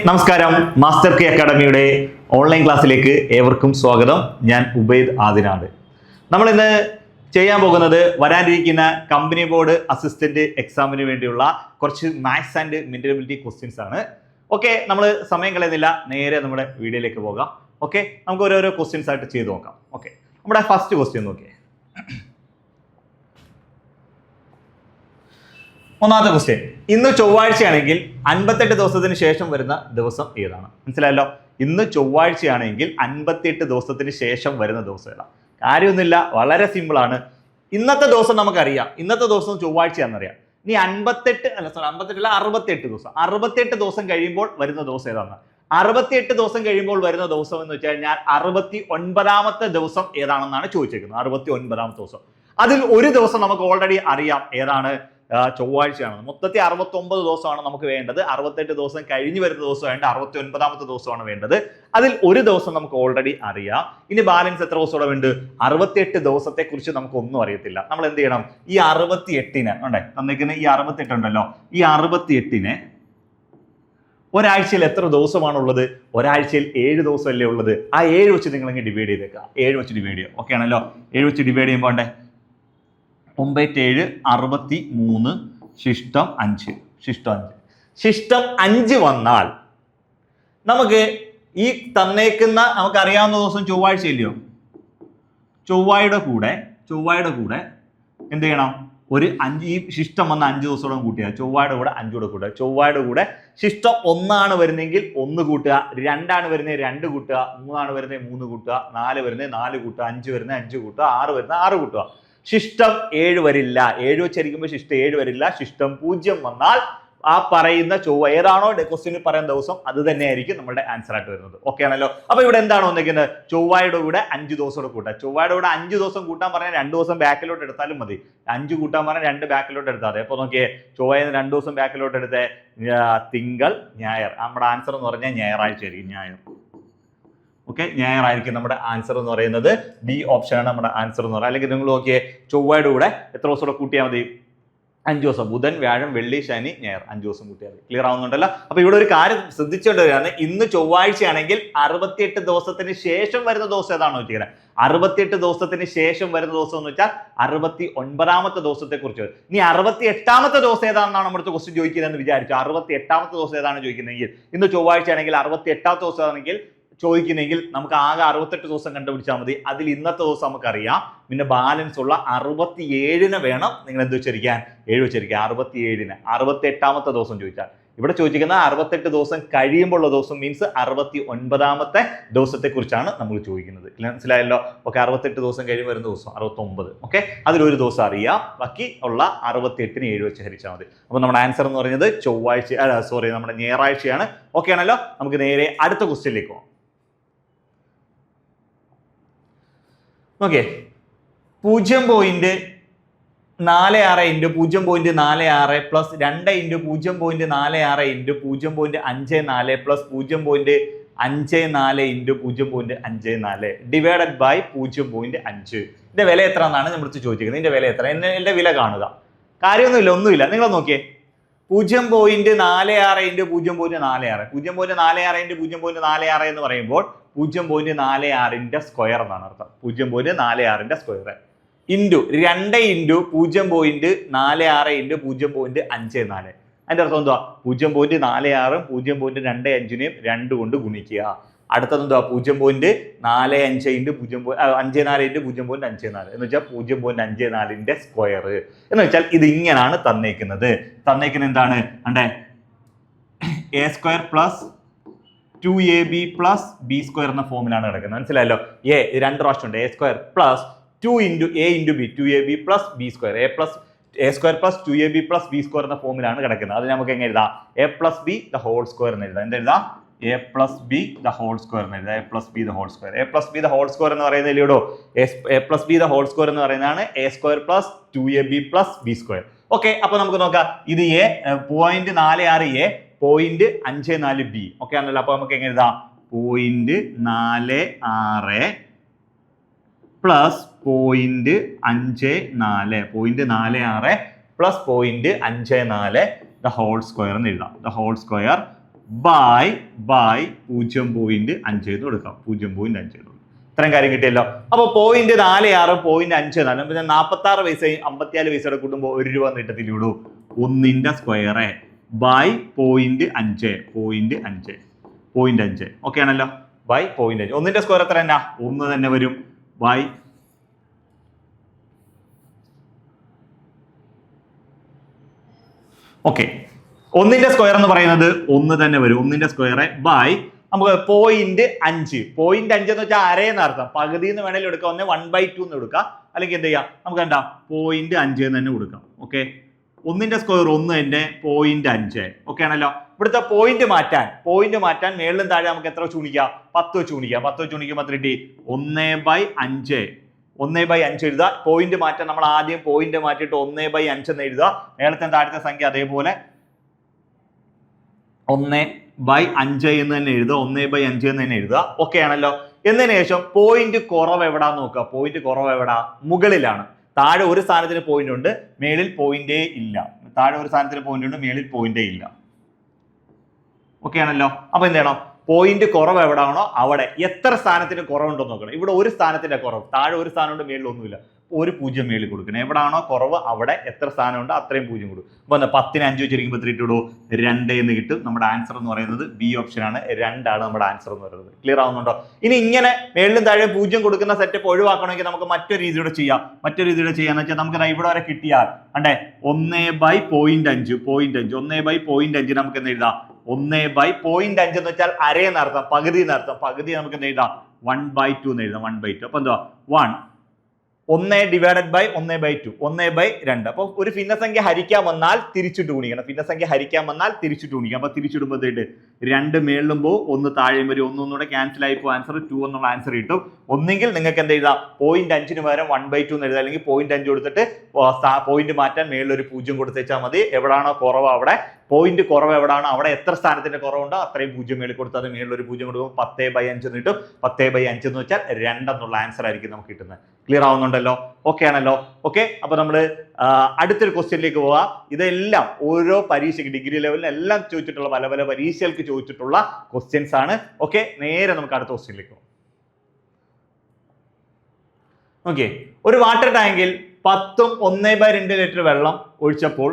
നമസ്കാരം. Master K അക്കാഡമിയുടെ online ക്ലാസ്സിലേക്ക് ഏവർക്കും സ്വാഗതം. ഞാൻ ഉബൈദ് ആദിനാട്. നമ്മൾ ഇന്ന് ചെയ്യാൻ പോകുന്നത് വരാനിരിക്കുന്ന കമ്പനി ബോർഡ് അസിസ്റ്റന്റ് എക്സാമിന് വേണ്ടിയുള്ള കുറച്ച് മാത്സ് ആൻഡ് മെന്റബിലിറ്റി ക്വസ്റ്റ്യൻസ് ആണ്. ഓക്കെ, നമ്മൾ സമയം കളയുന്നില്ല, നേരെ നമ്മുടെ വീഡിയോയിലേക്ക് പോകാം. ഓക്കെ, നമുക്ക് ഓരോരോ ക്വസ്റ്റ്യൻസ് ആയിട്ട് ചെയ്ത് നോക്കാം. ഓക്കെ, നമ്മുടെ ഫസ്റ്റ് ക്വസ്റ്റ്യൻ നോക്കിയേ. ഒന്നാമത്തെ ക്വസ്റ്റ്യൻ, ഇന്ന് ചൊവ്വാഴ്ചയാണെങ്കിൽ 58 ദിവസത്തിന് ശേഷം വരുന്ന ദിവസം ഏതാണ്? മനസ്സിലായല്ലോ. ഇന്ന് ചൊവ്വാഴ്ചയാണെങ്കിൽ 58 ദിവസത്തിന് ശേഷം വരുന്ന ദിവസം ഏതാണ്? കാര്യമൊന്നുമില്ല, വളരെ സിമ്പിൾ ആണ്. ഇന്നത്തെ ദിവസം നമുക്കറിയാം, ഇന്നത്തെ ദിവസം ചൊവ്വാഴ്ചയാണെന്നറിയാം. ഇനി 68 ദിവസം, 68 ദിവസം കഴിയുമ്പോൾ വരുന്ന ദിവസം ഏതാണ്? 68 ദിവസം കഴിയുമ്പോൾ വരുന്ന ദിവസം എന്ന് വെച്ച് കഴിഞ്ഞാൽ 69ാമത്തെ ദിവസം ഏതാണെന്നാണ് ചോദിച്ചേക്കുന്നത്. 69ാമത്തെ ദിവസം. അതിൽ ഒരു ദിവസം നമുക്ക് ഓൾറെഡി അറിയാം, ഏതാണ്? ചൊവ്വാഴ്ചയാണ്. മൊത്തത്തിൽ 69 ദിവസമാണ് നമുക്ക് വേണ്ടത്. 68 ദിവസം കഴിഞ്ഞ് വരുന്ന ദിവസം വേണ്ട 69ാമത്തെ ദിവസമാണ് വേണ്ടത്. അതിൽ ഒരു ദിവസം നമുക്ക് ഓൾറെഡി അറിയാം. ഇനി ബാലൻസ് എത്ര ദിവസം വേണ്ട? 68 ദിവസത്തെ കുറിച്ച് നമുക്ക് ഒന്നും അറിയത്തില്ല. നമ്മൾ എന്ത് ചെയ്യണം? ഈ 68ന് ഉണ്ടേ തന്നിരിക്കുന്ന ഈ 68 ഉണ്ടല്ലോ, ഈ 68നെ ഒരാഴ്ചയിൽ എത്ര ദിവസമാണുള്ളത്? ഒരാഴ്ചയിൽ 7 ദിവസമല്ലേ ഉള്ളത്. ആ 7 വെച്ച് നിങ്ങൾ ഇങ്ങനെ ഡിവൈഡ് ചെയ്തേക്കുക. 7 വെച്ച് ഡിവൈഡ് ചെയ്യുക. ഓക്കെ ആണല്ലോ. 7 വെച്ച് ഡിവൈഡ് ചെയ്യുമ്പോൾ 9 63 ശിഷ്ടം 5. ശിഷ്ടം 5 വന്നാൽ നമുക്ക് ഈ തന്നേക്കുന്ന നമുക്കറിയാവുന്ന ദിവസം ചൊവ്വാഴ്ച ഇല്ലയോ? ചൊവ്വായുടെ കൂടെ എന്ത് ചെയ്യണം? ഒരു 5, ഈ ശിഷ്ടം വന്ന 5 ദിവസത്തോടെ കൂട്ടിയാൽ ചൊവ്വായുടെ കൂടെ 5 കൂടെ കൂട്ടുക. ചൊവ്വായുടെ കൂടെ ശിഷ്ടം 1 വരുന്നെങ്കിൽ 1 കൂട്ടുക, 2 വരുന്നത് 2 കൂട്ടുക, 3 വരുന്നത് 3 കൂട്ടുക, 4 വരുന്നത് 4 കൂട്ടുക, 5 വരുന്നത് 5 കൂട്ടുക, 6 വരുന്നത് 6 കൂട്ടുക. ശിഷ്ടം 7 വരില്ല. 7 വെച്ചായിരിക്കുമ്പോൾ ശിഷ്ടം 7 വരില്ല. ശിഷ്ടം 0 വന്നാൽ ആ പറയുന്ന ചൊവ്വ ഏതാണോ ക്വസ്റ്റ്യനിൽ പറയുന്ന ദിവസം അത് തന്നെയായിരിക്കും നമ്മുടെ ആൻസർ ആയിട്ട് വരുന്നത്. ഓക്കെ ആണല്ലോ. അപ്പൊ ഇവിടെ എന്താണ് വന്നിരിക്കുന്നത്? ചൊവ്വായുടെ കൂടെ 5 ദിവസം കൂട്ടാം. ചൊവ്വായുടെ കൂടെ 5 ദിവസം കൂട്ടാൻ പറഞ്ഞാൽ 2 ദിവസം ബാക്കിലോട്ട് എടുത്താലും മതി. 5 കൂട്ടാൻ പറഞ്ഞാൽ 2 ബാക്കിലോട്ട് എടുത്താൽ മതി. അപ്പൊ നോക്കിയേ, ചൊവ്വയിൽ 2 ദിവസം ബാക്കിലോട്ട് എടുത്തേ, തിങ്കൾ ഞായർ. നമ്മുടെ ആൻസർ എന്ന് പറഞ്ഞാൽ ഞായറാഴ്ച ആയിരിക്കും. ഞായർ. ഓക്കെ, ഞായറായിരിക്കും നമ്മുടെ ആൻസർ എന്ന് പറയുന്നത്. ബി ഓപ്ഷനാണ് നമ്മുടെ ആൻസർ എന്ന് പറയുന്നത്. അല്ലെങ്കിൽ നിങ്ങൾ നോക്കിയേ, ചൊവ്വയുടെ കൂടെ എത്ര ദിവസം കൂടെ കൂട്ടിയാൽ മതി? 5 ദിവസം. ബുധൻ, വ്യാഴം, വെള്ളി, ശനി, ഞായർ. 5 ദിവസം കൂട്ടിയാൽ മതി. ക്ലിയർ ആവുന്നുണ്ടല്ലോ. അപ്പൊ ഇവിടെ ഒരു കാര്യം ശ്രദ്ധിച്ചുകൊണ്ടിരിക്കുകയാണ്. ഇന്ന് ചൊവ്വാഴ്ചയാണെങ്കിൽ 68 ദിവസത്തിന് ശേഷം വരുന്ന ദിവസം ഏതാണെന്ന് വെച്ചിരിക്കുന്നത്. 68 ദിവസത്തിന് ശേഷം വരുന്ന ദിവസം എന്ന് വെച്ചാൽ 69ാമത്തെ ദിവസത്തെ കുറിച്ച്. ഇനി 68ാമത്തെ ദിവസം ഏതാണെന്നാണ് നമ്മുടെ ക്വസ്റ്റ്യൻ ചോദിക്കുന്നതെന്ന് വിചാരിച്ചു. 68ാമത്തെ ദിവസം ഏതാണ് ചോദിക്കുന്നതെങ്കിൽ, ഇന്ന് ചൊവ്വാഴ്ചയാണെങ്കിൽ 68ാമത്തെ ദിവസം ആണെങ്കിൽ ചോദിക്കുന്നെങ്കിൽ നമുക്ക് ആകെ 68 ദിവസം കണ്ടുപിടിച്ചാൽ മതി. അതിൽ ഇന്നത്തെ ദിവസം നമുക്കറിയാം. പിന്നെ ബാലൻസ് ഉള്ള 67ന് വേണം നിങ്ങൾ എന്ത് വെച്ചിരിക്കാൻ? 7 വെച്ചിരിക്കുക. 67ന് 68ാമത്തെ ദിവസം ചോദിച്ചാൽ ഇവിടെ ചോദിക്കുന്നത് 68 ദിവസം കഴിയുമ്പോഴുള്ള ദിവസം, മീൻസ് 69ാമത്തെ ദിവസത്തെ കുറിച്ചാണ് നമ്മൾ ചോദിക്കുന്നത്. മനസ്സിലായല്ലോ. ഓക്കെ, 68 ദിവസം കഴിയുമ്പോൾ വരുന്ന ദിവസം 69. ഓക്കെ, അതിലൊരു ദിവസം അറിയാം. ബാക്കി ഉള്ള 68ന് 7 വെച്ച് ഹരിച്ചാൽ മതി. അപ്പൊ നമ്മുടെ ആൻസർ എന്ന് പറയുന്നത് നമ്മുടെ ഞായറാഴ്ചയാണ്. ഓക്കെ ആണല്ലോ. നമുക്ക് നേരെ അടുത്ത ക്വസ്റ്റ്യനിലേക്ക് പോകാം. Okay, 0.46 × 0.46 plus 2 × 0.46 × 0.54 plus 0.54 × 0.54 divided by 0.5. ഇതിന്റെ വില എത്ര എന്നാണ് നമ്മൾ ചോദിച്ചിരിക്കുന്നത്. ഇതിന്റെ വില എത്ര? എന്റെ വില കാണുക. ഒന്നുമില്ല. നിങ്ങൾ നോക്കിയേ, 0.46 × 0.46 0.46 × 0.46 എന്ന് പറയുമ്പോൾ 0.46ന്റെ സ്ക്വയർ എന്നാണ് അർത്ഥം. 0.46ന്റെ സ്ക്വയർ ഇൻറ്റു 2 × 0.46 × 0.54. അതിന്റെ അർത്ഥം എന്താ? 0.46 0.25നെയും 2 കൊണ്ട് ഗുണിക്കുക. അടുത്തത് എന്താ? 0.45 × 54 × 0.54 എന്ന് വെച്ചാൽ 0.54ന്റെ സ്ക്വയർ എന്ന് വെച്ചാൽ ഇത് ഇങ്ങനെയാണ് തന്നേക്കുന്നത്. എന്താണ്? a square plus 2ab plus B square എന്ന ഫോമിലാണ് കിടക്കുന്നത്. മനസ്സിലായല്ലോ. എ 2 പ്രാവശ്യം ഉണ്ട്. a square plus 2 × a × b 2ab plus B square. a square plus 2ab plus B square എന്ന ഫോമിലാണ് കിടക്കുന്നത്. അത് നമുക്ക് എങ്ങനെ എഴുതാം? a plus B the whole square എന്ന് എഴുതാം. എന്തെഴുതാം? a plus B the whole square എന്ന് എഴുതാം. a plus B the whole square. a plus B the whole square എന്ന് പറയുന്നത് ഇല്ലയോ? a plus B the whole square എന്ന് പറയുന്നതാണ് a square plus 2ab plus B square. Okay, അപ്പൊ നമുക്ക് നോക്കാം. ഇത് a 0.46 a 0.54 ബി. ഓക്കെ ആണല്ലോ. അപ്പൊ നമുക്ക് എങ്ങനെ എഴുതാം? 0.46 plus 0.54 0.46 plus 0.54 the whole square എന്ന് എഴുതാം. ദ ഹോൾ സ്ക്വയർ ബൈ 0.5 എന്ന് കൊടുക്കാം. 0.5 ഇത്രയും കാര്യം കിട്ടിയല്ലോ. അപ്പോൾ 0.46 0.54 പിന്നെ 46 പൈസയും 54 പൈസയുടെ കൂട്ടുമ്പോൾ 1 രൂപ നീട്ടത്തിൽ വിടൂ. 1ന്റെ സ്ക്വയർ ബൈ 0.5 ഓക്കെ ആണല്ലോ. ബൈ 0.5 1ന്റെ സ്ക്വയർ എത്ര തന്നെ 1 തന്നെ വരും. ബൈ ഓക്കെ 1ന്റെ സ്ക്വയർ എന്ന് പറയുന്നത് 1 തന്നെ വരും. 1ന്റെ സ്ക്വയർ ബൈ നമുക്ക് 0.5 എന്ന് വെച്ചാൽ അരയെന്ന് അർത്ഥം. പകുതി എന്ന് വേണമെങ്കിൽ എടുക്കാം. 1/2 എന്ന് കൊടുക്കാം. അല്ലെങ്കിൽ എന്ത് ചെയ്യാം, നമുക്ക് എന്താ 0.5 എന്ന് തന്നെ കൊടുക്കാം. ഓക്കെ 1ന്റെ സ്ക്വയർ 1 തന്നെ 0.5 ഓക്കെ ആണല്ലോ. ഇവിടുത്തെ പോയിന്റ് മാറ്റാൻ മേളിലും താഴെ നമുക്ക് എത്ര വെച്ച് ഗുണിക്കാം? 10 വെച്ച് ഗുണിക്കാം. 10 വെച്ച് ഗുണിക്കുമ്പോൾ എത്ര കിട്ടി? 1/5 എഴുതുക. പോയിന്റ് മാറ്റാൻ നമ്മൾ ആദ്യം പോയിന്റ് മാറ്റിയിട്ട് 1/5 എന്ന് എഴുതുക. മേളത്തെ താഴത്തെ സംഖ്യ അതേപോലെ 1/5 എന്ന് തന്നെ എഴുതുക. 1/5 എന്ന് തന്നെ എഴുതുക. ഓക്കെ ആണല്ലോ. എന്നതിന് ശേഷം പോയിന്റ് കുറവ് എവിടാന്ന് നോക്കുക. പോയിന്റ് കുറവ് എവിടാ? മുകളിലാണ്. താഴെ ഒരു സ്ഥാനത്തിന് പോയിന്റ് ഉണ്ട്, മേളിൽ പോയിന്റേ ഇല്ല. താഴെ ഒരു സ്ഥാനത്തിന് പോയിന്റ് ഉണ്ട്, മേളിൽ പോയിന്റേ ഇല്ല. ഓക്കെ ആണല്ലോ. അപ്പൊ എന്ത് ചെയ്യണം? പോയിന്റ് കുറവ് എവിടാണോ അവിടെ എത്ര സ്ഥാനത്തിന് കുറവുണ്ടോ നോക്കണം. ഇവിടെ ഒരു സ്ഥാനത്തിന്റെ കുറവ്, താഴെ ഒരു സ്ഥാനമുണ്ട്, മേളിൽ ഒന്നുമില്ല. ഒരു 0 മേളിൽ കൊടുക്കണം. എവിടാണോ കുറവ് അവിടെ എത്ര സ്ഥാനമുണ്ട് അത്രയും 0 കൊടുക്കും. അപ്പൊ 10ന് 5 വെച്ചിരിക്കുമ്പോൾ എത്ര ഇട്ടു? 2 എന്ന് കിട്ടും. നമ്മുടെ ആൻസർ എന്ന് പറയുന്നത് ബി ഓപ്ഷൻ ആണ്. 2 ആണ് നമ്മുടെ ആൻസർ എന്ന് പറയുന്നത്. ക്ലിയർ ആവുന്നുണ്ടോ? ഇനി ഇങ്ങനെ മേളിലും താഴെ 0 കൊടുക്കുന്ന സെറ്റപ്പ് ഒഴിവാക്കണമെങ്കിൽ നമുക്ക് മറ്റൊരു രീതിയുടെ ചെയ്യാം. ചെയ്യാന്ന് വെച്ചാൽ നമുക്ക് ഇവിടെ വരെ കിട്ടിയാൽ അണ്ടേ 1/0.5 1/0.5 നമുക്ക് എന്ത് എഴുതാം? 1/0.5 എന്ന് വെച്ചാൽ അരയെന്നർത്ഥം, പകുതി എന്നർത്ഥം. പകുതി നമുക്ക് എന്ത് എഴുതാം? 1/2 എന്ന് എഴുതാം. 1/2. അപ്പൊ എന്തുവാ? 1 ഡിവൈഡഡ് ബൈ 1/2 1/2. അപ്പൊ ഒരു ഭിന്നസംഖ്യ ഹരിക്കാൻ വന്നാൽ തിരിച്ചിട്ട് ഗുണിക്കണം. ഭിന്നസംഖ്യ ഹരിക്കാൻ വന്നാൽ തിരിച്ചിട്ട് ഗുണിക്കണം. അപ്പൊ തിരിച്ചിടുമ്പോൾ 2 മേളിലും പോകും, 1 താഴെയും വരും. ഒന്നുകൂടെ ക്യാൻസൽ ആയി പോകും. ആൻസർ 2 എന്നുള്ള ആൻസർ കിട്ടും. ഒന്നെങ്കിൽ നിങ്ങൾക്ക് എന്ത് എഴുതാം? 0.5 പകരം 1/2 എന്ന് എഴുതാം. അല്ലെങ്കിൽ 0.5 കൊടുത്തിട്ട് പോയിന്റ് മാറ്റാൻ മേളിൽ ഒരു 0 കൊടുത്തേച്ചാൽ മതി. എവിടാണോ കുറവ് അവിടെ പോയിന്റ് കുറവ് എവിടാണോ അവിടെ എത്ര സ്ഥാനത്തിന്റെ കുറവുണ്ടോ അത്രയും 0 മേളിൽ കൊടുത്താൽ അത് മേളിൽ ഒരു 0 കൊടുക്കും. 10/5 എന്ന് കിട്ടും. 10/5 എന്ന് വെച്ചാൽ 2 എന്നുള്ള ആൻസർ ആയിരിക്കും നമുക്ക് കിട്ടുന്നത്. ക്ലിയർ ആവുന്നുണ്ടല്ലോ? ഓക്കെ ആണല്ലോ. ഓക്കെ, അപ്പൊ നമ്മൾ അടുത്തൊരു ക്വസ്റ്റ്യനിലേക്ക് പോവാം. ഇതെല്ലാം ഓരോ പരീക്ഷയ്ക്ക് ഡിഗ്രി ലെവലിൽ എല്ലാം ചോദിച്ചിട്ടുള്ള പല പരീക്ഷകൾക്ക് ചോദിച്ചിട്ടുള്ള ക്വസ്റ്റ്യൻസ് ആണ്. ഓക്കെ, നേരെ നമുക്ക് അടുത്ത ക്വസ്റ്റ്യനിലേക്ക് പോകാം. ഓക്കെ, ഒരു വാട്ടർ ടാങ്കിൽ 10ഉം 1/2 ലിറ്റർ വെള്ളം ഒഴിച്ചപ്പോൾ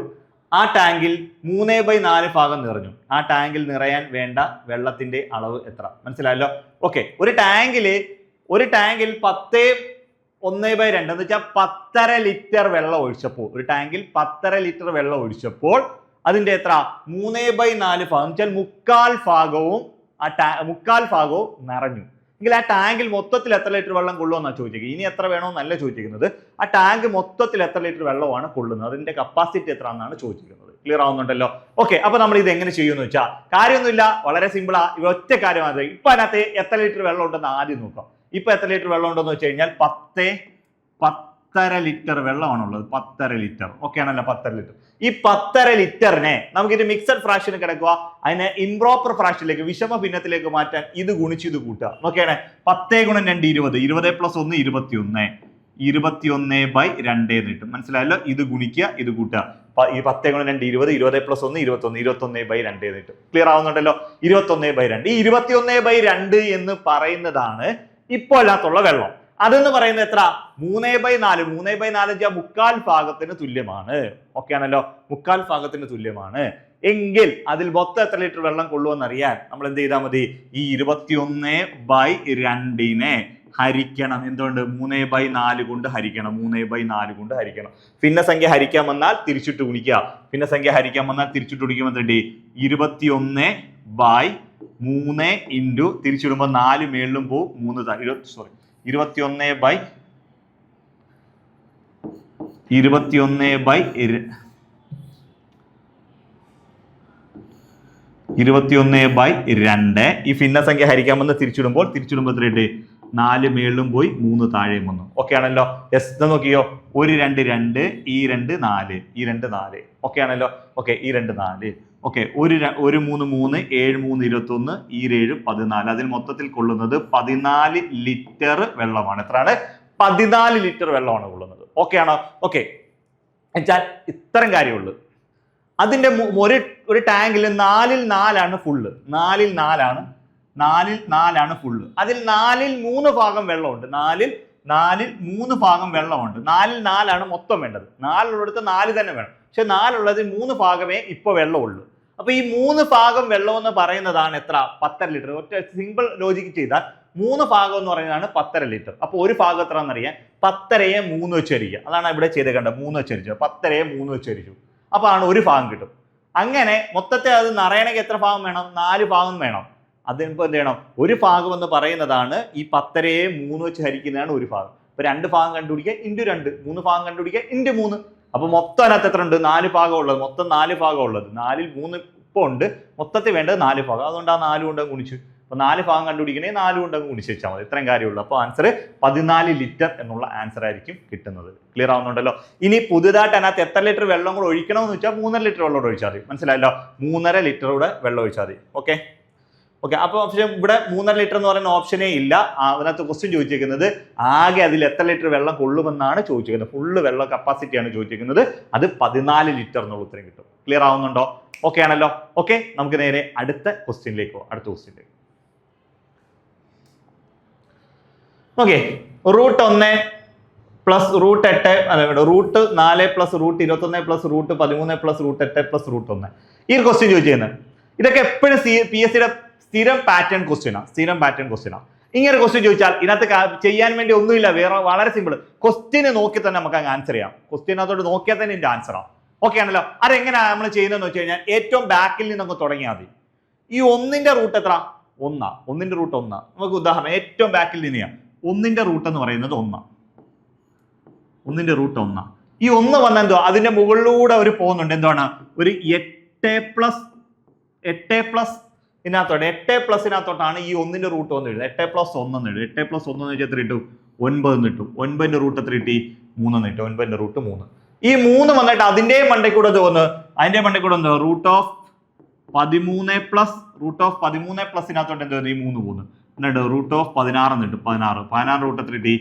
ആ ടാങ്കിൽ 3/4 ഭാഗം നിറഞ്ഞു. ആ ടാങ്കിൽ നിറയാൻ വേണ്ട വെള്ളത്തിന്റെ അളവ് എത്ര? മനസ്സിലായല്ലോ? ഓക്കെ, ഒരു ടാങ്കിൽ 10/1/2 എന്ന് വെച്ചാൽ 10.5 ലിറ്റർ വെള്ളം ഒഴിച്ചപ്പോൾ, ഒരു ടാങ്കിൽ 10.5 ലിറ്റർ വെള്ളം ഒഴിച്ചപ്പോൾ അതിന്റെ എത്ര? 3/4 ഭാഗം എന്ന് വെച്ചാൽ മുക്കാൽ ഭാഗവും നിറഞ്ഞു. എങ്കിൽ ആ ടാങ്കിൽ മൊത്തത്തിൽ എത്ര ലിറ്റർ വെള്ളം കൊള്ളുമെന്നാണ് ചോദിച്ചത്. ഇനി എത്ര വേണമെന്നല്ല ചോദിച്ചിരിക്കുന്നത്. ആ ടാങ്ക് മൊത്തത്തിൽ എത്ര ലിറ്റർ വെള്ളമാണ് കൊള്ളുന്നത്, അതിന്റെ കപ്പാസിറ്റി എത്ര എന്നാണ് ചോദിച്ചിരിക്കുന്നത്. ക്ലിയർ ആവുന്നുണ്ടല്ലോ? ഓക്കെ, അപ്പൊ നമ്മൾ ഇത് എങ്ങനെ ചെയ്യുമെന്ന് വെച്ചാൽ കാര്യമൊന്നുമില്ല, വളരെ സിമ്പിളാ. ഇവ ഒറ്റ കാര്യമാണ്. ഇപ്പൊ അതിനകത്ത് എത്ര ലിറ്റർ വെള്ളം ഉണ്ടെന്ന് ആദ്യം നോക്കാം. ഇപ്പൊ എത്ര ലിറ്റർ വെള്ളം ഉണ്ടെന്ന് വെച്ച് കഴിഞ്ഞാൽ 10.5 ലിറ്റർ വെള്ളമാണുള്ളത്. 10.5 ലിറ്റർ. ഓക്കെ ആണല്ലോ? 10.5 ലിറ്റർ. ഈ 10.5 ലിറ്ററിനെ നമുക്കിത് മിക്സഡ് ഫ്രാക്ഷന് കിടക്കുക, അതിനെ ഇംപ്രോപ്പർ ഫ്രാക്ഷനിലേക്ക്, വിഷമ ഭിന്നത്തിലേക്ക് മാറ്റാൻ ഇത് ഗുണിച്ച് ഇത് കൂട്ടുക. നോക്കിയാണെ 10 × 2 20, 20 + 1 21, 21/2 കിട്ടും. മനസ്സിലായല്ലോ? ഇത് ഗുണിക്കുക, ഇത് കൂട്ടുക. ഈ 10 × 2 20, 20 + 1 21, 21/2 കിട്ടും. ക്ലിയർ ആവുന്നുണ്ടല്ലോ? 21/2. ഈ 21/2 എന്ന് പറയുന്നതാണ് ഇപ്പോൾ അതിനകത്തുള്ള വെള്ളം. അതെന്ന് പറയുന്നത് എത്ര? 3/4. 3/4 മുക്കാൽ ഭാഗത്തിന് തുല്യമാണ്. ഓക്കെ ആണല്ലോ? മുക്കാൽ ഭാഗത്തിന് തുല്യമാണ്. എങ്കിൽ അതിൽ മൊത്തം എത്ര ലിറ്റർ വെള്ളം കൊള്ളുമെന്ന് അറിയാൻ നമ്മൾ എന്ത് ചെയ്താൽ മതി? ഈ 21/2 ഹരിക്കണം. എന്തുകൊണ്ട്? 3/4 കൊണ്ട് ഹരിക്കണം. 3/4 കൊണ്ട് ഹരിക്കണം. ഭിന്നസംഖ്യ ഹരിക്കാൻ വന്നാൽ തിരിച്ചിട്ട് ഗുണിക്കുക. ഭിന്നസംഖ്യ ഹരിക്കാൻ വന്നാൽ തിരിച്ചിട്ട് ഗുണിക്കുമ്പോൾ എന്തുണ്ട്? 21/3 ഇൻറ്റു തിരിച്ചിടുമ്പോൾ 4 മേളിലും പോവും, 3 21/2 ഈ ഭിന്നസംഖ്യ ഹരിക്കാൻ വന്ന് തിരിച്ചിടുമ്പോൾ എത്രയുണ്ട്? 4 മേളിലും പോയി, 3 താഴെയും വന്നു. ഓക്കെ ആണല്ലോ? യെസ്, നോക്കിയോ? 1 2 2, ഈ 2 4, ഈ 2 4. ഓക്കെ ആണല്ലോ? ഓക്കെ, ഈ 2 4. ഓക്കെ, 1 3 3, 7 3 21, ഈ 7 14. അതിൽ മൊത്തത്തിൽ കൊള്ളുന്നത് 14 ലിറ്റർ വെള്ളമാണ്. എത്രയാണ്? 14 ലിറ്റർ വെള്ളമാണ് കൊള്ളുന്നത്. ഓക്കെ ആണോ? ഓക്കെ, വെച്ചാൽ ഇത്രയും കാര്യമുള്ളൂ. അതിന്റെ ഒരു ടാങ്കിൽ 4/4 ഫുള്ള്, 4/4 ഫുള്ള്. അതിൽ 4/3 ഭാഗം വെള്ളമുണ്ട്, 4/3 ഭാഗം വെള്ളമുണ്ട്. 4/4 മൊത്തം വേണ്ടത്. 4 4 തന്നെ വേണം. പക്ഷെ 4 3 ഭാഗമേ ഇപ്പൊ വെള്ളമുള്ളൂ. അപ്പൊ ഈ 3 ഭാഗം വെള്ളം എന്ന് പറയുന്നതാണ് എത്ര? 10.5 ലിറ്റർ. ഒറ്റ സിമ്പിൾ ലോജിക്ക് ചെയ്താൽ 3 ഭാഗം എന്ന് പറയുന്നതാണ് 10.5 ലിറ്റർ. അപ്പൊ ഒരു ഭാഗം എത്ര എന്നറിയാൻ 10യെ 3 വെച്ച് ഹരിക്കുക. അതാണ് ഇവിടെ ചെയ്ത് കണ്ടത്, 3 വെച്ച് ഹരിച്ചു. 10യെ 3 വെച്ച് ഹരിച്ചു. അപ്പൊ ആണ് ഒരു ഭാഗം കിട്ടും. അങ്ങനെ മൊത്തത്തെ അത് നിറയണമെങ്കിൽ എത്ര ഭാഗം വേണം? 4 ഭാഗം വേണം. അതിനിപ്പോ എന്ത് ചെയ്യണം? ഒരു ഭാഗം എന്ന് പറയുന്നതാണ് ഈ 10യെ 3 വെച്ച് ഹരിക്കുന്നതാണ് ഒരു ഭാഗം. ഇപ്പൊ 2 ഭാഗം കണ്ടുപിടിക്കുക × 2, 3 ഭാഗം കണ്ടുപിടിക്കുക × 3. അപ്പൊ മൊത്തം അതിനകത്ത് എത്ര ഉണ്ട്? 4 ഭാഗം ഉള്ളത്. മൊത്തം 4 ഭാഗം ഉള്ളത്. 4/3 ഇപ്പോൾ ഉണ്ട്. മൊത്തത്തിൽ വേണ്ടത് 4 ഭാഗം. അതുകൊണ്ട് ആ 4 കൊണ്ട് ഗുണിച്ചു. അപ്പൊ 4 ഭാഗം കണ്ടുപിടിക്കണേ 4 കൊണ്ട് ഗുണിച്ച് വെച്ചാൽ മതി. ഇത്രയും കാര്യമുള്ളൂ. അപ്പോൾ ആൻസർ 14 ലിറ്റർ എന്നുള്ള ആൻസർ ആയിരിക്കും കിട്ടുന്നത്. ക്ലിയർ ആവുന്നുണ്ടല്ലോ? ഇനി പുതുതായിട്ട് അതിനകത്ത് എത്ര ലിറ്റർ വെള്ളം കൂടെ ഒഴിക്കണമെന്ന് വെച്ചാൽ 3.5 ലിറ്റർ വെള്ളം ഒഴിച്ചാൽ മതി. മനസ്സിലായല്ലോ? 3.5 ലിറ്റർ കൂടെ വെള്ളം ഒഴിച്ചാൽ മതി. ഓക്കെ. അപ്പോൾ പക്ഷേ ഇവിടെ 3.5 ലിറ്റർ എന്ന് പറയുന്ന ഓപ്ഷനേ ഇല്ല. അതിനകത്ത് ക്വസ്റ്റ്യൻ ചോദിച്ചിരിക്കുന്നത് ആകെ അതിൽ എത്ര ലിറ്റർ വെള്ളം കൊള്ളുമെന്നാണ് ചോദിച്ചിരിക്കുന്നത്. ഫുള്ള് വെള്ളം കപ്പാസിറ്റിയാണ് ചോദിച്ചിരിക്കുന്നത്. അത് 14 ലിറ്റർ എന്നുള്ള ഉത്തരം കിട്ടും. ക്ലിയർ ആവുന്നുണ്ടോ? ഓക്കെ ആണല്ലോ? ഓക്കെ, നമുക്ക് നേരെ അടുത്ത ക്വസ്റ്റ്യനിലേക്ക് പോകാം. അടുത്ത ക്വസ്റ്റ്യനിലേക്ക്. ഓക്കെ, √1 പ്ലസ് √8 അല്ല √4 പ്ലസ് √21 പ്ലസ് √13 പ്ലസ് √8 പ്ലസ് √1. ഈ ഒരു ക്വസ്റ്റ്യൻ ചോദിച്ചിരുന്നത് ഇതൊക്കെ എപ്പോഴും PSCയുടെ സ്ഥിരം പാറ്റേൺ ക്വസ്റ്റ്യനാണ്. ഇങ്ങനെ ക്വസ്റ്റ്യൻ ചോദിച്ചാൽ ഇതിനകത്ത് ചെയ്യാൻ വേണ്ടി ഒന്നുമില്ല, വേറെ വളരെ സിമ്പിൾ. ക്വസ്റ്റ്യന് നോക്കി തന്നെ നമുക്ക് അങ്ങ് ആൻസർ ചെയ്യാം. ക്വസ്റ്റ്യനകത്തോട്ട് നോക്കിയാൽ തന്നെ ഇതിന്റെ ആൻസറാണ്. ഓക്കെ ആണല്ലോ? അതെങ്ങനെയാണ് നമ്മൾ ചെയ്യുന്നതെന്ന് വെച്ച് കഴിഞ്ഞാൽ ഏറ്റവും ബാക്കിൽ നിന്ന് അങ്ങ് തുടങ്ങിയാൽ മതി. ഈ 1ന്റെ റൂട്ട് എത്ര? 1. 1ന്റെ റൂട്ട് 1. നമുക്ക് ഉദാഹരണം ഏറ്റവും ബാക്കിൽ നിന്ന് ചെയ്യാം. 1ന്റെ റൂട്ട് എന്ന് പറയുന്നത് 1. 1ന്റെ റൂട്ട് 1. ഈ 1 വന്ന എന്തോ അതിന്റെ മുകളിലൂടെ ഒരു പോകുന്നുണ്ട്. എന്താണ്? ഒരു 8 പ്ലസ് ഇതിനകത്തോട്ട് 8 പ്ലസിനകത്തോട്ടാണ് ഈ 1ന്റെ റൂട്ട് 1 എഴുതുന്നത്. 8 പ്ലസ് 1 എന്ന് എഴുതും. 8 പ്ലസ് 1 എന്ന് വെച്ചാൽ എത്ര കിട്ടും? 9 എന്ന് കിട്ടും. 9ന്റെ റൂട്ട് എത്ര കിട്ടി? 3 എന്ന് കിട്ടും. 9ന്റെ റൂട്ട് 3. ഈ 3 വന്നിട്ട് അതിന്റെ മണ്ടയിൽ കൂടെ തോന്നുന്നു. അതിന്റെ മണ്ടയിൽ കൂടെ എന്തോ √13 പ്ലസ് ഇതിനകത്തോട്ട് എന്തോ ഈ 3 പോകുന്നു. എന്നിട്ട് √16 എന്ന് കിട്ടും. 16 റൂട്ട് എത്ര കിട്ടി?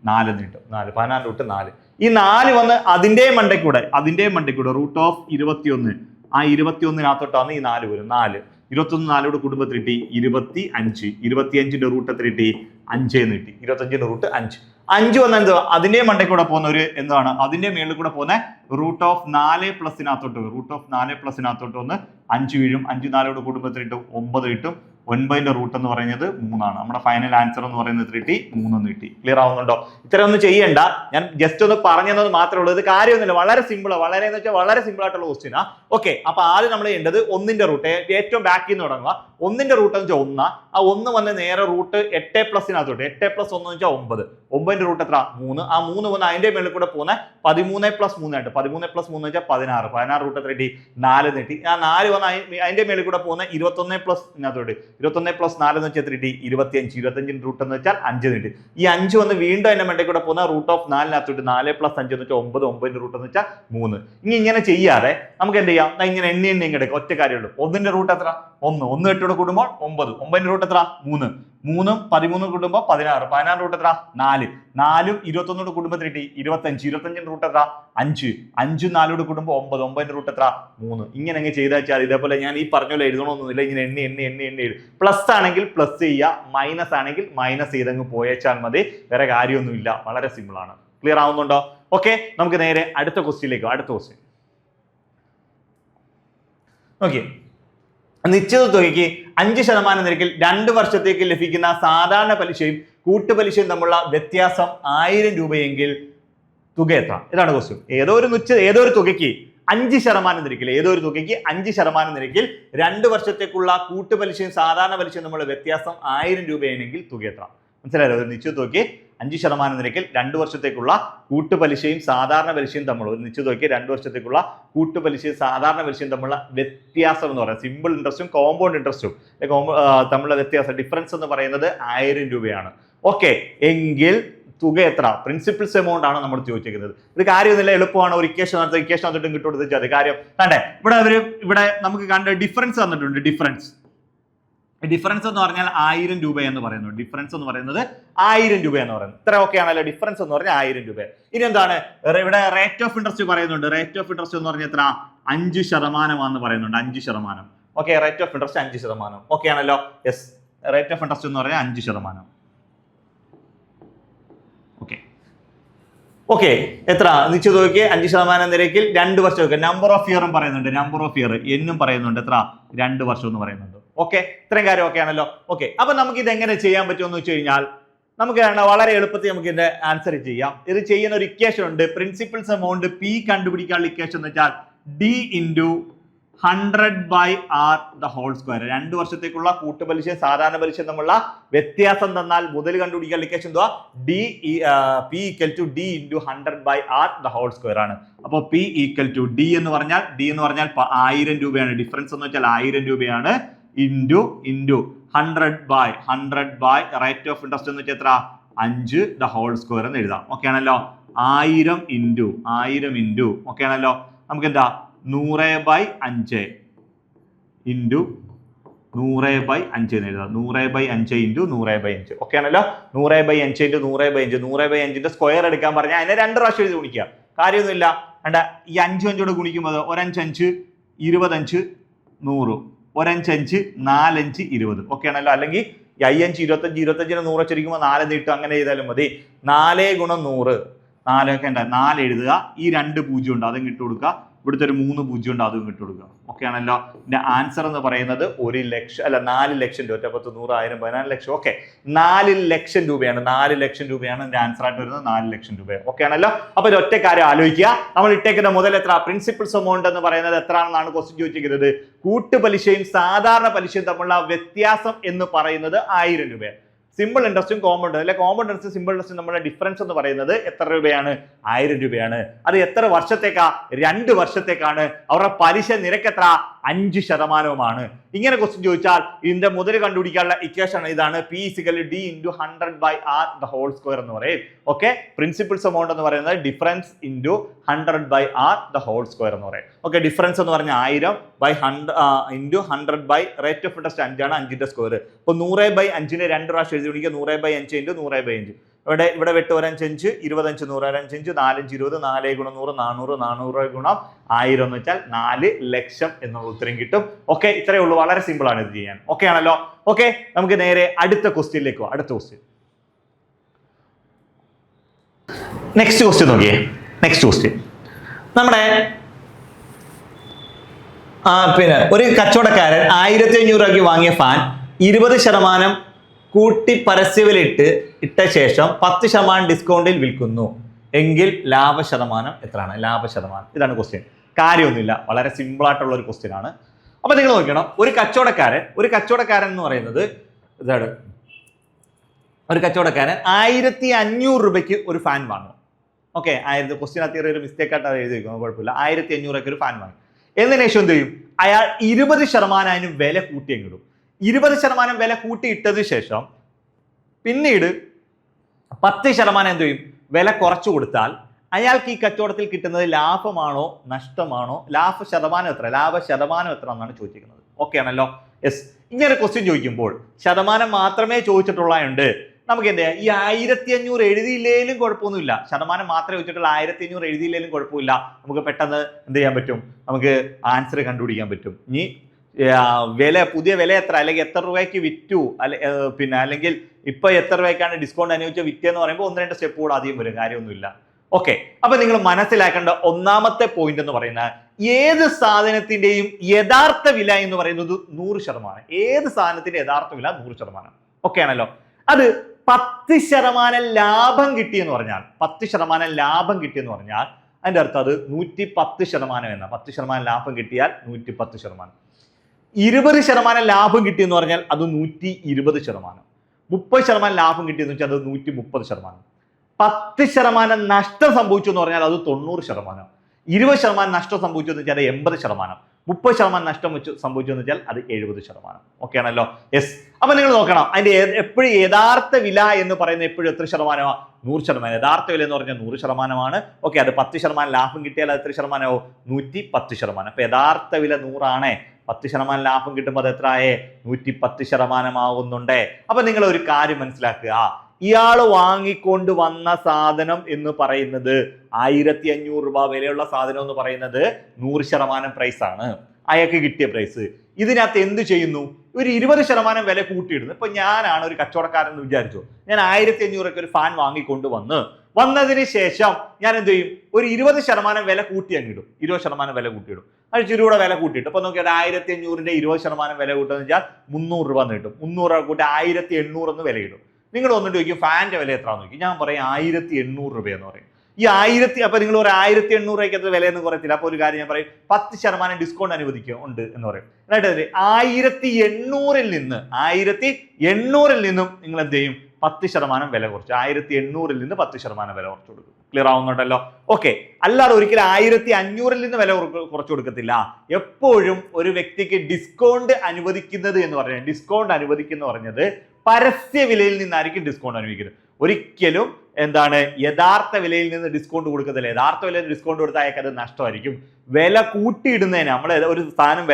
4 എന്ന് കിട്ടും. 14 റൂട്ട് 4. ഈ 4 വന്ന് അതിന്റെ മണ്ടയിൽ കൂടെ √21. ആ 21നകത്തോട്ടാണ് ഈ 4 വരും. 4 21 4 കുടുംബത്തിൽ കിട്ടി 25. 25ന്റെ റൂട്ട് എത്ര കിട്ടി? 5 എന്ന് കിട്ടി. 25ന്റെ റൂട്ട് 5. 5 വന്ന എന്തോ അതിന്റെ മണ്ടയിൽ കൂടെ പോകുന്ന ഒരു എന്താണ്? അതിന്റെ മേളിൽ കൂടെ പോകുന്ന √4 പ്ലസിനകത്തോട്ട് വന്ന് 5 വീഴും. 5 4 കുടുംബത്തിൽ കിട്ടും 9 കിട്ടും. 9ന്റെ റൂട്ട് എന്ന് പറയുന്നത് 3 ആണ്. നമ്മുടെ ഫൈനൽ ആൻസർ എന്ന് പറയുന്നത് 3 എന്ന് കിട്ടി. ക്ലിയർ ആവുന്നുണ്ടോ? ഇത്രയും ഒന്നും ചെയ്യണ്ട, ഞാൻ ജസ്റ്റ് ഒന്ന് പറഞ്ഞത് മാത്രമേ ഉള്ളൂ. ഇത് കാര്യമൊന്നുമില്ല, വളരെ സിമ്പിൾ. വളരെ എന്ന് വെച്ചാൽ വളരെ സിമ്പിൾ ആയിട്ടുള്ള ക്വസ്റ്റ്യൻ. ഓക്കെ, അപ്പൊ ആദ്യം നമ്മൾ ചെയ്യേണ്ടത് 1ന്റെ റൂട്ട് ഏറ്റവും ബാക്കിൽ നിന്ന് തുടങ്ങുക. 1ന്റെ റൂട്ട് എന്ന് വെച്ചാൽ 1. ആ 1 വന്ന് നേരെ റൂട്ട് 8 പ്ലസിനകത്തോട്ട് 8 പ്ലസ് 1 എന്ന് വെച്ചാൽ 9. 9ന്റെ റൂട്ട് എത്ര? 3. ആ 3 വന്ന് അതിന്റെ മേളിൽ കൂടെ പോകുന്ന 13 പ്ലസ് 3 ആയിട്ട് 13 പ്ലസ് 3 വെച്ചാൽ 16. 16 റൂട്ട് എത്ര കിട്ടി? 4 കിട്ടി. ആ 4 വന്ന് അതിന്റെ മേളിൽ കൂടെ പോകുന്ന 21 പ്ലസ് ഇതിനകത്തോട്ട് 21 പ്ലസ് 4 എന്ന് വെച്ചാൽ 3 25. 25ന്റെ റൂട്ട് എന്ന് വെച്ചാൽ 5 കിട്ടി. ഈ 5 വന്ന് വീണ്ടും അതിന്റെ മണ്ടയിൽ കൂടെ പോകുന്ന √4 4 പ്ലസ് 5 എന്ന് വെച്ചാൽ 9. 9ന്റെ റൂട്ട് എന്ന് വെച്ചാൽ 3. ഇങ്ങനെ ചെയ്യാതെ നമുക്ക് എന്ത് ചെയ്യാം? ഇങ്ങനെ എണ്ണി എടുക്കാം. ഒറ്റ കാര്യമുള്ളൂ. 1ന്റെ റൂട്ട് എത്ര? 1. 1 8 കൂടുമ്പോൾ 9. 9ന്റെ റൂട്ട് എത്ര? 3. 3 13 കൂടുമ്പോൾ 16. 16 റൂട്ട് എത്ര? 4. 4 21 കൂടുമ്പോൾ കിട്ടി 25. 25ന്റെ റൂട്ട് എത്ര? 5. 5 4 കൂടുമ്പോൾ 9. 9ന്റെ റൂട്ട് എത്ര? 3. ഇങ്ങനെ അങ്ങ് ചെയ്താൽ വെച്ചാൽ ഇതേപോലെ ഞാൻ ഈ പറഞ്ഞ പോലെ എഴുതണമെന്നൊന്നുമില്ല. ഇങ്ങനെ എണ്ണി പ്ലസ് ആണെങ്കിൽ പ്ലസ് ചെയ്യുക, മൈനസ് ആണെങ്കിൽ മൈനസ് ചെയ്തങ്ങ് പോയേച്ചാൽ മതി. വേറെ കാര്യമൊന്നുമില്ല, വളരെ സിമ്പിൾ ആണ്. ക്ലിയർ ആവുന്നുണ്ടോ? ഓക്കെ, നമുക്ക് നേരെ അടുത്ത ക്വസ്റ്റ്യനിലേക്ക്. അടുത്ത ക്വസ്റ്റ്യൻ ഓക്കെ. നിശ്ചിത തുകയ്ക്ക് 5% നിരക്കിൽ 2 വർഷത്തേക്ക് ലഭിക്കുന്ന സാധാരണ പലിശയും കൂട്ടുപലിശയും തമ്മിലുള്ള വ്യത്യാസം 1000 രൂപയെങ്കിൽ തുക എത്ര? ഇതാണ് ക്വസ്റ്റ്യൻ. ഏതോ ഒരു തുകയ്ക്ക് 5% നിരക്കിൽ 5% നിരക്കിൽ 2 വർഷത്തേക്കുള്ള കൂട്ടുപലിശയും സാധാരണ പലിശയും തമ്മിലുള്ള വ്യത്യാസം 1000 രൂപയാണെങ്കിൽ തുക എത്ര? മനസ്സിലായല്ലോ? ഒരു നിശ്ചിത തുകയ്ക്ക് 5% നിരക്കിൽ 2 വർഷത്തേക്കുള്ള കൂട്ടുപലിശയും സാധാരണ പലിശയും തമ്മിലുള്ള ഒരു നിശ്ചിത തുകയ്ക്ക് 2 വർഷത്തേക്കുള്ള കൂട്ടുപലിശയും സാധാരണ പലിശയും തമ്മിലുള്ള വ്യത്യാസം എന്ന് പറയുന്നത് സിമ്പിൾ ഇൻട്രസ്റ്റും കോമ്പൗണ്ട് ഇൻട്രസ്റ്റും തമ്മിലുള്ള വ്യത്യാസം ഡിഫറൻസ് എന്ന് പറയുന്നത് 1000 രൂപയാണ്. ഓക്കെ, എങ്കിൽ തുക എത്ര? പ്രിൻസിപ്പിൾസ് എമൗണ്ട് ആണ് നമ്മൾ ചോദിച്ചിരിക്കുന്നത്. ഇത് കാര്യമൊന്നുമില്ല, എളുപ്പമാണ്. ഒരു ഇക്വേഷൻ തന്നിട്ടും കിട്ടുകൊടുത്ത് കാര്യം കണ്ടേ. ഇവിടെ നമുക്ക് കണ്ട ഡിഫറൻസ് തന്നിട്ടുണ്ട്. ഡിഫറൻസ് എന്ന് പറഞ്ഞാൽ 1000 രൂപ എന്ന് പറയുന്നു. ഡിഫറൻസ് എന്ന് പറയുന്നത് 1000 രൂപ എന്ന് പറയുന്നത്. ഇത്ര ഓക്കെ ആണല്ലോ. ഡിഫറൻസ് എന്ന് പറഞ്ഞാൽ 1000 രൂപ. ഇനി എന്താണ് ഇവിടെ റേറ്റ് ഓഫ് ഇൻട്രസ്റ്റ് പറയുന്നുണ്ട്. റേറ്റ് ഓഫ് ഇൻട്രസ്റ്റ് എന്ന് പറഞ്ഞാൽ എത്ര? 5% പറയുന്നുണ്ട്. 5%. Okay, rate of interest 5%. Okay ആണല്ലോ. യെസ്, റേറ്റ് ഓഫ് ഇൻട്രസ്റ്റ് എന്ന് പറഞ്ഞാൽ 5%. ഓക്കെ ഓക്കെ, എത്ര നിശ്ചിത തുകയ്ക്ക് 5% നിരക്കിൽ 2 വർഷം. നമ്പർ ഓഫ് ഇയറും പറയുന്നുണ്ട്. നമ്പർ ഓഫ് ഇയർ എന്നും പറയുന്നുണ്ട്. എത്ര? 2 വർഷം എന്ന് പറയുന്നുണ്ട്. ഓക്കെ, ഇത്രയും കാര്യം ഓക്കെ ആണല്ലോ. ഓക്കെ, അപ്പൊ നമുക്ക് ഇത് എങ്ങനെ ചെയ്യാൻ പറ്റുമെന്ന് വെച്ച് കഴിഞ്ഞാൽ നമുക്ക് വളരെ എളുപ്പത്തിൽ നമുക്ക് ഇതിന്റെ ആൻസർ ചെയ്യാം. ഇത് ചെയ്യുന്ന ഒരു ഇക്വേഷൻ ഉണ്ട്. പ്രിൻസിപ്പൽസ് എമൗണ്ട് പി കണ്ടുപിടിക്കാനുള്ള ഇക്വേഷൻ എന്ന് വെച്ചാൽ D into 100/r the whole square. 2 വർഷത്തേക്കുള്ള കൂട്ടുപലിശയും സാധാരണ പലിശയും തമ്മിലുള്ള വ്യത്യാസം തന്നാൽ മുതൽ കണ്ടുപിടിക്കാനുള്ള ഇക്വേഷൻ എന്തുവാ? P equal to D into 100/r the whole square ആണ്. അപ്പോൾ പി ഈക്വൽ ടു ഡി എന്ന് പറഞ്ഞാൽ 1000 രൂപയാണ്. ഡിഫറൻസ് എന്ന് വെച്ചാൽ 1000 രൂപയാണ്. ഇൻറ്റു 100/100 റേറ്റ് ഓഫ് ഇൻട്രസ്റ്റ് എന്ന് വെച്ചാൽ എത്ര? 5 the whole square എന്ന് എഴുതാം. ഓക്കെ ആണല്ലോ. 1000 ഇൻറ്റു ഓക്കെ ആണല്ലോ. നമുക്ക് എന്താ? 100/5 ഇൻറ്റു 100/5 എന്ന് എഴുതാം. 100/5 ഇൻറ്റു 100/5. ഓക്കെ ആണല്ലോ. 100/5 ഇൻറ്റു 100/5. 100/5ന്റെ സ്ക്വയർ എടുക്കാൻ പറഞ്ഞാൽ അതിനെ 2 പ്രാവശ്യം എഴുതി ഗുണിക്കുക. കാര്യമൊന്നുമില്ല. കണ്ട, ഈ 5 5 ഗുണിക്കുമ്പോൾ 1 5 5 25 100. 1 5 5 4 5 20. ഓക്കെ ആണല്ലോ. അല്ലെങ്കിൽ 5 5 25 25 100 വെച്ചിരിക്കുമ്പോൾ 4 നീട്ടും. അങ്ങനെ ചെയ്താലും മതി. 4 × 100. 4 ഒക്കെ ഉണ്ട്. 4 എഴുതുക. ഈ 2 0 ഉണ്ട്, അതും ഇട്ട് കൊടുക്കുക. ഇവിടുത്തെ ഒരു 3 0 ഉണ്ട്, അതും ഇട്ട് കൊടുക്കുക. ഓക്കെ ആണല്ലോ. ഇതിന്റെ ആൻസർ എന്ന് പറയുന്നത് 1 ലക്ഷം അല്ല 4 ലക്ഷം രൂപ. 10 100 1000 14 ലക്ഷം. ഓക്കെ, 4 ലക്ഷം രൂപയാണ്. 4 ലക്ഷം രൂപയാണ് ഇതിന്റെ ആൻസർ ആയിട്ട് വരുന്നത്. 4 ലക്ഷം രൂപ. ഓക്കെ ആണല്ലോ. അപ്പൊ ഒരു ഒറ്റ കാര്യം ആലോചിക്കുക. നമ്മൾ ഇട്ടേക്കുന്ന മുതൽ എത്ര? പ്രിൻസിപ്പൽസ് എമൗണ്ട് എന്ന് പറയുന്നത് എത്രയാണെന്നാണ് ക്വസ്റ്റ്യൻ ചോദിച്ചിരിക്കുന്നത്. കൂട്ടുപലിശയും സാധാരണ പലിശയും തമ്മിലുള്ള വ്യത്യാസം എന്ന് പറയുന്നത് 1000 രൂപയാണ്. സിമ്പിൾ ഇൻട്രസ്റ്റും കോമ്പൗണ്ട് അല്ലെ, കോമ്പൗണ്ട് ഇൻട്രസ്റ്റ് സിമ്പിൾ ഇൻട്രസ്റ്റ് നമ്മുടെ ഡിഫറൻസ് എന്ന് പറയുന്നത് എത്ര രൂപയാണ്? 1000 രൂപയാണ്. അത് എത്ര വർഷത്തേക്കാ? 2 വർഷത്തേക്കാണ്. അവരുടെ പലിശ നിരക്ക് എത്ര? 5%. ഇങ്ങനെ ക്വസ്റ്റ്യൻ ചോദിച്ചാൽ ഇതിന്റെ മുതൽ കണ്ടുപിടിക്കാനുള്ള ഇക്വേഷൻ ഇതാണ്. P equal to D into 100/r the whole square എന്ന് പറയും. ഓക്കെ, പ്രിൻസിപ്പൽസ് എമൗണ്ട് എന്ന് പറയുന്നത് difference into 100/r the whole square എന്ന് പറയും. ഓക്കെ, ഡിഫറൻസ് എന്ന് പറഞ്ഞാൽ 1000/100 ഇൻറ്റു 100 റേറ്റ് ഓഫ് ഇൻട്രസ്റ്റ് 5 ആണ്. 5ന്റെ സ്ക്വയർ. ഇപ്പൊ 100/5നെ 2 പ്രാവശ്യം എഴുതി ഗുണിക്കുക. 100/5 ഇൻറ്റു 100/5. ഇവിടെ വെട്ട് 1 5 5 25 100 1 5 4 5 20 4 × 100 400 400 × 1000 എന്ന് വെച്ചാൽ 4 ലക്ഷം എന്നുള്ള ഉത്തരം കിട്ടും. ഓക്കെ, ഇത്രയേ ഉള്ളൂ. വളരെ സിമ്പിൾ ആണ് ഇത് ചെയ്യാൻ. ഓക്കെ ആണല്ലോ. ഓക്കെ, നമുക്ക് നേരെ അടുത്ത ക്വസ്റ്റ്യനിലേക്ക് പോകാം. അടുത്ത ക്വസ്റ്റ്യൻ, നെക്സ്റ്റ് ക്വസ്റ്റ്യൻ നോക്കിയേ. നെക്സ്റ്റ് ക്വസ്റ്റ്യൻ നമ്മുടെ പിന്നെ ഒരു കച്ചവടക്കാരൻ 1500 രൂപയ്ക്ക് വാങ്ങിയ ഫാൻ 20% കൂട്ടി പരസ്യവിലിട്ട് ഇട്ട ശേഷം 10% ഡിസ്കൗണ്ടിൽ വിൽക്കുന്നു എങ്കിൽ ലാഭശതമാനം എത്രയാണ്? ലാഭശതമാനം. ഇതാണ് ക്വസ്റ്റ്യൻ. കാര്യമൊന്നുമില്ല, വളരെ സിമ്പിൾ ആയിട്ടുള്ള ഒരു ക്വസ്റ്റ്യൻ ആണ്. അപ്പൊ നിങ്ങൾ നോക്കണം, ഒരു കച്ചവടക്കാരൻ എന്ന് പറയുന്നത് ഇതാണ്. ഒരു കച്ചവടക്കാരൻ 1500 രൂപയ്ക്ക് ഒരു ഫാൻ വാങ്ങും. ഓക്കെ, ക്വസ്റ്റ്യൻ അത്യാവശ്യം ഒരു മിസ്റ്റേക്ക് ആയിട്ട് അത് എഴുതി വെക്കും, കുഴപ്പമില്ല. 1500 രൂപയ്ക്ക് ഒരു ഫാൻ വാങ്ങി. എന്നതിന് ശേഷം എന്ത് ചെയ്യും? അയാൾ 20% അതിന് വില കൂട്ടിയെങ്കിലും 20% വില കൂട്ടിയിട്ടതിന് ശേഷം പിന്നീട് 10% എന്ത് ചെയ്യും? വില കുറച്ചു കൊടുത്താൽ അയാൾക്ക് ഈ കച്ചവടത്തിൽ കിട്ടുന്നത് ലാഭമാണോ നഷ്ടമാണോ? ലാഭശതമാനം എത്ര എന്നാണ് ചോദിച്ചിരിക്കുന്നത്. ഓക്കെ ആണല്ലോ. യെസ്, ഇങ്ങനെ ക്വസ്റ്റ്യൻ ചോദിക്കുമ്പോൾ ശതമാനം മാത്രമേ ചോദിച്ചിട്ടുള്ളതുണ്ട്. നമുക്ക് എന്താ ഈ 1500 എഴുതിയില്ലേലും കുഴപ്പമൊന്നുമില്ല. ശതമാനം മാത്രമേ ചോദിച്ചിട്ടുള്ള 1500 എഴുതിയില്ലേലും കുഴപ്പമില്ല. നമുക്ക് പെട്ടെന്ന് എന്ത് ചെയ്യാൻ പറ്റും? നമുക്ക് ആൻസർ കണ്ടുപിടിക്കാൻ പറ്റും. ഇനി പുതിയ വില എത്ര, അല്ലെങ്കിൽ എത്ര രൂപയ്ക്ക് വിറ്റു, അല്ലെങ്കിൽ ഇപ്പൊ എത്ര രൂപയ്ക്കാണ് ഡിസ്കൗണ്ട് അനുവദിച്ച വിറ്റെന്ന് പറയുമ്പോൾ 1-2 സ്റ്റെപ്പ് കൂടെ അധികം വരും. കാര്യമൊന്നുമില്ല. ഓക്കെ, അപ്പൊ നിങ്ങൾ മനസ്സിലാക്കേണ്ട ഒന്നാമത്തെ പോയിന്റ് എന്ന് പറയുന്നത് ഏത് സാധനത്തിന്റെയും യഥാർത്ഥ വില എന്ന് പറയുന്നത് 100%. ഏത് സാധനത്തിന്റെ യഥാർത്ഥ വില 100%. ഓക്കെ ആണല്ലോ. അത് 10% ലാഭം കിട്ടിയെന്ന് പറഞ്ഞാൽ 10% ലാഭം കിട്ടിയെന്ന് പറഞ്ഞാൽ അതിന്റെ അർത്ഥം അത് 110% എന്ന 10% ലാഭം കിട്ടിയാൽ 110%. 20% ലാഭം കിട്ടിയെന്ന് പറഞ്ഞാൽ അത് 120%. 30% ലാഭം കിട്ടിയെന്ന് വെച്ചാൽ അത് 130%. 10% നഷ്ടം സംഭവിച്ചു എന്ന് പറഞ്ഞാൽ അത് 90%. 20% നഷ്ടം സംഭവിച്ചു എന്ന് വെച്ചാൽ അത് 80%. 30% നഷ്ടം സംഭവിച്ചു എന്ന് വെച്ചാൽ അത് 70%. ഓക്കെ ആണല്ലോ. യെസ്, അപ്പൊ നിങ്ങൾ നോക്കണം, അതിന്റെ എപ്പോഴും യഥാർത്ഥ വില എന്ന് പറയുന്നത് എപ്പോഴും എത്ര ശതമാനമാണ്? 100%. യഥാർത്ഥ വില എന്ന് പറഞ്ഞാൽ 100%. ഓക്കെ, അത് 10% ലാഭം കിട്ടിയാൽ അത് എത്ര ശതമാനമാവും? 110%. അപ്പൊ യഥാർത്ഥ വില 100 ആണ്. 10% ലാഭം കിട്ടുമ്പോൾ അത് എത്രയായേ 110% അപ്പൊ നിങ്ങൾ ഒരു കാര്യം മനസ്സിലാക്കുക, ഇയാൾ വാങ്ങിക്കൊണ്ട് വന്ന സാധനം എന്ന് പറയുന്നത് 1500 രൂപ വിലയുള്ള സാധനം എന്ന് പറയുന്നത് 100% പ്രൈസ് ആണ്, അയാൾക്ക് കിട്ടിയ പ്രൈസ്. ഇതിനകത്ത് എന്ത് ചെയ്യുന്നു? ഒരു 20% വില കൂട്ടിയിടുന്നു. ഇപ്പൊ ഞാനാണ് ഒരു കച്ചവടക്കാരൻ എന്ന് വിചാരിച്ചു, ഞാൻ 1500 ഒരു ഫാൻ വാങ്ങിക്കൊണ്ട് വന്നതിന് ശേഷം ഞാൻ എന്ത് ചെയ്യും? ഒരു 20% വില കൂട്ടി അങ്ങിടും, 20% വില കൂട്ടിയിടും. അത് ചുരുകൂടെ വില കൂട്ടിയിട്ട് അപ്പൊ നോക്കിയാൽ 1500ന്റെ 20% വില കൂട്ടുന്ന വെച്ചാൽ 300 രൂപ എന്ന് കിട്ടും. 300 രൂപ കൂട്ടി 1800 എന്ന് വില ഇടും. നിങ്ങൾ വന്നിട്ട് ചോദിക്കും ഫാനിന്റെ വില എത്ര നോക്കി, ഞാൻ പറയും 1800 രൂപയെന്ന് പറയും. ഈ 1000 അപ്പൊ നിങ്ങൾ ഒരു 1800 രൂപയ്ക്ക് അത്ര വിലയെന്ന് കുറയത്തില്ല. അപ്പൊ ഒരു കാര്യം ഞാൻ പറയും 10% ഡിസ്കൗണ്ട് അനുവദിക്കുക ഉണ്ട് എന്ന് പറയും. എന്നിട്ട് 1800 നിന്നും നിങ്ങൾ എന്ത് ചെയ്യും? 10% വില കുറച്ച് 1800 നിന്ന് 10% വില കുറച്ച് കൊടുക്കും. ക്ലിയർ ആവുന്നുണ്ടല്ലോ? ഓക്കെ. അല്ലാതെ ഒരിക്കലും 1500 നിന്ന് വില കുറച്ച് കൊടുക്കത്തില്ല. എപ്പോഴും ഒരു വ്യക്തിക്ക് ഡിസ്കൗണ്ട് അനുവദിക്കുന്നത് എന്ന് പറഞ്ഞത് പരസ്യ വിലയിൽ നിന്നായിരിക്കും ഡിസ്കൗണ്ട് അനുവദിക്കുന്നത്. ഒരിക്കലും എന്താണ് യഥാർത്ഥ വിലയിൽ നിന്ന് ഡിസ്കൗണ്ട് കൊടുക്കത്തില്ല. യഥാർത്ഥ വിലയിൽ ഡിസ്കൗണ്ട് കൊടുത്താൽ അയാൾക്ക് അത് നഷ്ടമായിരിക്കും. വില കൂട്ടിയിടുന്നതിന് നമ്മൾ ഒരു സാധനം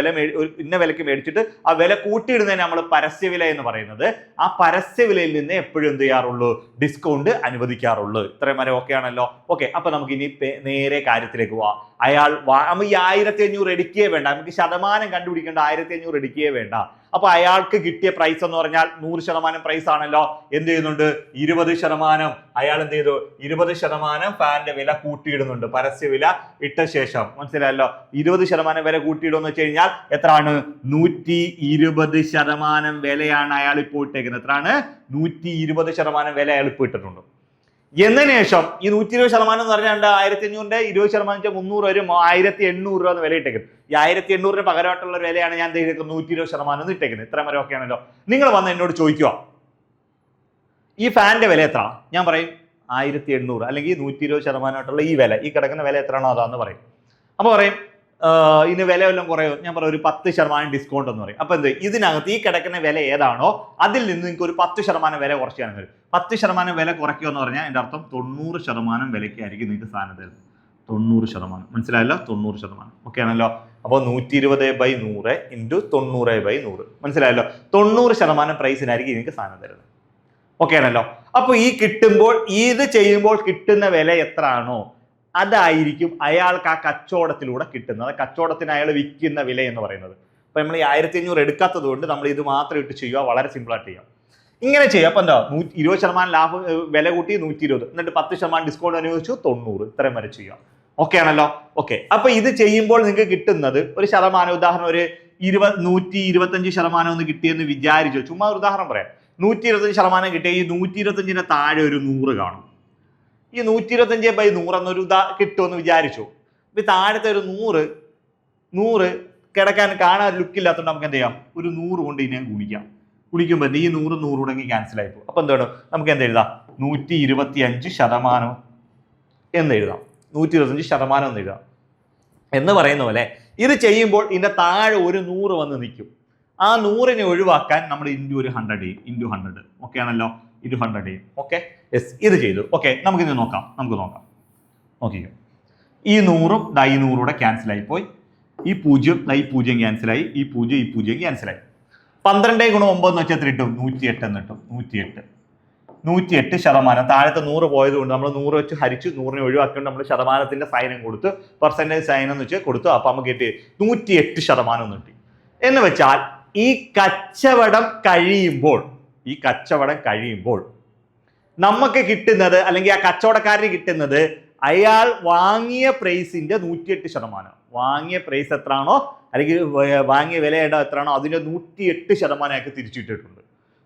ഇന്ന വിലക്ക് മേടിച്ചിട്ട് ആ വില കൂട്ടിയിടുന്നതിന് നമ്മൾ പരസ്യവില എന്ന് പറയുന്നത്. ആ പരസ്യവിലയിൽ നിന്ന് എപ്പോഴും എന്ത് ചെയ്യാറുള്ളൂ? ഡിസ്കൗണ്ട് അനുവദിക്കാറുള്ളൂ. ഇത്രയും വരെ ഓക്കെ ആണല്ലോ? ഓക്കെ. അപ്പൊ നമുക്ക് ഇനി നേരെ കാര്യത്തിലേക്ക് പോവാം. അയാൾ നമ്മൾ ഈ 1500 എടുക്കുകയേ വേണ്ട, നമുക്ക് ശതമാനം കണ്ടുപിടിക്കേണ്ട, 1500 എടുക്കുകയേ വേണ്ട. അപ്പൊ അയാൾക്ക് കിട്ടിയ പ്രൈസ് എന്ന് പറഞ്ഞാൽ 100% പ്രൈസ് ആണല്ലോ. എന്ത് ചെയ്യുന്നുണ്ട്? 20% അയാൾ എന്ത് ചെയ്തു? 20% ഫാനിന്റെ വില കൂട്ടിയിടുന്നുണ്ട്. പരസ്യവില ഇട്ട ശേഷം മനസ്സിലായല്ലോ. 20% വില കൂട്ടിയിടുമെന്ന് വെച്ച് കഴിഞ്ഞാൽ എത്രയാണ്? 120% വിലയാണ് അയാൾ ഇപ്പോൾ ഇട്ടേക്കുന്നത്. എത്രയാണ്? 120% വില അയാൾ ഇപ്പോൾ ഇട്ടിട്ടുണ്ട്. എന്നതിന് ശേഷം ഈ 120% എന്ന് പറഞ്ഞാൽ 1500ന്റെ 20% 300 വരും, 1800 രൂപ എന്ന് വില ഇട്ടേക്കുന്നത്. ഈ 1800 പകരമായിട്ടുള്ള ഒരു വിലയാണ് ഞാൻ 120% എന്ന് ഇട്ടേക്കുന്നത്. ഇത്ര വരെ ഒക്കെ ആണല്ലോ? നിങ്ങൾ വന്ന് എന്നോട് ചോദിക്കുക ഈ ഫാനിന്റെ വില എത്ര? ഞാൻ പറയും 1800, അല്ലെങ്കിൽ 120% ഈ വില, ഈ കിടക്കുന്ന വില എത്രയാണോ അതാന്ന് പറയും. അപ്പൊ പറയും ഇതിന് വില വല്ലതും കുറയോ? ഞാൻ പറയും ഒരു 10% ഡിസ്കൗണ്ട് എന്ന് പറയും. അപ്പൊ എന്ത്? ഇതിനകത്ത് ഈ കിടക്കുന്ന വില ഏതാണോ അതിൽ നിന്ന് നിങ്ങൾക്ക് ഒരു 10% വില കുറയ്ക്കാൻ കഴിയും. 10% വില കുറയ്ക്കുക എന്ന് പറഞ്ഞാൽ എൻ്റെ അർത്ഥം 90% വിലയ്ക്കായിരിക്കും നിങ്ങൾക്ക് സാധനം തരുന്നത്. 90%. മനസ്സിലായല്ലോ? 90%. ഓക്കെ ആണല്ലോ? അപ്പോൾ 120/100 ഇൻറ്റു 90/100. മനസ്സിലായല്ലോ? 90% പ്രൈസിനായിരിക്കും നിങ്ങൾക്ക് സാധനം തരുന്നത്. ഓക്കെ ആണല്ലോ? അപ്പൊ ഈ കിട്ടുമ്പോൾ, ഇത് ചെയ്യുമ്പോൾ കിട്ടുന്ന വില എത്ര ആണോ അതായിരിക്കും അയാൾക്ക് ആ കച്ചവടത്തിലൂടെ കിട്ടുന്നത്. കച്ചവടത്തിന് അയാൾ വിൽക്കുന്ന വില എന്ന് പറയുന്നത്. അപ്പൊ നമ്മൾ ഈ 1500 എടുക്കാത്തത് കൊണ്ട് നമ്മൾ ഇത് മാത്രം ഇട്ട് ചെയ്യുക. വളരെ സിമ്പിൾ ആയിട്ട് ചെയ്യാം. ഇങ്ങനെ ചെയ്യാം. അപ്പൊ എന്താ? 20% ലാഭം വില കൂട്ടി 120, എന്നിട്ട് 10% ഡിസ്കൗണ്ട് അനുവദിച്ചു 90. ഇത്രയും വരെ ചെയ്യാം. ഓക്കെ ആണല്ലോ? ഓക്കെ. അപ്പൊ ഇത് ചെയ്യുമ്പോൾ നിങ്ങൾക്ക് കിട്ടുന്നത് ഒരു ശതമാനം, ഉദാഹരണം ഒരു 125% ഒന്ന് കിട്ടിയെന്ന് വിചാരിച്ചു. ചുമ്മാ ഒരു ഉദാഹരണം പറയാം. 125% കിട്ടിയ ഈ 125ന്റെ താഴെ ഒരു 100 കാണും. ഈ 125/100 എന്നൊരു കിട്ടുമെന്ന് വിചാരിച്ചു. ഇപ്പൊ താഴത്തെ ഒരു 100 കിടക്കാൻ കാണാൻ ലുക്കില്ലാത്തതുകൊണ്ട് നമുക്ക് എന്ത് ചെയ്യാം? ഒരു 100 കൊണ്ട് ഇതിനെ ഗുണിക്കാം. ഗുണിക്കുമ്പോൾ ഈ 100 കൂടെ ക്യാൻസൽ ആയിപ്പോ. അപ്പൊ എന്താണ്? നമുക്ക് എന്ത് എഴുതാം? 125% എന്ന് എഴുതാം. 125% എന്ന് എഴുതാം. എന്ന് പറയുന്ന പോലെ ഇത് ചെയ്യുമ്പോൾ ഇതിന്റെ താഴെ ഒരു 100 വന്ന് നിൽക്കും. ആ 100നെ ഒഴിവാക്കാൻ നമ്മൾ ഇൻറ്റു 100 ഇൻറ്റു 100. ഓക്കെ ആണല്ലോ? ഇത് 100. ഓക്കെ. യെസ്, ഇത് ചെയ്തു. ഓക്കെ. നമുക്കിത് നോക്കാം. നോക്കിക്കോ. ഈ 100ഉം ഈ 100 കൂടെ ക്യാൻസൽ ആയി പോയി. ഈ 0 ഈ 0 ക്യാൻസലായി. ഈ 0 ക്യാൻസലായി. 12 × 9 എന്ന് വെച്ചാൽ എത്ര കിട്ടും? 108 എന്ന് കിട്ടും. 108%. താഴത്തെ 100 പോയത് കൊണ്ട് നമ്മൾ 100 വെച്ച് ഹരിച്ചു, 100നെ ഒഴിവാക്കിക്കൊണ്ട് നമ്മൾ ശതമാനത്തിന്റെ സൈനം കൊടുത്ത്, പെർസെന്റേജ് സൈനം എന്ന് വെച്ച് കൊടുത്തു. അപ്പൊ നമുക്ക് കിട്ടി 108% എന്ന് കിട്ടി. എന്ന് വെച്ചാൽ ഈ കച്ചവടം കഴിയുമ്പോൾ നമുക്ക് കിട്ടുന്നത്, അല്ലെങ്കിൽ ആ കച്ചവടക്കാരന് കിട്ടുന്നത്, അയാൾ വാങ്ങിയ പ്രൈസിന്റെ 108%. വാങ്ങിയ പ്രൈസ് എത്രയാണോ, അല്ലെങ്കിൽ വാങ്ങിയ വിലയുടെ എത്രയാണോ അതിന്റെ 108% അയാൾക്ക് തിരിച്ചിട്ടിട്ടുണ്ട്.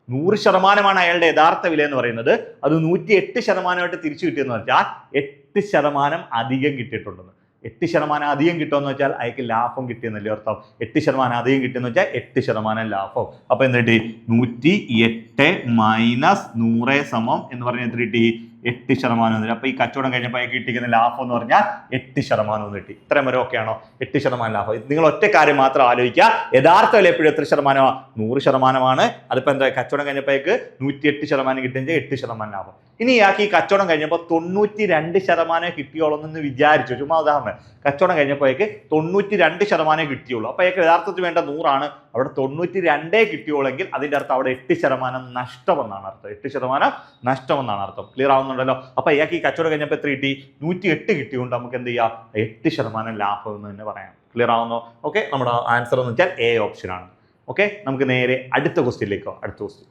100% അയാളുടെ യഥാർത്ഥ വില എന്ന് പറയുന്നത്. അത് 108% തിരിച്ചു കിട്ടിയെന്ന് വെച്ചാൽ 8% അധികം കിട്ടിയിട്ടുണ്ടെന്ന്. 8% അധികം കിട്ടുമെന്ന് വെച്ചാൽ അയാൾക്ക് ലാഭം കിട്ടിയെന്നല്ലേ അർത്ഥം. 8% അധികം കിട്ടിയെന്ന് വെച്ചാൽ 8% ലാഭം. അപ്പൊ എന്ത് കിട്ടി? 108 - 100 എന്ന് പറഞ്ഞാൽ എത്ര കിട്ടി? 8% എന്ന്. അപ്പൊ ഈ കച്ചവടം കഴിഞ്ഞപ്പോൾ കിട്ടിക്കുന്ന ലാഭം എന്ന് പറഞ്ഞാൽ 8% എന്ന് കിട്ടി. ഇത്രയും വരെ ഓക്കെയാണോ? 8% ലാഭം. നിങ്ങൾ ഒറ്റ കാര്യം മാത്രം ആലോചിക്കുക, യഥാർത്ഥ വില എപ്പോഴും എത്ര ശതമാനമാണ്? 100%. അതിപ്പോ എന്താ, കച്ചവടം കഴിഞ്ഞപ്പോഴേക്ക് 108% കിട്ടിയെങ്കിൽ 8% ലാഭം. ഇനി ഇയാൾക്ക് ഈ കച്ചവടം കഴിഞ്ഞപ്പോൾ 92% കിട്ടിയോളൂ എന്ന് വിചാരിച്ചു. ചുമ്മാ ഉദാഹരണം, കച്ചവടം കഴിഞ്ഞപ്പോഴേക്ക് 92% കിട്ടിയുള്ളൂ. അപ്പൊ അയാൾക്ക് യഥാർത്ഥത്തിൽ വേണ്ട 100 അവിടെ 92 കിട്ടിയോളെങ്കിൽ അതിന്റെ അർത്ഥം അവിടെ 8% നഷ്ടമെന്നാണ് അർത്ഥം. 8% നഷ്ടമെന്നാണ് അർത്ഥം. ക്ലിയർ ആവുന്നുണ്ടല്ലോ? അപ്പൊ ഇയാൾക്ക് ഈ കച്ചവടം കഴിഞ്ഞപ്പോൾ എത്ര കിട്ടി? 108 കിട്ടിയോണ്ട് നമുക്ക് എന്ത് ചെയ്യാം? 8% ലാഭം എന്ന് തന്നെ പറയാം. ക്ലിയർ ആവുന്നോ? ഓക്കെ, നമ്മുടെ ആൻസർ എന്ന് വെച്ചാൽ എ ഓപ്ഷൻ ആണ്. ഓക്കെ, നമുക്ക് നേരെ അടുത്ത ക്വസ്റ്റ്യനിലേക്കോ. അടുത്ത ക്വസ്റ്റ്യൻ,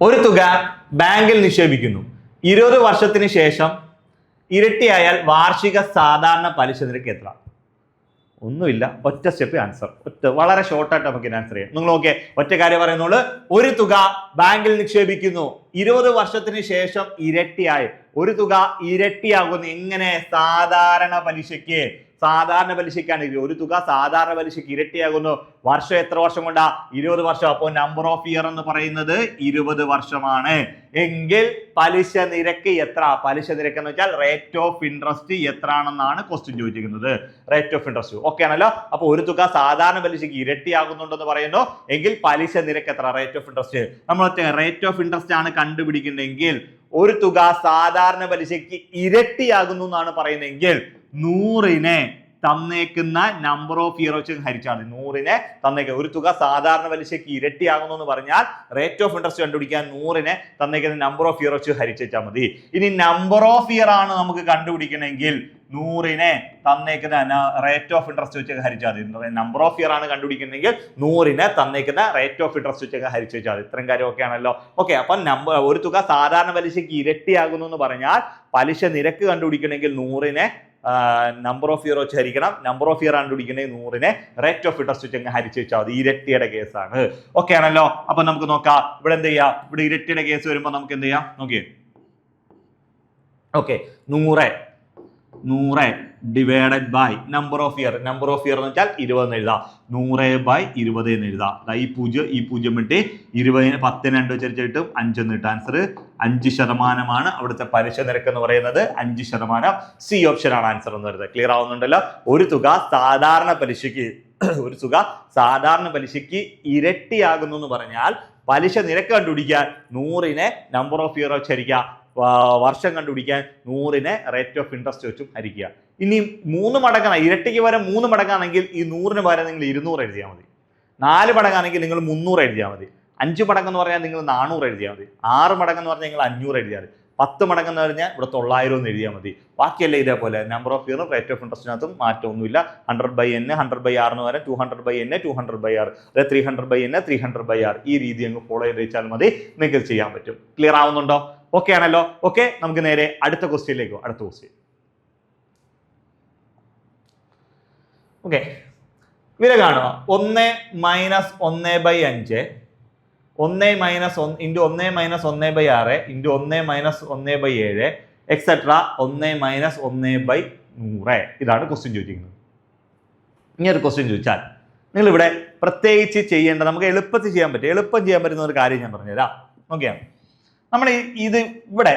ഒരു തുക ബാങ്കിൽ നിക്ഷേപിക്കുന്നു. 20 വർഷത്തിന് ശേഷം ഇരട്ടിയായാൽ വാർഷിക സാധാരണ പലിശ നിരക്ക് എത്ര? ഒന്നുമില്ല, ഒറ്റ സ്റ്റെപ്പ് ആൻസർ. വളരെ ഷോർട്ടായിട്ട് നമുക്ക് ആൻസർ ചെയ്യാം. നിങ്ങൾ ഓക്കെ, ഒറ്റ കാര്യം പറയുന്നുള്ളൂ. ഒരു തുക ബാങ്കിൽ നിക്ഷേപിക്കുന്നു, 20 വർഷത്തിന് ശേഷം ഇരട്ടിയായി. ഒരു തുക ഇരട്ടിയാകുന്നു എങ്ങനെ? സാധാരണ പലിശയ്ക്ക്. സാധാരണ പലിശയ്ക്കാണ് ഒരു തുക സാധാരണ പലിശയ്ക്ക് ഇരട്ടിയാകുന്നു. വർഷം എത്ര വർഷം കൊണ്ടാ? 20 വർഷം. അപ്പോൾ നമ്പർ ഓഫ് ഇയർ എന്ന് പറയുന്നത് 20 വർഷമാണ്. എങ്കിൽ പലിശ നിരക്ക് എത്ര? പലിശ നിരക്ക് എന്ന് വെച്ചാൽ റേറ്റ് ഓഫ് ഇൻട്രസ്റ്റ് എത്ര ആണെന്നാണ് ക്വസ്റ്റ്യൻ ചോദിച്ചിരിക്കുന്നത്. റേറ്റ് ഓഫ് ഇൻട്രസ്റ്റ് ഓക്കെ ആണല്ലോ? അപ്പൊ ഒരു തുക സാധാരണ പലിശയ്ക്ക് ഇരട്ടിയാകുന്നുണ്ടെന്ന് പറയുന്നു, എങ്കിൽ പലിശ നിരക്ക് എത്ര? Rate of interest. നമ്മൾ റേറ്റ് ഓഫ് ഇൻട്രസ്റ്റ് ആണ് കണ്ടുപിടിക്കുന്നതെങ്കിൽ ഒരു തുക സാധാരണ പലിശയ്ക്ക് ഇരട്ടിയാകുന്നു എന്നാണ് പറയുന്നതെങ്കിൽ 100നെ തന്നേക്കുന്ന നമ്പർ ഓഫ് ഇയർ വെച്ച് ഹരിച്ചാൽ മതി. 100നെ തന്നേക്കുന്ന ഒരു തുക സാധാരണ പലിശയ്ക്ക് ഇരട്ടിയാകുന്നു എന്ന് പറഞ്ഞാൽ റേറ്റ് ഓഫ് ഇൻട്രസ്റ്റ് കണ്ടുപിടിക്കാൻ 100നെ തന്നേക്കുന്ന നമ്പർ ഓഫ് ഇയർ വെച്ച് ഹരിച്ചാൽ മതി. ഇനി നമ്പർ ഓഫ് ഇയർ ആണ് നമുക്ക് കണ്ടുപിടിക്കണമെങ്കിൽ 100നെ തന്നേക്കുന്ന റേറ്റ് ഓഫ് ഇൻട്രസ്റ്റ് വെച്ച് ഹരിച്ചാൽ മതി. നമ്പർ ഓഫ് ഇയർ ആണ് കണ്ടുപിടിക്കുന്നെങ്കിൽ 100നെ തന്നേക്കുന്ന റേറ്റ് ഓഫ് ഇൻട്രസ്റ്റ് വെച്ച് ഹരിച്ചു വെച്ചാൽ മതി. ഇത്രയും കാര്യം ഓക്കെ ആണല്ലോ? ഓക്കെ, അപ്പൊ ഒരു തുക സാധാരണ പലിശയ്ക്ക് ഇരട്ടിയാകുന്നു എന്ന് പറഞ്ഞാൽ പലിശ നിരക്ക് കണ്ടുപിടിക്കണമെങ്കിൽ 100നെ നമ്പർ ഓഫ് ഇയർ വെച്ച് ഹരിക്കണം. നമ്പർ ഓഫ് ഇയർ കണ്ടുപിടിക്കണമെങ്കിൽ 100നെ റേറ്റ് ഓഫ് ഇൻട്രസ്റ്റ് വെച്ച് ഹരിച്ചു വെച്ചാൽ മതി. ഇരട്ടിയുടെ കേസാണ്. ഓക്കെ ആണല്ലോ? അപ്പൊ നമുക്ക് നോക്കാം ഇവിടെ എന്ത് ചെയ്യാം. ഇവിടെ ഇരട്ടിയുടെ കേസ് വരുമ്പോൾ നമുക്ക് എന്ത് ചെയ്യാം നോക്കിയേ. Okay, 100 divided by number of year. Number of year എന്ന് വെച്ചാൽ 20 എന്ന് എഴുതാം. 100/20 എന്ന് എഴുതാം. ഈ 0 വിട്ട് 20 10 2 വെച്ചിട്ട് 5 എന്ന് ഇട്ട് ആൻസർ 5% അവിടുത്തെ പലിശ നിരക്ക് എന്ന് പറയുന്നത് 5%. സി ഓപ്ഷൻ ആണ് ആൻസർ എന്ന് പറയുന്നത്. ക്ലിയർ ആവുന്നുണ്ടല്ലോ? ഒരു തുക സാധാരണ പലിശയ്ക്ക് ഇരട്ടിയാകുന്നു എന്ന് പറഞ്ഞാൽ പലിശ നിരക്ക് കണ്ടുപിടിക്കാൻ 100നെ നമ്പർ ഓഫ് ഇയർ വെച്ച് ഹരിക്കുക. വർഷം കണ്ടുപിടിക്കാൻ 100നെ റേറ്റ് ഓഫ് ഇൻട്രസ്റ്റ് വെച്ചും ഹരിക്കുക. ഇനി 3 മടങ്ങാണ്, ഇരട്ടിക്ക് പകരം 3 മടങ്ങാണെങ്കിൽ ഈ 100ന് പകരം നിങ്ങൾ 200 എഴുതിയാൽ മതി. 4 മടങ്ങാണെങ്കിൽ നിങ്ങൾ 300 എഴുതിയാൽ മതി. 5 മടങ്ങെന്ന് പറഞ്ഞാൽ നിങ്ങൾ 400 എഴുതിയാൽ മതി. 6 മടങ്ങെന്ന് പറഞ്ഞാൽ നിങ്ങൾ 500 എഴുതിയാൽ മതി. 10 മടങ്ങെന്ന് പറഞ്ഞാൽ ഇവിടെ 900 എന്ന് എഴുതിയാൽ മതി. ബാക്കിയല്ലേ ഇതേപോലെ നമ്പർ ഓഫ് ഇയറും റേറ്റ് ഓഫ് ഇൻട്രസ്റ്റിനകത്തും മാറ്റമൊന്നുമില്ല. 100/n 100/r എന്ന് പറയാം. 200/n 200/r, 300/n 300/r. ഈ രീതി അങ്ങ് ഫോളോ ചെയ്ത് വെച്ചാൽ മതി, നിങ്ങൾക്ക് ചെയ്യാൻ പറ്റും. ക്ലിയർ ആവുന്നുണ്ടോ? ഓക്കെ ആണല്ലോ? ഓക്കെ, നമുക്ക് നേരെ അടുത്ത ക്വസ്റ്റ്യനിലേക്കോ. അടുത്ത ക്വസ്റ്റ്യൻ ഓക്കെ, വില കാണുക. 1 - 1/5 1 - 1 × 1 - 1/6 × 1 - 1/7 എക്സെട്ര 1 - 1/100. ഇതാണ് ക്വസ്റ്റ്യൻ ചോദിച്ചിരിക്കുന്നത്. ഇങ്ങനെ ഒരു ക്വസ്റ്റ്യൻ ചോദിച്ചാൽ നിങ്ങൾ ഇവിടെ പ്രത്യേകിച്ച് ചെയ്യേണ്ട, നമുക്ക് എളുപ്പത്തിൽ ചെയ്യാൻ പറ്റുന്ന ഒരു കാര്യം ഞാൻ പറഞ്ഞുതരാം. ഓക്കെ, നമ്മൾ ഇത് ഇവിടെ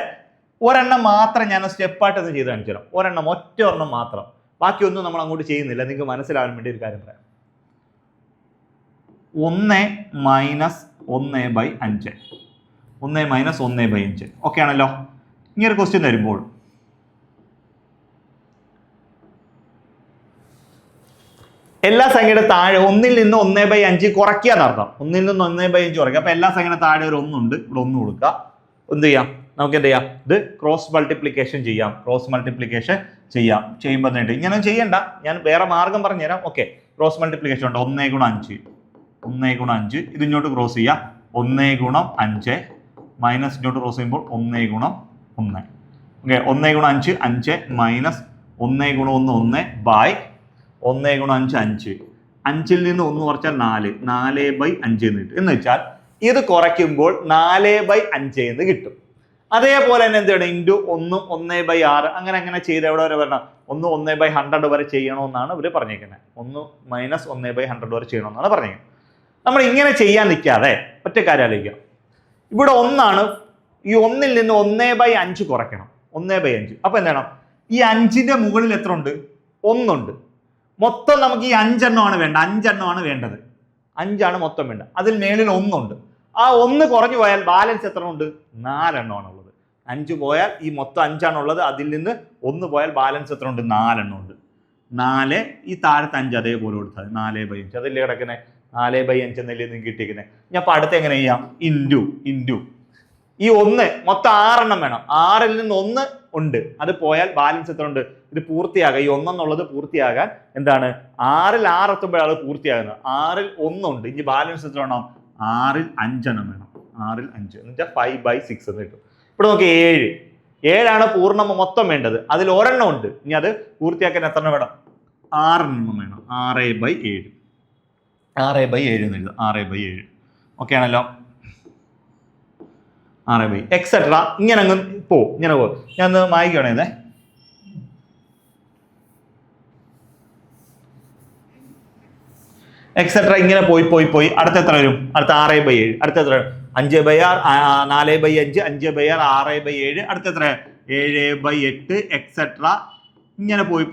ഒരെണ്ണം മാത്രം ഞാൻ സ്റ്റെപ്പായിട്ട് ഒന്ന് ചെയ്ത് കാണിച്ചു തരാം. ഒറ്റ ഒരെണ്ണം മാത്രം, ബാക്കിയൊന്നും നമ്മൾ അങ്ങോട്ട് ചെയ്യുന്നില്ല. നിങ്ങൾക്ക് മനസ്സിലാകാൻ വേണ്ടി ഒരു കാര്യം പറയാം. 1 - 1/5 1 - 1/5 ഓക്കെ ആണല്ലോ? ഇങ്ങനൊരു ക്വസ്റ്റ്യൻ തരുമ്പോൾ എല്ലാ സംഖ്യയുടെ താഴെ 1ൽ നിന്ന് 1/5 കുറയ്ക്കുക എന്നർത്ഥം. 1ൽ നിന്ന് 1/5 കുറയ്ക്കുക. അപ്പൊ എല്ലാ സംഖ്യയുടെ താഴെ ഒരു 1 ഉണ്ട്, ഇവിടെ 1 കൊടുക്കുക. എന്ത് ചെയ്യാം, നമുക്ക് എന്ത് ചെയ്യാം, ഇത് ക്രോസ് മൾട്ടിപ്ലിക്കേഷൻ ചെയ്യാം. ചെയ്യുമ്പോൾ നേരിട്ട് ഇങ്ങനെ ചെയ്യണ്ട, ഞാൻ വേറെ മാർഗം പറഞ്ഞുതരാം. ഓക്കെ, ക്രോസ് മൾട്ടിപ്ലിക്കേഷൻ ഉണ്ട്. 1 × 5 ഇത് ഇങ്ങോട്ട് ക്രോസ് ചെയ്യാം. 1 × 5 മൈനസ് ഇങ്ങോട്ട് ക്രോസ് ചെയ്യുമ്പോൾ 1 × 1. Okay, 1 × 5 5 minus 1 × 1 1 by 1 × 5 5. 5ൽ നിന്ന് 1 കുറച്ചാൽ 4/5 എന്ന് കിട്ടും. എന്ന് വെച്ചാൽ ഇത് കുറയ്ക്കുമ്പോൾ 4/5 എന്ന് കിട്ടും. അതേപോലെ തന്നെ എന്താണ് ഇൻറ്റു 1 1/6 അങ്ങനെ ചെയ്ത് എവിടെ വരെ വരണം? 1 1/100 വരെ ചെയ്യണമെന്നാണ് ഇവർ പറഞ്ഞേക്കുന്നത്. 1 - 1/100 വരെ ചെയ്യണമെന്നാണ് പറഞ്ഞേക്കുന്നത്. നമ്മൾ ഇങ്ങനെ ചെയ്യാൻ നിൽക്കാതെ ഒറ്റ കാര്യം ആലോചിക്കാം. ഇവിടെ ഒന്നാണ്. ഈ ഒന്നിൽ നിന്ന് 1/5 കുറയ്ക്കണം. 1/5. അപ്പൊ എന്താണ്? ഈ 5ന്റെ മുകളിൽ എത്ര ഉണ്ട്? 1 ഉണ്ട്. മൊത്തം നമുക്ക് ഈ 5 എണ്ണമാണ് വേണ്ട. 5 എണ്ണമാണ് വേണ്ടത്. 5 ആണ് മൊത്തം വേണ്ടത്. അതിൽ മേളിൽ 1 ഉണ്ട്. ആ 1 കുറഞ്ഞു പോയാൽ ബാലൻസ് എത്ര ഉണ്ട്? 4 എണ്ണമാണ് ഉള്ളത്. 5 പോയാൽ ഈ മൊത്തം 5 ആണ് ഉള്ളത്. അതിൽ നിന്ന് 1 പോയാൽ ബാലൻസ് എത്ര ഉണ്ട്? 4 എണ്ണം ഉണ്ട്. 4 ഈ താഴത്തെ 5 അതേപോലെ കൊടുത്താൽ 4/5. അതല്ലേ കിടക്കുന്നത്? 4/5 എന്നല്ലേ നിങ്ങൾക്ക് കിട്ടിയിരിക്കുന്നത്. ഞാൻ അപ്പൊ അടുത്ത് എങ്ങനെ ചെയ്യാം? ഇൻറ്റു ഈ 1 മൊത്തം 6 എണ്ണം വേണം. 6ൽ നിന്ന് 1 ഉണ്ട്. അത് പോയാൽ ബാലൻസ് എത്ര ഉണ്ട്? ഇത് പൂർത്തിയാകാം. ഈ 1 എന്നുള്ളത് പൂർത്തിയാകാൻ എന്താണ്? 6ൽ 6 എത്തുമ്പോഴാണ് അത് പൂർത്തിയാകുന്നത്. 6ൽ 1 ഉണ്ട്. ഇനി ബാലൻസ് എത്ര വേണം? 6ൽ 5 എണ്ണം വേണം. 6ൽ 5 എന്ന് വെച്ചാൽ 5/6 എന്ന് കിട്ടും. ഇവിടെ നോക്കി 7 പൂർണ്ണ മൊത്തം വേണ്ടത്. അതിൽ ഒരെണ്ണം ഉണ്ട്. ഇനി അത് പൂർത്തിയാക്കാൻ എത്ര വേണം? 6 എണ്ണം വേണം. 6/7. 6/7 എന്ന് എഴുതാം. 6/7. ഓക്കെ ആണല്ലോ. 6/7 എക്സെട്ര ഇങ്ങനെ അങ്ങ് ഇങ്ങനെ പോകും. ഞാൻ ഒന്ന് വായിക്കണേ. എക്സെട്ര ഇങ്ങനെ പോയി അടുത്ത എത്ര വരും? അടുത്ത 6/7. അടുത്ത എത്ര? 5/6, 4/5, 5/6, 6/7. അടുത്ത എത്ര? 7/8 എക്സെട്ര ഇങ്ങനെ പോയി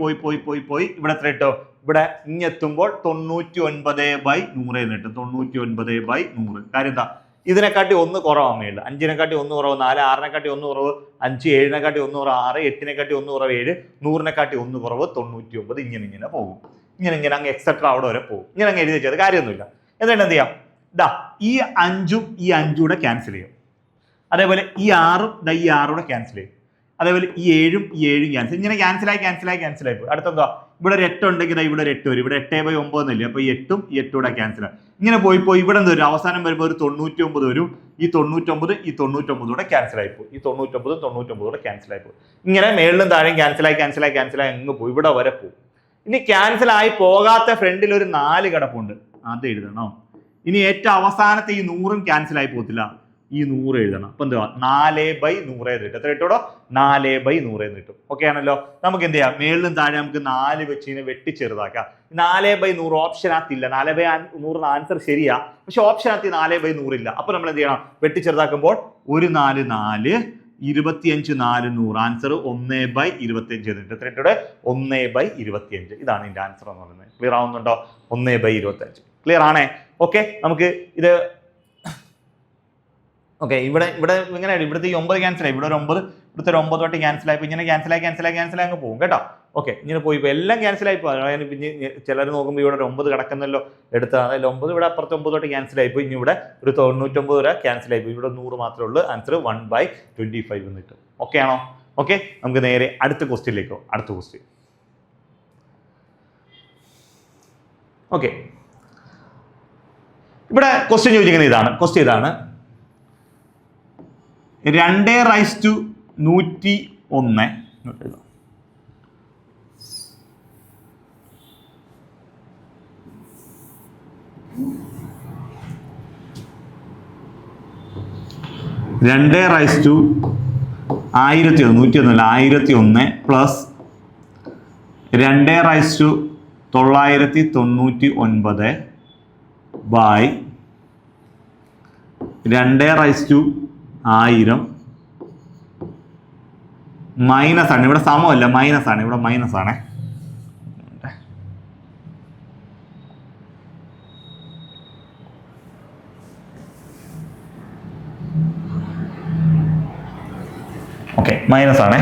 ഇവിടെ എത്ര കിട്ടോ? ഇവിടെ ഇങ്ങെത്തുമ്പോൾ 99/100 എന്ന് കിട്ടും. 99/100. കാര്യം എന്താ? ഇതിനെക്കാട്ടി 1 കുറവാണ് മേളിൽ. 5-നെക്കാട്ടി 1 കുറവ് 4, 6-നെക്കാട്ടി 1 കുറവ് 5, 7-നെക്കാട്ടി 1 കുറവ് 6, 8-നെക്കാട്ടി 1 കുറവ് 7, 100-നെക്കാട്ടി 1 കുറവ് 99. ഇങ്ങനെ പോകും. ഇങ്ങനെ അങ്ങ് എക്സെട്ര അവിടെ വരെ പോകും. ഇങ്ങനെ അങ്ങ് എഴുതി വെച്ചത് കാര്യമൊന്നുമില്ല. എന്നിട്ട് എന്ത് ചെയ്യാം? ഈ 5ഉം ഈ 5ഉം കൂടെ ക്യാൻസൽ ചെയ്യും. അതേപോലെ ഈ 6ഉം ഈ 6 കൂടെ ക്യാൻസൽ ചെയ്യും. അതേപോലെ ഈ 7ഉം ഈ 7ഉം ക്യാൻസൽ. ഇങ്ങനെ ക്യാൻസലായി പോയി. അടുത്തെന്താ? ഇവിടെ ഒരു 8 ഉണ്ടെങ്കിൽ ഇവിടെ ഒരു 8 വരും. ഇവിടെ 8/9 എന്നല്ലേ. അപ്പൊ ഈ 8ഉം ഈ 8 കൂടെ ക്യാൻസൽ ആകും. ഇങ്ങനെ പോയി ഇവിടെ എന്ത് വരും? അവസാനം വരുമ്പോൾ ഒരു 99 വരും. ഈ 99 കൂടെ ക്യാൻസൽ ആയിപ്പോയി. ഈ 99 കൂടെ ക്യാൻസൽ ആയിപ്പോയി. ഇങ്ങനെ മേളിലും താഴെയും ക്യാൻസലായി അങ്ങ് പോയി. ഇവിടെ വരെ പോകും. ഇനി ക്യാൻസൽ ആയി പോകാത്ത ഫ്രണ്ടിൽ ഒരു 4 കിടപ്പുണ്ട്. അത് എഴുതണം. ഇനി ഏറ്റവും അവസാനത്തെ ഈ 100ഉം ക്യാൻസൽ ആയി പോകത്തില്ല. ഈ 100 എഴുതണം. അപ്പൊ എന്തുവാ? 4/100 എന്ന് കിട്ടും. എത്ര കിട്ടൂടോ? 4/100 എന്ന് കിട്ടും. ഓക്കെ ആണല്ലോ. നമുക്ക് എന്ത് ചെയ്യാം? മേളിലും താഴെ നമുക്ക് 4 വെച്ച് ഇതിനെ വെട്ടിച്ചെറുതാക്കാം. 4/100 ഓപ്ഷനകത്തില്ല. 4/100 ആൻസർ ശരിയാ. പക്ഷെ ഓപ്ഷനകത്ത് 4/100 ഇല്ല. അപ്പൊ നമ്മൾ എന്ത് ചെയ്യണം? വെട്ടിച്ചെറുതാക്കുമ്പോൾ 1 4 4 25 400. ആൻസർ 1/25 എന്നിട്ട് എത്ര ഇട്ടൂടെ? 1/25. ഇതാണ് ഇതിന്റെ ആൻസർ എന്ന് പറയുന്നത്. ക്ലിയർ ആവുന്നുണ്ടോ? 1/25. ക്ലിയർ ആണേ? ഓക്കെ. നമുക്ക് ഇത് ഓക്കെ. ഇവിടെ ഇങ്ങനെയാണ്. ഇവിടുത്തെ ഈ 9 ക്യാൻസൽ ആയി. ഇവിടെ ഒരു 9, ഇവിടുത്തെ ഒരു 9 തൊട്ട് ക്യാൻസൽ ആയി. ഇങ്ങനെ ക്യാൻസലായി അങ്ങ് പോകും കേട്ടോ. ഓക്കെ. ഇങ്ങനെ പോയി എല്ലാം ക്യാൻസൽ ആയി പോകും. പിന്നെ ചിലർ നോക്കുമ്പോൾ ഇവിടെ ഒരു 9 കിടക്കുന്നല്ലോ എടുത്ത. അതായത് 9 ഇവിടെ അപ്പുറത്ത് 9 തൊട്ട് ക്യാൻസൽ ആയി പോയി. ഇനി ഇവിടെ ഒരു 99 വരെ ക്യാൻസൽ ആയി പോയി. ഇവിടെ 100 മാത്രമേ ഉള്ളൂ. ആൻസർ 1/25 എന്ന് കിട്ടും. ഓക്കെ ആണോ? ഓക്കെ. നമുക്ക് നേരെ അടുത്ത ക്വസ്റ്റ്യനിലേക്കോ. അടുത്ത ക്വസ്റ്റ്യൻ. ഓക്കെ. ഇവിടെ ക്വസ്റ്റ്യൻ ചോദിച്ചിരിക്കുന്നത് ഇതാണ്. ക്വസ്റ്റ്യൻ ഇതാണ്. 2/101 101 പ്ലസ് 2/999 ബൈ 2/1000 മൈനസ് ആണ്. ഇവിടെ സമമല്ല, മൈനസ് ആണ്. ഇവിടെ മൈനസ് ആണ്. ഓക്കെ. മൈനസ് ആണ്.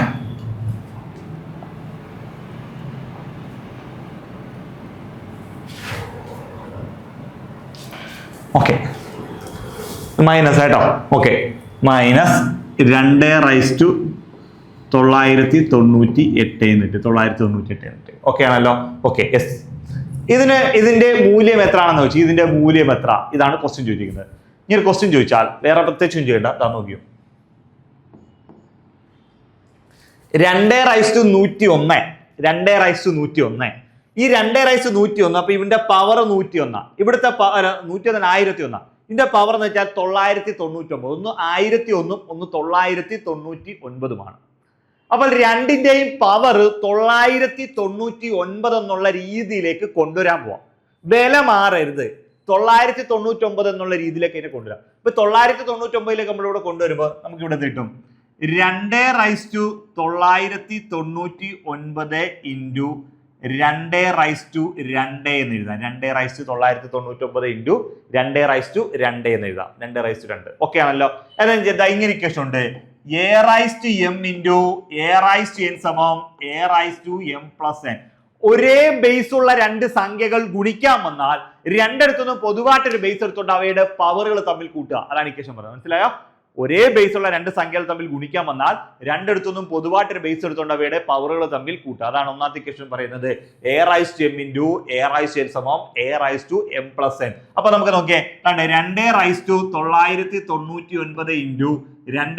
ഓക്കെ. മൈനസ് കേട്ടോ. ഓക്കെ. മൈനസ് 2/998 ഓക്കെ ആണല്ലോ. ഓക്കെ. യെസ്. ഇതിന്റെ മൂല്യം എത്രയാണെന്ന് വെച്ചാൽ ഇതിന്റെ മൂല്യം എത്ര? ഇതാണ് ക്വസ്റ്റ്യൻ ചോദിക്കുന്നത്. ഇനി ഒരു ക്വസ്റ്റ്യൻ ചോദിച്ചാൽ വേറെ പ്രത്യേകിച്ചും ചെയ്യേണ്ട. അതാ നോക്കിയോ. 2/101. 2/101. ഈ 2/101. അപ്പൊ ഇവന്റെ പവർ 101. ഇവിടുത്തെ 101 1001. ഇതിന്റെ പവർ എന്ന് വെച്ചാൽ 999. ഒന്ന് 1001 ഒന്ന് 999. അപ്പോൾ രണ്ടിന്റെയും പവർ 999 എന്നുള്ള രീതിയിലേക്ക് കൊണ്ടുവരാൻ പോവാം. വില മാറരുത്. 999 എന്നുള്ള രീതിയിലേക്ക് ഇതിനെ കൊണ്ടുവരാം. ഇപ്പൊ 999 നമ്മളിവിടെ കൊണ്ടുവരുമ്പോൾ നമുക്ക് ഇവിടെ കിട്ടും 2/999 ഇൻറ്റു 2/2 എന്ന് എഴുതാം. 2/999 ഇൻറ്റു 2/2 എന്ന് എഴുതാം. 2/2. ഓക്കെ ആണല്ലോ. അതെന്താ ഇങ്ങനെ ഇക്വേഷൻ ഉണ്ട്. a/m ഇൻറ്റു a/n സമം a/m പ്ലസ് n. ഒരേ ബേസ് ഉള്ള രണ്ട് സംഖ്യകൾ ഗുണിക്കാൻ വന്നാൽ രണ്ടിടത്തുനിന്നും പൊതുവായിട്ടൊരു ബേസ് എടുത്തുകൊണ്ട് അവയുടെ പവറുകൾ തമ്മിൽ കൂട്ടുക. അതാണ് ഇക്വേഷൻ പറയുന്നത്. മനസ്സിലായോ? ഒരേ ബേസ് ഉള്ള രണ്ട് സംഖ്യകൾ തമ്മിൽ ഗുണിക്കാൻ വന്നാൽ രണ്ടിടത്തുനിന്നും പൊതുവായിട്ടൊരു ബേസ് എടുത്തുകൊണ്ട് അവയുടെ പവറുകൾ തമ്മിൽ കൂട്ടുക. അതാണ് ഒന്നാമത്തെ ഇക്വേഷൻ പറയുന്നത്. a/m ഇൻറ്റു a/n സമം a/m പ്ലസ് n. അപ്പൊ നമുക്ക് നോക്കിയേ 2/999 ഇൻറ്റു 2/2 എന്ന്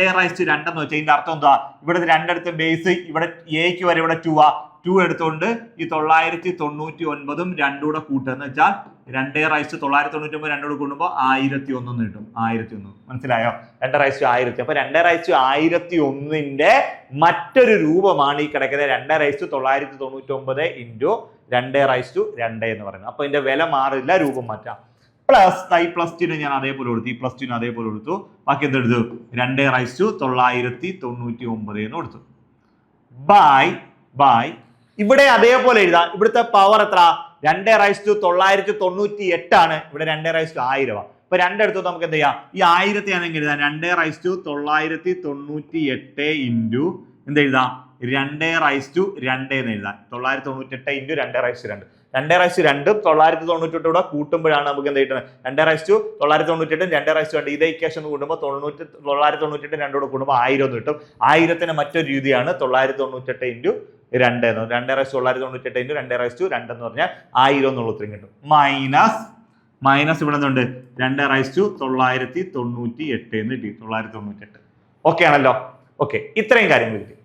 വെച്ചാൽ ഇതിന്റെ അർത്ഥം എന്താ? ഇവിടെ രണ്ടിടത്ത് ബേസ് ഇവിടെ എക്ക് വരെ ഇവിടെ 2 എടുത്തുകൊണ്ട് ഈ 999 രണ്ടും കൂടെ കൂട്ടുക എന്ന് വെച്ചാൽ 2/999 രണ്ടും കൂടെ കൂടുമ്പോൾ 1001 കിട്ടും. 1001. മനസ്സിലായോ? 2/1000. അപ്പൊ 2/1001 മറ്റൊരു രൂപമാണ് ഈ കിടക്കുന്നത് 2/999 ഇൻറ്റു 2/2 എന്ന് പറയുന്നത്. അപ്പൊ ഇതിന്റെ വില മാറില്ല, രൂപം മാറ്റാം. പ്ലസ് ഈ പ്ലസ് ടു ഞാൻ അതേപോലെ കൊടുത്തു, ഈ പ്ലസ് ടു അതേപോലെ കൊടുത്തു. ബാക്കി എന്തെടുത്തു? 2/999 എന്ന് കൊടുത്തു. ബൈ ഇവിടെ അതേപോലെ എഴുതാം. ഇവിടുത്തെ പവർ എത്ര? 2/998 ആണ്. ഇവിടെ 2/1000. അപ്പൊ രണ്ടിടത്തും നമുക്ക് എന്ത് ചെയ്യാം? ഈ 1000 ആണെങ്കിൽ എഴുതാം 2/998 ഇൻറ്റു എന്തെഴുതാം? 2/2 എന്ന് എഴുതാം. 998 ഇൻറ്റു 2/2. 2/2 998 കൂടെ കൂട്ടുമ്പോഴാണ് നമുക്ക് എന്ത് കിട്ടുന്നത്? 2/998 2/2. ഇതേ ഇക്വേഷൻ കൂട്ടുമ്പോൾ 998 രണ്ടോട് കൂടുമ്പോൾ 1000 കിട്ടും. 1000ന് മറ്റൊരു രീതിയാണ് 998 ഇൻറ്റു 2 എന്ന്. 2/998 ഇൻറ്റു 2/2 എന്ന് പറഞ്ഞാൽ 1000 എന്നുള്ള ഉത്തരം കിട്ടും. മൈനസ് ഇവിടെ നിന്നുണ്ട് 2/998 എന്ന് കിട്ടി. 998. ഓക്കെ ആണല്ലോ. ഓക്കെ, ഇത്രയും കാര്യങ്ങൾ കിട്ടി.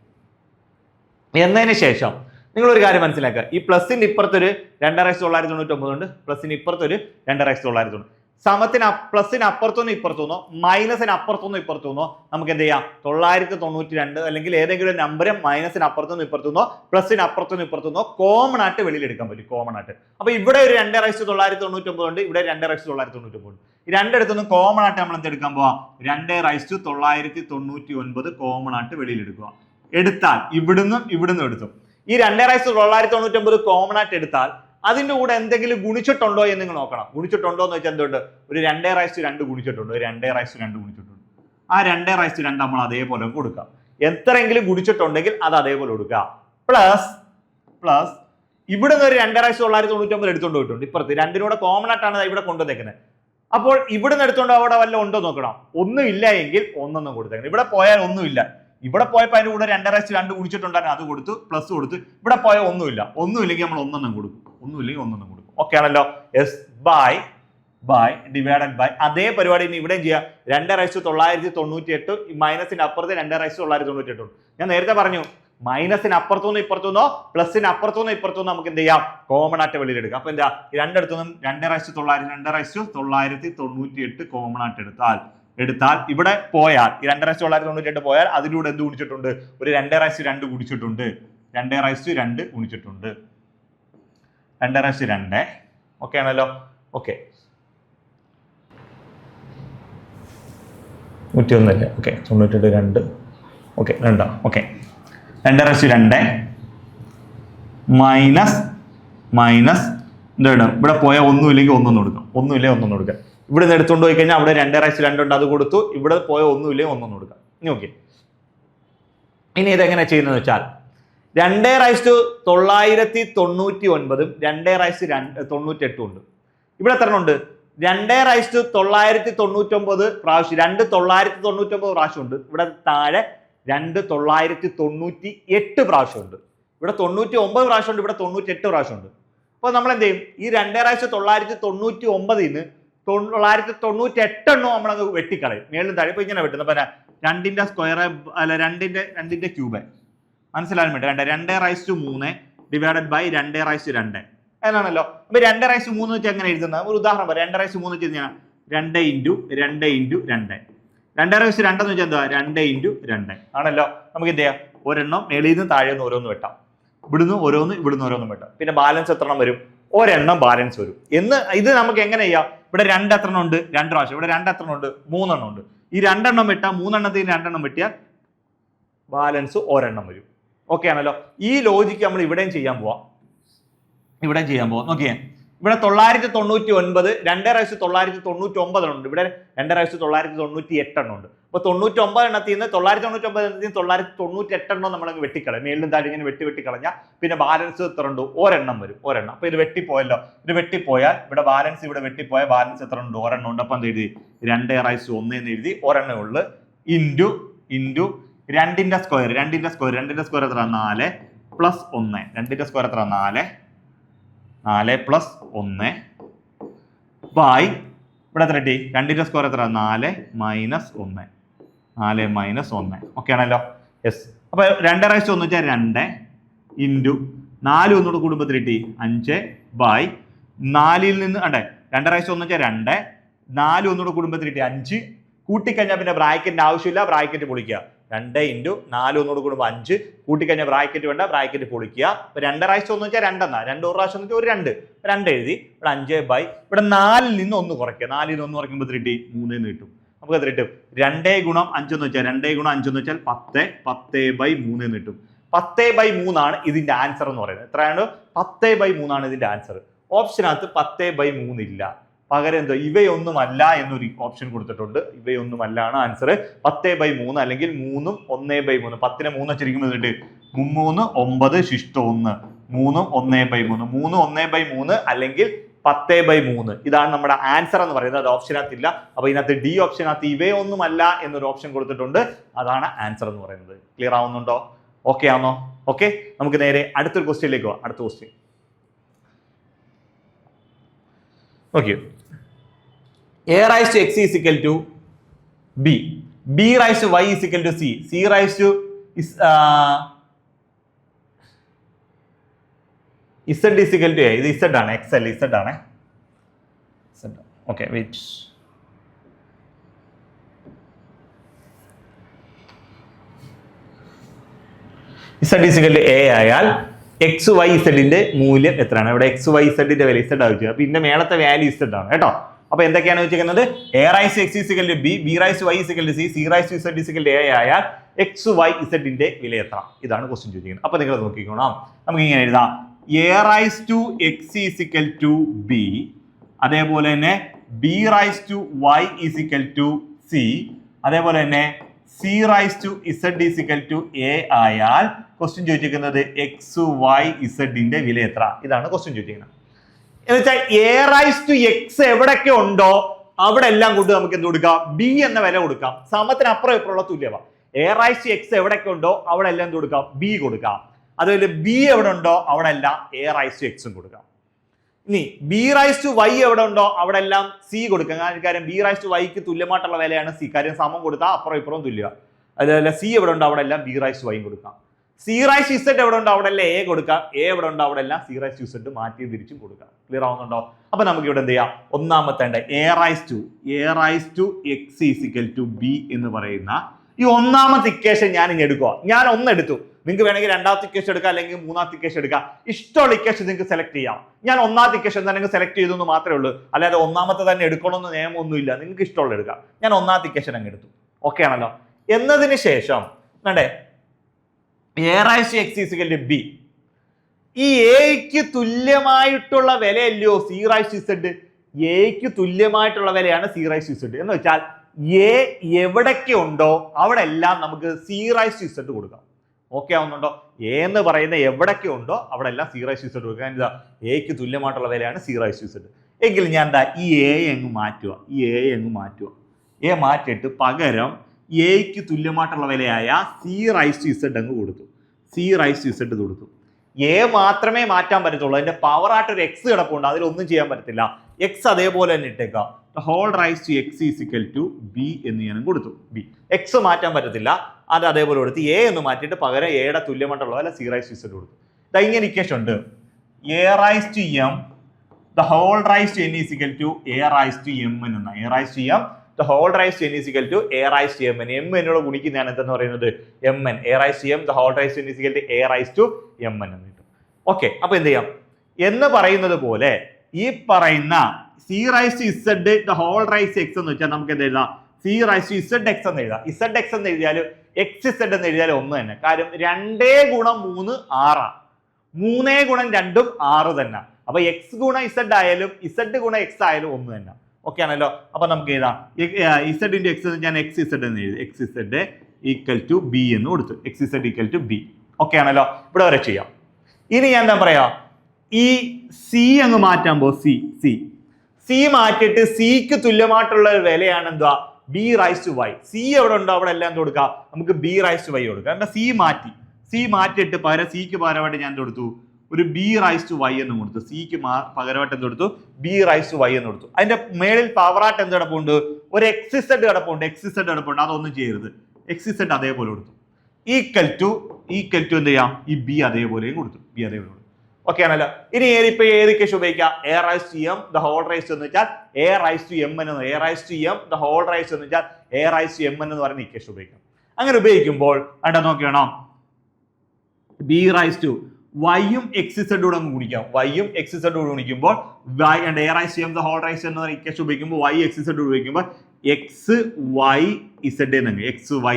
എന്നതിന് ശേഷം നിങ്ങൾ ഒരു കാര്യം മനസ്സിലാക്കുക. ഈ പ്ലസിന്റെ ഇപ്പുറത്തൊരു 2/999 ഉണ്ട്, പ്ലസിന് ഇപ്പുറത്തൊരു 2/999. സമത്തിന് പ്ലസിന് അപ്പുറത്തുനിന്ന് ഇപ്പുറത്തുനിന്നോ മൈനസിന് അപ്പുറത്തുനിന്നോ ഇപ്പുറത്തുനിന്നോ നമുക്ക് എന്ത് ചെയ്യാം? 992 അല്ലെങ്കിൽ ഏതെങ്കിലും ഒരു നമ്പർ മൈനസിന് അപ്പുറത്തുനിന്ന് ഇപ്പുറത്തുനിന്നോ പ്ലസിന് അപ്പുറത്തുനിന്ന് ഇപ്പുറത്തുനിന്നോ കോമൺ ആയിട്ട് വെളിയിൽ എടുക്കാൻ പറ്റും. കോമൺ ആയിട്ട്. അപ്പൊ ഇവിടെ ഒരു 2/999 ഉണ്ട്, ഇവിടെ 2/999 ഉണ്ട്. ഈ രണ്ടിടത്തുനിന്നും കോമൺ ആയിട്ട് നമ്മൾ എന്തെടുക്കാൻ പോവാം? 2/999 കോമൺ ആയിട്ട് വെളിയിൽ എടുക്കുക. എടുത്താൽ ഇവിടുന്ന് എടുത്തു. ഈ 2/999 കോമൺ ആയിട്ട് എടുത്താൽ അതിന്റെ കൂടെ എന്തെങ്കിലും ഗുണിച്ചിട്ടുണ്ടോ എന്ന് നിങ്ങൾ നോക്കണം. ഗുണിച്ചിട്ടുണ്ടോ എന്ന് വെച്ചാൽ എന്തുണ്ട്? ഒരു 2/2 ഗുണിച്ചിട്ടുണ്ട്. 2/2 ഗുണിച്ചിട്ടുണ്ട്. ആ 2/2 നമ്മൾ അതേപോലെ കൊടുക്കാം. എത്രയെങ്കിലും ഗുണിച്ചിട്ടുണ്ടെങ്കിൽ അത് അതേപോലെ കൊടുക്കുക. പ്ലസ് ഇവിടുന്ന് ഒരു 2/999 എടുത്തുകൊണ്ട് പോയിട്ടുണ്ട്. ഇപ്പുറത്ത് രണ്ടിനൂടെ കോമൺ ആയിട്ടാണ് ഇവിടെ കൊണ്ടുവന്നേക്കുന്നത്. അപ്പോൾ ഇവിടുന്ന് എടുത്തുകൊണ്ട് അവിടെ വല്ല ഉണ്ടോ നോക്കണം. ഒന്നും ഇല്ല എങ്കിൽ ഒന്നൊന്നും കൊടുത്തേക്കണം. ഇവിടെ പോയാൽ ഒന്നുമില്ല. ഇവിടെ പോയപ്പോൾ അതിന്റെ കൂടെ 2/2 ഗുണിച്ചിട്ടുണ്ടായിരുന്നു, അത് കൊടുത്തു, പ്ലസ് കൊടുത്തു. ഇവിടെ പോയാൽ ഒന്നുമില്ലെങ്കിൽ നമ്മൾ ഒന്നെണ്ണം കൊടുക്കും. ഓക്കെ ആണല്ലോ. യെസ്. ബൈ ഡിവൈഡഡ് ബൈ അതേ പരിപാടി ഇനി ഇവിടെയും ചെയ്യാം. 2/998 മൈനസിന് അപ്പുറത്ത് 2/998 ഉണ്ട്. ഞാൻ നേരത്തെ പറഞ്ഞു മൈനസിന് അപ്പുറത്തുനിന്ന് ഇപ്പുറത്തുനിന്നോ പ്ലസിന് അപ്പുറത്തുനിന്നോ ഇപ്പുറത്തുനിന്നോ നമുക്ക് എന്ത് ചെയ്യാം? കോമൺ ആയിട്ട് വെളിയിൽ എടുക്കാം. അപ്പൊ എന്താ? രണ്ടിടത്തുനിന്നും 2/998 കോമൺ ആയിട്ട് എടുത്താൽ ഇവിടെ പോയാൽ ഈ 2/998 പോയാൽ അതിലൂടെ എന്ത് ഗുണിച്ചിട്ടുണ്ട്? ഒരു 2/2 ഗുണിച്ചിട്ടുണ്ട്. 2/2 ഗുണിച്ചിട്ടുണ്ട്. 2/2. ഓക്കെ ആണല്ലോ. ഓക്കെ 101 അല്ലേ? ഓക്കെ 98 2. ഓക്കെ 2. ഓക്കെ 2/2 മൈനസ് എന്താണ്? ഇവിടെ പോയാൽ ഒന്നുമില്ലെങ്കിൽ ഒന്നൊന്നും കൊടുക്കാം. ഇവിടെ നിന്ന് എടുത്തുകൊണ്ട് പോയി കഴിഞ്ഞാൽ അവിടെ 2/2 ഉണ്ട്, അത് കൊടുത്തു. ഇവിടെ പോയ ഒന്നുമില്ലെങ്കിൽ ഒന്നൊന്നും കൊടുക്കാം. ഇനി ഓക്കെ, ഇനി ഇതെങ്ങനെ ചെയ്യുന്നത് വെച്ചാൽ 2/999 2/98 ഉണ്ട്. ഇവിടെ എത്ര ഉണ്ട്? 2/999 പ്രാവശ്യം 2/999 പ്രാവശ്യം ഉണ്ട്. ഇവിടെ താഴെ 2/998 പ്രാവശ്യം ഉണ്ട്. ഇവിടെ 99 പ്രാവശ്യം ഉണ്ട്, ഇവിടെ 98 പ്രാവശ്യം ഉണ്ട്. അപ്പോൾ നമ്മൾ എന്ത് ചെയ്യും? ഈ 2/999 998 എണ്ണോ നമ്മളത് വെട്ടിക്കളയും. മേളിൽ താഴെ. ഇപ്പൊ ഇങ്ങനെ വെട്ടുന്നത് 2ന്റെ സ്ക്വയർ അല്ല 2ന്റെ ക്യൂബ് മനസ്സിലാകാൻ വേണ്ടി 2/3 ഡിവൈഡഡ് ബൈ 2/2 എന്നാണല്ലോ. അപ്പൊ 2/3 വെച്ച് എങ്ങനെ എഴുതുന്നത്? ഒരു ഉദാഹരണം പറയാം. 2/3 വെച്ച് കഴിഞ്ഞാൽ 2 ഇൻറ്റു 2 ഇൻറ്റു 2. 2/2 എന്ന് വെച്ചാൽ എന്താ? 2 ഇൻറ്റു 2 ആണല്ലോ. നമുക്ക് എന്ത് ചെയ്യാം? ഒരെണ്ണം മേളിൽ നിന്ന് താഴെ നിന്ന് ഓരോന്ന് വെട്ടാം. ഇവിടുന്ന് ഓരോന്ന് വെട്ടാം. പിന്നെ ബാലൻസ് എത്ര എണ്ണം വരും? ഒരെണ്ണം ബാലൻസ് വരും. ഇത് നമുക്ക് എങ്ങനെ ചെയ്യാം? ഇവിടെ 2 എത്രണ്ണം ഉണ്ട്? 2 പ്രാവശ്യം. ഇവിടെ 2 എത്രണ്ണം ഉണ്ട്? 3 എണ്ണം ഉണ്ട്. ഈ 2 എണ്ണം വിട്ടാൽ 3 എണ്ണത്തിന് 2 എണ്ണം വെട്ടിയാൽ ബാലൻസ് ഒരെണ്ണം വരും. ഓക്കെ ആണല്ലോ. ഈ ലോജിക്ക് നമ്മൾ ഇവിടെയും ചെയ്യാൻ പോവാം. നോക്കിയേ, ഇവിടെ 999 2/999 ഉണ്ട്. ഇവിടെ 2/998 എണ്ണം ഉണ്ട്. അപ്പൊ 99 എണ്ണത്തിൽ നിന്ന് 999 എണ്ണത്തിൽ 998 എണ്ണം നമ്മളങ്ങ് വെട്ടിക്കളയും. മേളിലും താഴെ ഇങ്ങനെ വെട്ടിക്കളഞ്ഞാൽ പിന്നെ ബാലൻസ് എത്ര ഉണ്ട്? ഒരെണ്ണം വരും. ഒരെണ്ണം. അപ്പൊ ഇത് വെട്ടിപ്പോയല്ലോ. ഇത് വെട്ടിപ്പോയാൽ ഇവിടെ ബാലൻസ് വെട്ടിപ്പോയാൽ ബാലൻസ് എത്ര ഉണ്ട്? ഒരെണ്ണം ഉണ്ട്. അപ്പൊ എന്ത് എഴുതി? 2/1 എന്ന് എഴുതി. ഒരെണ്ണം ഉള്ളു. ഇൻറ്റു 2ന്റെ സ്ക്വയർ. 2ന്റെ സ്ക്വയർ എത്ര? 4 പ്ലസ് 1. 2ന്റെ സ്ക്വയർ എത്ര? 4 പ്ലസ് 1 ബൈ ഇവിടെ എത്ര കിട്ടി? 2ന്റെ സ്ക്വയർ എത്ര? 4 മൈനസ് 1. 4 മൈനസ് 1. ഓക്കെ ആണല്ലോ. യെസ്. അപ്പൊ 2/1 വെച്ചാൽ 2 ഇൻറ്റു 4 ഒന്നുകൂടെ കൂടുമ്പോൾ കിട്ടി 5 ബൈ 4ൽ നിന്ന് 2/1 വെച്ചാൽ 2 4 ഒന്നുകൂടെ കൂടുമ്പോൾ കിട്ടി 5 കൂട്ടിക്കഴിഞ്ഞാൽ പിന്നെ ബ്രാക്കറ്റിന്റെ ആവശ്യമില്ല. ബ്രാക്കറ്റ് പൊളിക്കുക. 2 ഇൻറ്റു 4 ഒന്നുകൂടെ കൂടുമ്പോൾ 5 കൂട്ടിക്കഴിഞ്ഞാൽ ബ്രാക്കറ്റ് വേണ്ട. ബ്രാക്കറ്റ് പൊളിക്കുക. ഇപ്പൊ 2/1 വെച്ചാൽ 2 എന്നാ. 2 പ്രാവശ്യം വെച്ചാൽ ഒരു 2 എഴുതി. ഇവിടെ 5 ബൈ ഇവിടെ 4ൽ നിന്ന് 1 കുറയ്ക്കുക. 4ൽ നിന്ന് 1 കുറയ്ക്കുമ്പോൾ കിട്ടി 3 എന്ന് കിട്ടും. നമുക്ക് എത്ര കിട്ടും? 2 ഗുണം 5 എന്ന് വെച്ചാൽ 2 ഗുണം 5 എന്ന് വെച്ചാൽ 10/3 എന്ന് കിട്ടും. 10/3 ആണ് ഇതിന്റെ ആൻസർ എന്ന് പറയുന്നത്. എത്രയാണ്? 10/3 ആണ് ഇതിന്റെ ആൻസർ. ഓപ്ഷനകത്ത് 10/3 ഇല്ല. പകരം എന്തോ ഇവയൊന്നുമല്ല എന്നൊരു ഓപ്ഷൻ കൊടുത്തിട്ടുണ്ട്. ഇവയൊന്നുമല്ലാണ് ആൻസർ. 10/3 അല്ലെങ്കിൽ 3 1/3. 10നെ 3 വെച്ചിരിക്കുമ്പോൾ 3 9 ശിഷ്ട 1 3 1/3 3 1/3 അല്ലെങ്കിൽ 10/3 ഇതാണ് നമ്മുടെ ആൻസർ എന്ന് പറയുന്നത്. അത് ഓപ്ഷനകത്തില്ല. അപ്പൊ ഇതിനകത്ത് ഡി ഓപ്ഷനകത്ത് ഇവയൊന്നുമല്ല എന്നൊരു ഓപ്ഷൻ കൊടുത്തിട്ടുണ്ട്. അതാണ് ആൻസർ എന്ന് പറയുന്നത്. ക്ലിയർ ആവുന്നുണ്ടോ? ഓക്കെ ആണോ? ഓക്കെ, നമുക്ക് നേരെ അടുത്തൊരു ക്വസ്റ്റ്യനിലേക്ക് പോവാം. അടുത്ത question okay. a raised to x is equal to b, b raised to y is equal to c, c raised to z is equal to a. ഇത് z ആണ്, x അല്ല z ആണ്. Okay wait. z is equal to a ആയാൽ X Y ഇസഡിന്റെ മൂല്യം എത്രയാണ്? ഇവിടെ X Y ഇസഡിന്റെ വില ഇസഡ് ആവശ്യം. അപ്പൊ ഇതിന്റെ മേളത്തെ വാല്യൂ ഇസഡ് ആണ് കേട്ടോ. അപ്പൊ എന്തൊക്കെയാണ് വെച്ചിരിക്കുന്നത്? A rise X is equal to B, B rise Y is equal to C, C rise to Z is equal to A ആയാൽ എക്സ് വൈ ഇസഡിന്റെ വില എത്ര? ഇതാണ് ക്വസ്റ്റ്യൻ ചോദിക്കുന്നത്. അപ്പൊ നിങ്ങൾ നോക്കിക്കോണം. നമുക്ക് ഇങ്ങനെ എഴുതാം. A rice to X is equal to B, അതേപോലെ തന്നെ B rice to Y is equal to C, അതേപോലെ തന്നെ C rise to Z is equal to A ആയാൽ ക്വസ്റ്റ്യൻ ചോദിച്ചിരിക്കുന്നത് എക്സ് വൈ ഇസഡിന്റെ വില എത്ര? ഇതാണ് ക്വസ്റ്റ്യൻ ചോദിച്ചിരിക്കുന്നത്. എന്ന് വെച്ചാൽ എ റൈസ് ടു എക്സ് എവിടെയൊക്കെ ഉണ്ടോ അവിടെ എല്ലാം കൊണ്ട് നമുക്ക് എന്ത് കൊടുക്കാം? ബി എന്ന വില കൊടുക്കാം. സമത്തിന് അപ്പുറം ഇപ്പുറമുള്ള തുല്യമാണ്. എ റൈസ് ടു എക്സ് എവിടെയൊക്കെ ഉണ്ടോ അവിടെ എല്ലാം എന്ത് കൊടുക്കാം? ബി കൊടുക്കാം. അതുപോലെ ബി എവിടെ ഉണ്ടോ അവിടെ എല്ലാം എ റൈസ് ടു എക്സും കൊടുക്കാം. ഇനി ബി റൈസ് ടു വൈ എവിടെ ഉണ്ടോ അവിടെ എല്ലാം സി കൊടുക്കാം. കാര്യം ബി റൈസ് ടു വൈക്ക് തുല്യമായിട്ടുള്ള വിലയാണ് സി. കാര്യം സമം കൊടുത്താൽ അപ്പുറം ഇപ്പുറം തുല്യ. അതുപോലെ സി എവിടെ ഉണ്ടോ അവിടെ എല്ലാം ബി റൈസ് ടു വൈ കൊടുക്കാം. സി റൈസ് ടു ഇസഡ് എവിടെ ഉണ്ടോ അവിടെ എല്ലാം എ കൊടുക്കാം. എ എവിടെ ഉണ്ടോ അവിടെ എല്ലാം സി റൈസ് ടു ഇസഡ് മാറ്റി തിരിച്ചും കൊടുക്കാം. ക്ലിയർ ആവുന്നുണ്ടോ? അപ്പൊ നമുക്ക് ഇവിടെ എന്ത് ചെയ്യാം? ഒന്നാമത്തെ A rice to X is equal to B എന്ന് പറയുന്ന ഈ ഒന്നാമത്തെ ഇക്വേഷൻ ഞാൻ ഇങ്ങനെ എടുക്കുക. ഞാൻ ഒന്നെടുത്തു. നിങ്ങൾക്ക് വേണമെങ്കിൽ രണ്ടാമത്തെ ഇക്വേഷൻ എടുക്കാം, അല്ലെങ്കിൽ മൂന്നാമത്തെ ഇക്വേഷൻ എടുക്കാം. ഇഷ്ടമുള്ള ഇക്വേഷൻ നിങ്ങൾക്ക് സെലക്ട് ചെയ്യാം. ഞാൻ ഒന്നാമത്തെ ഇക്വേഷൻ തന്നെ സെലക്ട് ചെയ്തെന്ന് മാത്രമേ ഉള്ളൂ. അല്ലാതെ ഒന്നാമത്തെ തന്നെ എടുക്കണമെന്ന് നിയമമൊന്നുമില്ല. നിങ്ങൾക്ക് ഇഷ്ടമുള്ള എടുക്കാം. ഞാൻ ഒന്നാമത്തെ ഇക്വേഷൻ അങ്ങ് എടുത്തു. ഓക്കെ ആണല്ലോ. എന്നതിന് ശേഷം A rice to X is equal to B, ഈ എക്ക് തുല്യമായിട്ടുള്ള വിലയല്ലയോ സി റൈസ് ടു ഇസഡ്? എക്ക് തുല്യമായിട്ടുള്ള വിലയാണ് സി റൈസ് ടു ഇസഡ്. എന്ന് വെച്ചാൽ എ എവിടൊക്കെ ഉണ്ടോ അവിടെ എല്ലാം നമുക്ക് സി റൈസ് ടു ഇസഡ് കൊടുക്കാം. ഓക്കെ ആവുന്നുണ്ടോ? എ എന്ന് പറയുന്ന എവിടൊക്കെ ഉണ്ടോ അവിടെ എല്ലാം സി റൈസ് ടു ഇസഡ് കൊടുക്കാം. എന്താ? എക്ക് തുല്യമായിട്ടുള്ള വിലയാണ് സി റൈസ് ടു ഇസഡ്. എങ്കിൽ ഞാൻ എന്താ ഈ എ അങ്ങ് മാറ്റുക. എ മാറ്റിയിട്ട് പകരം എക്ക് തുല്യമായിട്ടുള്ള വിലയായ സി റൈസ് ടു ഇസഡ് അങ്ങ് കൊടുത്തു. സി റൈസ് ടു ഇസഡ് കൊടുത്തു. എ മാത്രമേ മാറ്റാൻ പറ്റത്തുള്ളൂ. അതിന്റെ പവർ ആയിട്ട് ഒരു എക്സ് കിടപ്പുണ്ട്. അതിലൊന്നും ചെയ്യാൻ പറ്റത്തില്ല. എക്സ് അതേപോലെ തന്നെ ഇട്ടേക്കാം. Whole rice to X is equal to B എന്ന് ഞാനും കൊടുത്തു. ബി എക്സ് മാറ്റാൻ പറ്റത്തില്ല. അത് അതേപോലെ കൊടുത്ത് എ എന്ന് മാറ്റിയിട്ട് പകരം എയുടെ തുല്യമായിട്ടുള്ള വില സി റൈസ് ടു ഇസഡ് കൊടുത്തു. ഇങ്ങനെ ഇക്വേഷൻ ഉണ്ട്. A rice to M the whole rice to N is equal to A rice to M എന്ന. A rice to M the whole raised to n is equal to a raised to mn. m എന്നോട് ഗുണിക്കുന്നതാണ് എന്തെന്ന് പറയുന്നത് mn. a raised to m the whole raised to n is equal to a raised to mn എന്ന് കിട്ടും. Okay, അപ്പൊ എന്ത് ചെയ്യാം? എന്ന് പറയുന്നത് പോലെ ഈ പറയുന്ന C rise to Z the whole rise X എന്ന് വെച്ചാൽ നമുക്ക് എന്ത് എഴുതാം, C rise to Z X എന്ന് എഴുതാം. ഇസഡ് എക്സ് എന്ന് എഴുതിയാലും എക്സ് ഇസഡ് എന്ന് എഴുതിയാലും ഒന്ന് തന്നെ. കാര്യം 2 ഗുണം 3 6, 3 ഗുണം 2 6 തന്നെ. അപ്പൊ എക്സ് ഗുണം ഇസഡ് ആയാലും ഇസഡ് ഗുണം എക്സ് ആയാലും ഒന്ന് തന്നെ. ഓക്കെ ആണല്ലോ. അപ്പൊ നമുക്ക് എഴുതാം ഇസഡ് ഇൻറ്റു എക്സ് ഞാൻ എക്സ് ഇസഡ് എന്ന് എഴുതി. X Z equal to B എന്ന് കൊടുത്തു. X Z equal to B. Okay ആണല്ലോ. ഇവിടെ വരെ ചെയ്യാം. ഇനി ഞാൻ എന്താ പറയാ, ഈ സി അങ്ങ് മാറ്റാൻ പോ. സി മാറ്റിയിട്ട് സിക്ക് തുല്യമായിട്ടുള്ള ഒരു വിലയാണ് എന്താ, B rice to Y. C എവിടെ ഉണ്ടോ അവിടെ എല്ലാം എന്ത് കൊടുക്കാം, നമുക്ക് ബി റൈസ് ടു വൈ കൊടുക്കാം. കാരണം സി മാറ്റിയിട്ട് പകരം സിക്ക് പകരമായിട്ട് ഞാൻ കൊടുത്തു ഒരു ബി റൈസ് ടു വൈ എന്ന് കൊടുത്തു. സിക്ക് പകരമായിട്ട് എന്ത് കൊടുത്തു, ബി റൈസ് ടു വൈ എന്ന് കൊടുത്തു. അതിന്റെ മേളിൽ പവറായിട്ട് എന്ത് കിടപ്പുണ്ട്, ഒരു എക്സ് ഇസഡ് കിടപ്പുണ്ട്. അതൊന്നും ചെയ്യരുത്. എക്സ് ഇസഡ് അതേപോലെ കൊടുത്തു. ഈക്വൽ ടു എന്ത് ചെയ്യാം, ഈ ബി അതേപോലെയും കൊടുത്തു. ഓക്കെ ആണല്ലോ. ഇനി ഇപ്പൊ ഏത് ഇക്വേഷൻ ഉപയോഗിക്കാം, A rice to M the whole rice എന്ന് വെച്ചാൽ എ റൈസ് ടു എം എന്ന്, A rice to M the whole rice എന്ന് വെച്ചാൽ എ റൈസ് ടു എം എന്ന് പറയുന്ന ഇക്വേഷൻ ഉപയോഗിക്കാം. അങ്ങനെ ഉപയോഗിക്കുമ്പോൾ അവിടെ നോക്കണം, ബി റൈസ് ടു വൈയും എക്സ് ഇസഡ് കൂടെ ഗുണിക്കാം. വൈയും എക്സ് ഇസഡ് കൂടെ ഗുണിക്കുമ്പോൾ Y and A rice to M the whole rice എന്ന് പറയുന്ന ഇക്വേഷൻ ഉപയോഗിക്കുമ്പോൾ വൈ എക്സ് ഇസഡ് ഉപയോഗിക്കുമ്പോൾ എക്സ് വൈ ഇസഡ് എന്ന്, എക്സ് വൈ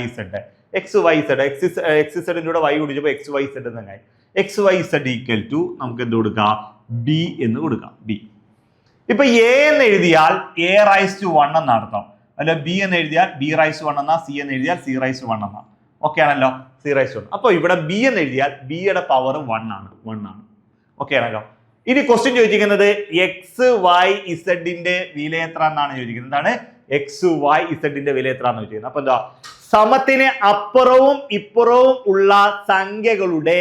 ഇസഡിന്റെ കൂടെ വൈ കുടിച്ചപ്പോൾ എക്സ് വൈ ഇസഡ് എന്നായി. X Y Z equal to നമുക്ക് എന്ത് കൊടുക്കാം, ബി എന്ന് കൊടുക്കാം. ബി ഇപ്പൊ എ എന്ന് എഴുതിയാൽ എ റൈസ് ടു 1 എന്നാണ് അർത്ഥം. അല്ല ബി എന്ന് എഴുതിയാൽ ബി റൈസ് ടു 1 എന്നാ, സി എന്ന് എഴുതിയാൽ സി റൈസ് ടു 1 എന്നാ. ഓക്കെ ആണല്ലോ. C rise to 1. അപ്പൊ ഇവിടെ ബി എന്ന് എഴുതിയാൽ ബിയുടെ പവർ 1 ആണ്. ഓക്കെ ആണല്ലോ. ഇനി ക്വസ്റ്റ്യൻ ചോദിച്ചിരിക്കുന്നത് എക്സ് വൈ ഇസഡിന്റെ വില എത്ര എന്നാണ് ചോദിക്കുന്നത്. എന്താണ് എക്സ് വൈ ഇസഡിന്റെ വില എത്ര എന്ന് ചോദിക്കുന്നത്. അപ്പൊ എന്താ, സമത്തിന് അപ്പുറവും ഇപ്പുറവും ഉള്ള സംഖ്യകളുടെ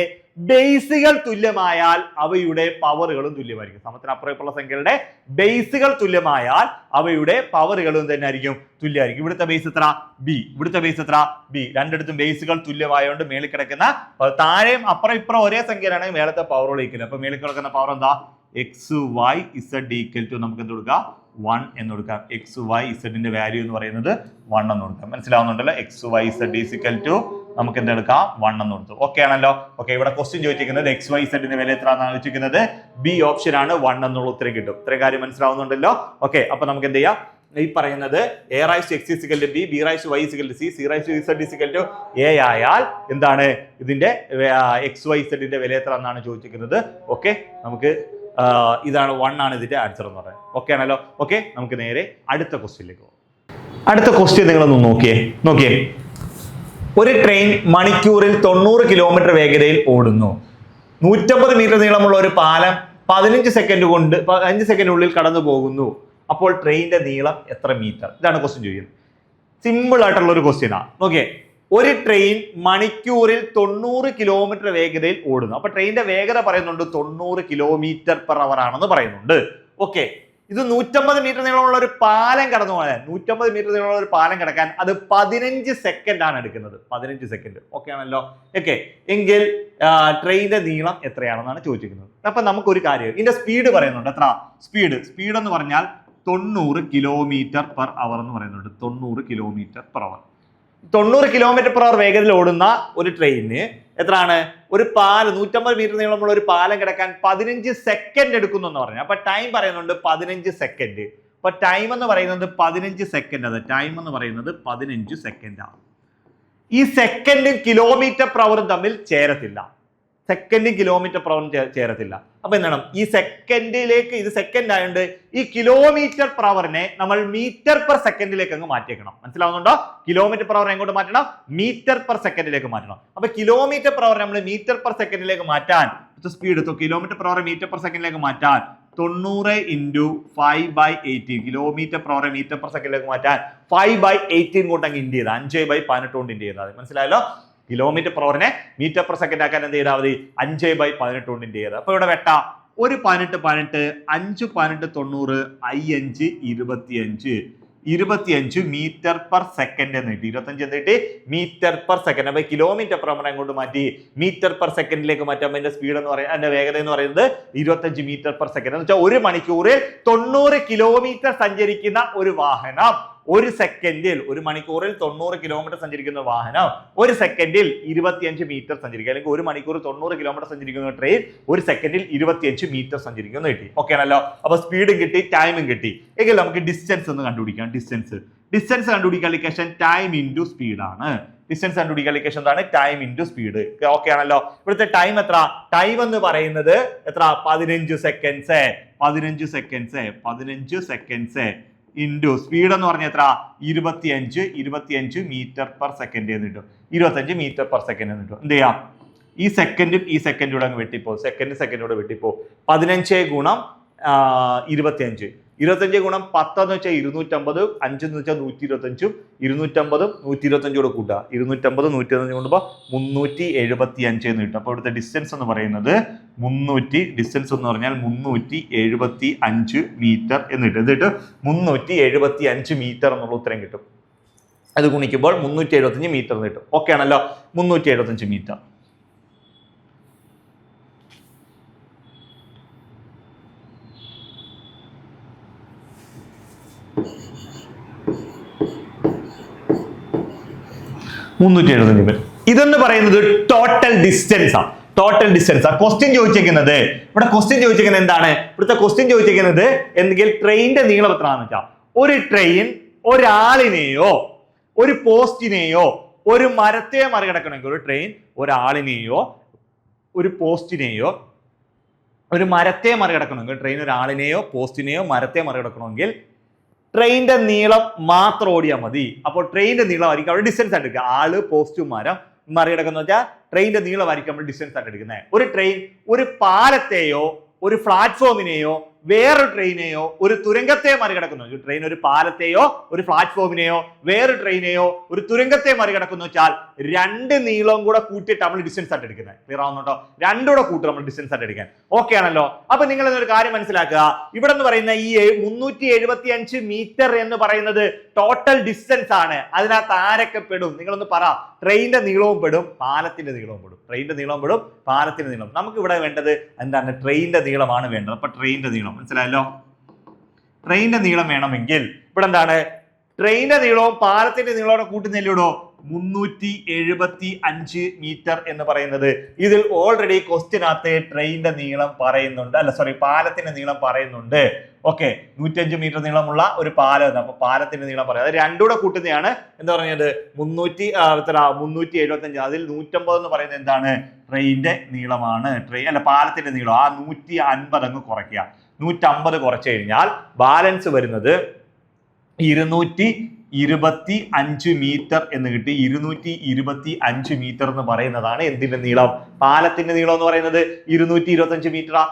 ബേസുകൾ തുല്യമായാൽ അവയുടെ പവറുകളും തുല്യമായിരിക്കും. സമത്തിന് അപ്പുറമുള്ള സംഖ്യകളുടെ ബേസുകൾ തുല്യമായാൽ അവയുടെ പവറുകളും തന്നെ ആയിരിക്കും തുല്യമായിരിക്കും. ഇവിടുത്തെ ബേസ് എത്ര, ബി. ഇവിടുത്തെ ബേസ് എത്ര, ബി. രണ്ടിടത്തും ബേസുകൾ തുല്യമായതുകൊണ്ട് മേളിൽ കിടക്കുന്ന താഴെയും അപ്പുറം ഇപ്പുറം ഒരേ സംഖ്യയാണെങ്കിൽ മേളത്തെ പവറുകൾ ഈക്വൽ. അപ്പൊ മേളിൽ കിടക്കുന്ന പവർ എന്താ, X Y Z equal to നമുക്ക് എന്ത് കൊടുക്കാം, 1 എന്ന് കൊടുക്കാം. എക്സ് വൈ ഇസഡിന്റെ വാല്യൂ എന്ന് പറയുന്നത് 1 എന്ന് കൊടുക്കാം. മനസ്സിലാവുന്നുണ്ടല്ലോ. X Y Z is equal to നമുക്ക് എന്തെടുക്കാം, 1 എന്ന് കൊടുത്തു. ഓക്കെ ആണല്ലോ. ഓക്കെ, ഇവിടെ ക്വസ്റ്റ്യൻ ചോദിച്ചിരിക്കുന്നത് എക്സ് വൈ സെഡിന്റെ വില എത്ര എന്നാണ് ചോദിച്ചിരിക്കുന്നത്. ബി ഓപ്ഷൻ ആണ്, 1 എന്നുള്ള ഉത്തരം കിട്ടും. ഇത്രയും കാര്യം മനസ്സിലാവുന്നുണ്ടല്ലോ. ഓക്കെ, അപ്പൊ നമുക്ക് എന്ത് ചെയ്യാം, ഈ പറയുന്നത് A rice to X is equal to B, B rice to Y is equal to C, C rise to Z is equal to A ആയാൽ എന്താണ് ഇതിന്റെ എക്സ് വൈ സെഡിന്റെ വില എത്ര എന്നാണ് ചോദിച്ചിരിക്കുന്നത്. ഓക്കെ, നമുക്ക് ഇതാണ് 1 ആണ് ഇതിന്റെ ആൻസർ എന്ന് പറയുന്നത്. ഓക്കെ ആണല്ലോ. ഓക്കെ, നമുക്ക് നേരെ അടുത്ത ക്വസ്റ്റ്യനിലേക്ക് പോകാം. അടുത്ത ക്വസ്റ്റ്യൻ നിങ്ങളൊന്ന് നോക്കിയേ. ഒരു ട്രെയിൻ മണിക്കൂറിൽ 90 കിലോമീറ്റർ വേഗതയിൽ ഓടുന്നു. 150 മീറ്റർ നീളമുള്ള ഒരു പാലം 15 സെക്കൻഡിനുള്ളിൽ കടന്നു പോകുന്നു. അപ്പോൾ ട്രെയിനിന്റെ നീളം എത്ര മീറ്റർ? ഇതാണ് ക്വസ്റ്റ്യൻ ചോദിക്കുന്നത്. സിമ്പിൾ ആയിട്ടുള്ള ഒരു ക്വസ്റ്റ്യനാണ്. നോക്കിയേ, ഒരു ട്രെയിൻ മണിക്കൂറിൽ 90 കിലോമീറ്റർ വേഗതയിൽ ഓടുന്നു. അപ്പൊ ട്രെയിനിന്റെ വേഗത പറയുന്നുണ്ട് 90 km/h ആണെന്ന് പറയുന്നുണ്ട്. ഓക്കെ, ഇത് 150 മീറ്റർ നീളമുള്ള ഒരു പാലം കടന്നു പോകാൻ, 150 മീറ്റർ നീളമുള്ള ഒരു പാലം കിടക്കാൻ അത് 15 സെക്കൻഡ് ആണ് എടുക്കുന്നത്. 15 സെക്കൻഡ്. ഓക്കെ ആണല്ലോ. ഓക്കെ, എങ്കിൽ ട്രെയിനിന്റെ നീളം എത്രയാണെന്നാണ് ചോദിച്ചിരിക്കുന്നത്. അപ്പൊ നമുക്കൊരു കാര്യം, ഇതിന്റെ സ്പീഡ് പറയുന്നുണ്ട്. എത്ര സ്പീഡ് എന്ന് പറഞ്ഞാൽ 90 km/h എന്ന് പറയുന്നുണ്ട്. 90 km/h. 90 km/h വേഗതയിൽ ഓടുന്ന ഒരു ട്രെയിനിന് എത്രയാണ്, ഒരു പാലം 150 മീറ്റർ നീളമുള്ള ഒരു പാലം കിടക്കാൻ 15 സെക്കൻഡ് എടുക്കുന്നു എന്ന് പറഞ്ഞു. അപ്പൊ ടൈം പറയുന്നുണ്ട് 15 സെക്കൻഡ്. അപ്പൊ ടൈം എന്ന് പറയുന്നത് 15 സെക്കൻഡ്. അത് ടൈം എന്ന് പറയുന്നത് 15 സെക്കൻഡ് ആണ്. ഈ സെക്കൻഡും km/h തമ്മിൽ ചേരത്തില്ല. ചേരത്തില്ല. അപ്പൊ എന്താണ്, ഈ സെക്കൻഡിലേക്ക്, ഇത് സെക്കൻഡ് ആയതുകൊണ്ട് ഈ km/h നമ്മൾ മീറ്റർ/സെക്കൻഡിലേക്ക് അങ്ങ് മാറ്റിയേക്കണം. മനസ്സിലാവുന്നുണ്ടോ? km/h എങ്ങോട്ട് മാറ്റണം, മീറ്റർ/സെക്കൻഡിലേക്ക് മാറ്റണം. അപ്പൊ km/h നമ്മൾ മീറ്റർ/സെക്കൻഡിലേക്ക് മാറ്റാൻ സ്പീഡ്, km/h മീറ്റർ/സെക്കൻഡിലേക്ക് മാറ്റാൻ 90 × 5/18 km/h മീറ്റർ/സെക്കൻഡിലേക്ക് മാറ്റാൻ 5/18 കൊണ്ട് അങ്ങ് ഇൻഡ് ചെയ്താൽ 5/18 കൊണ്ട് ഇൻഡ് ചെയ്താൽ മനസ്സിലായല്ലോ. km/h മീറ്റർ/സെക്കൻഡ് ആക്കാൻ എന്ത് ചെയ്താൽ മതി, 5/18 കൊണ്ട് ഇൻഡ് ചെയ്താൽ. അപ്പൊ ഇവിടെ വെട്ട ഒരു 18 5 18 90 5 25 25 മീറ്റർ/സെക്കൻഡ് എന്ന് കിട്ടി. 25 എന്നിട്ട് മീറ്റർ/സെക്കൻഡ്. അപ്പൊ km/h അങ്ങോട്ട് മാറ്റി മീറ്റർ/സെക്കൻഡിലേക്ക് മാറ്റാൻ അതിന്റെ സ്പീഡ് എന്ന് പറയുന്നത്, അതിന്റെ വേഗത എന്ന് പറയുന്നത് 25 മീറ്റർ/സെക്കൻഡ് എന്ന് വെച്ചാൽ ഒരു മണിക്കൂറിൽ 90 കിലോമീറ്റർ സഞ്ചരിക്കുന്ന ഒരു വാഹനം ഒരു സെക്കൻഡിൽ, ഒരു മണിക്കൂറിൽ 90 കിലോമീറ്റർ സഞ്ചരിക്കുന്ന വാഹനം 1 സെക്കൻഡിൽ 25 മീറ്റർ സഞ്ചരിക്കുക, അല്ലെങ്കിൽ 1 മണിക്കൂർ 90 കിലോമീറ്റർ സഞ്ചരിക്കുന്ന ട്രെയിൻ 1 സെക്കൻഡിൽ 25 മീറ്റർ സഞ്ചരിക്കുന്നു കിട്ടി. ഓക്കെ ആണല്ലോ. അപ്പൊ സ്പീഡും കിട്ടി, ടൈമും കിട്ടി. എങ്കിൽ നമുക്ക് ഡിസ്റ്റൻസ് ഒന്ന് കണ്ടുപിടിക്കാം. ഡിസ്റ്റൻസ് കണ്ടുപിടിക്കാൻ ടൈം ഇൻറ്റു സ്പീഡ് ആണ്. ഡിസ്റ്റൻസ് കണ്ടുപിടിക്കാൻ എന്താണ്? Time into speed. ഓക്കെ ആണല്ലോ. ഇവിടുത്തെ ടൈം എത്ര? ടൈം എന്ന് പറയുന്നത് എത്ര? 15 സെക്കൻഡ്സ്. 15 സെക്കൻഡ്സ് ഇൻറ്റു സ്പീഡ് എന്ന് പറഞ്ഞാൽ എത്ര? 25 മീറ്റർ പെർ സെക്കൻഡ് എന്ന് കിട്ടും. 25 മീറ്റർ പെർ സെക്കൻഡ് എന്ന് കിട്ടും. എന്ത് ചെയ്യാം? ഈ സെക്കൻഡും അങ്ങ് വെട്ടിപ്പോ. സെക്കൻഡോടെ വെട്ടിപ്പോ. 15 ഗുണം 25. 25 ഗുണം 10 എന്ന് വെച്ചാൽ 250, 5 എന്ന് വെച്ചാൽ 125, 250 125 കൂടെ കൂട്ടുക. 250 125 കൂടുമ്പോൾ 375 എന്ന് കിട്ടും. അപ്പോൾ ഇവിടുത്തെ ഡിസ്റ്റൻസ് എന്ന് പറയുന്നത് 375 മീറ്റർ എന്ന് കിട്ടും. എന്നിട്ട് 375 മീറ്റർ എന്നുള്ള ഉത്തരം കിട്ടും. അത് ഗുണിക്കുമ്പോൾ 375 മീറ്റർ എന്ന് കിട്ടും. ഓക്കെ ആണല്ലോ. 375 മീറ്റർ. ഇതെന്ന് പറയുന്നത് ടോട്ടൽ ഡിസ്റ്റൻസ് ആണ്. ക്വസ്റ്റ്യൻ ചോദിച്ചിരിക്കുന്നത് എന്താണ്? ഇവിടുത്തെ ക്വസ്റ്റ്യൻ ചോദിച്ചിരിക്കുന്നത് എന്തെങ്കിലും ട്രെയിനിന്റെ നീളം എത്രയാണെന്ന് വെച്ചാൽ, ഒരു ട്രെയിൻ ഒരാളിനെയോ ഒരു പോസ്റ്റിനെയോ ഒരു മരത്തെ മറികടക്കണമെങ്കിൽ, ഒരു ട്രെയിൻ ഒരാളിനെയോ ഒരു പോസ്റ്റിനെയോ ഒരു മരത്തെ മറികടക്കണമെങ്കിൽ, ട്രെയിൻ ഒരാളിനെയോ പോസ്റ്റിനെയോ മരത്തെ മറികടക്കണമെങ്കിൽ ട്രെയിനിന്റെ നീളം മാത്രം ഓടിയാൽ മതി. അപ്പോൾ ട്രെയിനിന്റെ നീളമായിരിക്കും അവിടെ ഡിസ്റ്റൻസ് ആയിട്ട് എടുക്കുക. ആള്, പോസ്റ്റും, മരം മറികടക്കുന്ന വെച്ചാൽ ട്രെയിനിന്റെ നീളമായിരിക്കും നമ്മൾ ഡിസ്റ്റൻസ് ആയിട്ട് എടുക്കുന്നത്. ഒരു ട്രെയിൻ ഒരു പാലത്തെയോ ഒരു പ്ലാറ്റ്ഫോമിനെയോ വേറൊരു ട്രെയിനെയോ ഒരു തുരങ്കത്തെ മറികടക്കുന്നു. ട്രെയിൻ ഒരു പാലത്തെയോ ഒരു പ്ലാറ്റ്ഫോമിനെയോ വേറൊരു ട്രെയിനെയോ ഒരു തുരങ്കത്തെ മറികടക്കുന്നു വെച്ചാൽ രണ്ട് നീളവും കൂടെ കൂട്ടിയിട്ട് നമ്മൾ ഡിസ്റ്റൻസ് ആയിട്ട് എടുക്കുന്നത്. ക്ലിയർ ആവുന്നുണ്ടോ? രണ്ടും കൂടെ കൂട്ടി നമ്മൾ ഡിസ്റ്റൻസ് ആയിട്ട് എടുക്കാൻ. ഓക്കെ ആണല്ലോ. അപ്പൊ നിങ്ങൾ ഒരു കാര്യം മനസ്സിലാക്കുക, ഇവിടെ എന്ന് പറയുന്ന ഈ 375 മീറ്റർ എന്ന് പറയുന്നത് ടോട്ടൽ ഡിസ്റ്റൻസ് ആണ്. അതിനകത്ത് ആരൊക്കെ പെടും? നിങ്ങളൊന്ന് പറ. ട്രെയിനിന്റെ നീളവും പെടും, പാലത്തിന്റെ നീളവും പെടും. ട്രെയിനിന്റെ നീളവും പെടും, പാലത്തിന്റെ നീളം. നമുക്ക് ഇവിടെ വേണ്ടത് എന്താണ്? ട്രെയിനിന്റെ നീളമാണ് വേണ്ടത്. അപ്പൊ ട്രെയിനിന്റെ നീളം മനസ്സിലായല്ലോ. ട്രെയിനിന്റെ നീളം വേണമെങ്കിൽ ഇവിടെ എന്താണ്? ട്രെയിനിന്റെ നീളവും പാലത്തിന്റെ നീളവും കൂട്ടുന്നില്ലൂടോ 375 മീറ്റർ എന്ന് പറയുന്നത്. ഇതിൽ ഓൾറെഡി ക്വസ്റ്റ്യനകത്ത് ട്രെയിനിന്റെ നീളം പറയുന്നുണ്ട്, പാലത്തിന്റെ നീളം പറയുന്നുണ്ട്. ഓക്കെ, 105 മീറ്റർ നീളമുള്ള ഒരു പാലം. അപ്പൊ പാലത്തിന്റെ നീളം പറയാം. അത് രണ്ടുകൂടെ കൂട്ടുന്നതാണ് എന്താ പറഞ്ഞത്? 375. അതിൽ 150 എന്ന് പറയുന്നത് എന്താണ്? ട്രെയിനിന്റെ നീളമാണ്. പാലത്തിന്റെ നീളം. ആ 150 അങ്ങ് കുറയ്ക്കുക. 150 കുറച്ചു കഴിഞ്ഞാൽ ബാലൻസ് വരുന്നത് 225 മീറ്റർ എന്ന് കിട്ടി. 225 മീറ്റർ എന്ന് പറയുന്നതാണ് എന്തിന്റെ നീളം? പാലത്തിന്റെ നീളം എന്ന് പറയുന്നത് 225 മീറ്ററാ.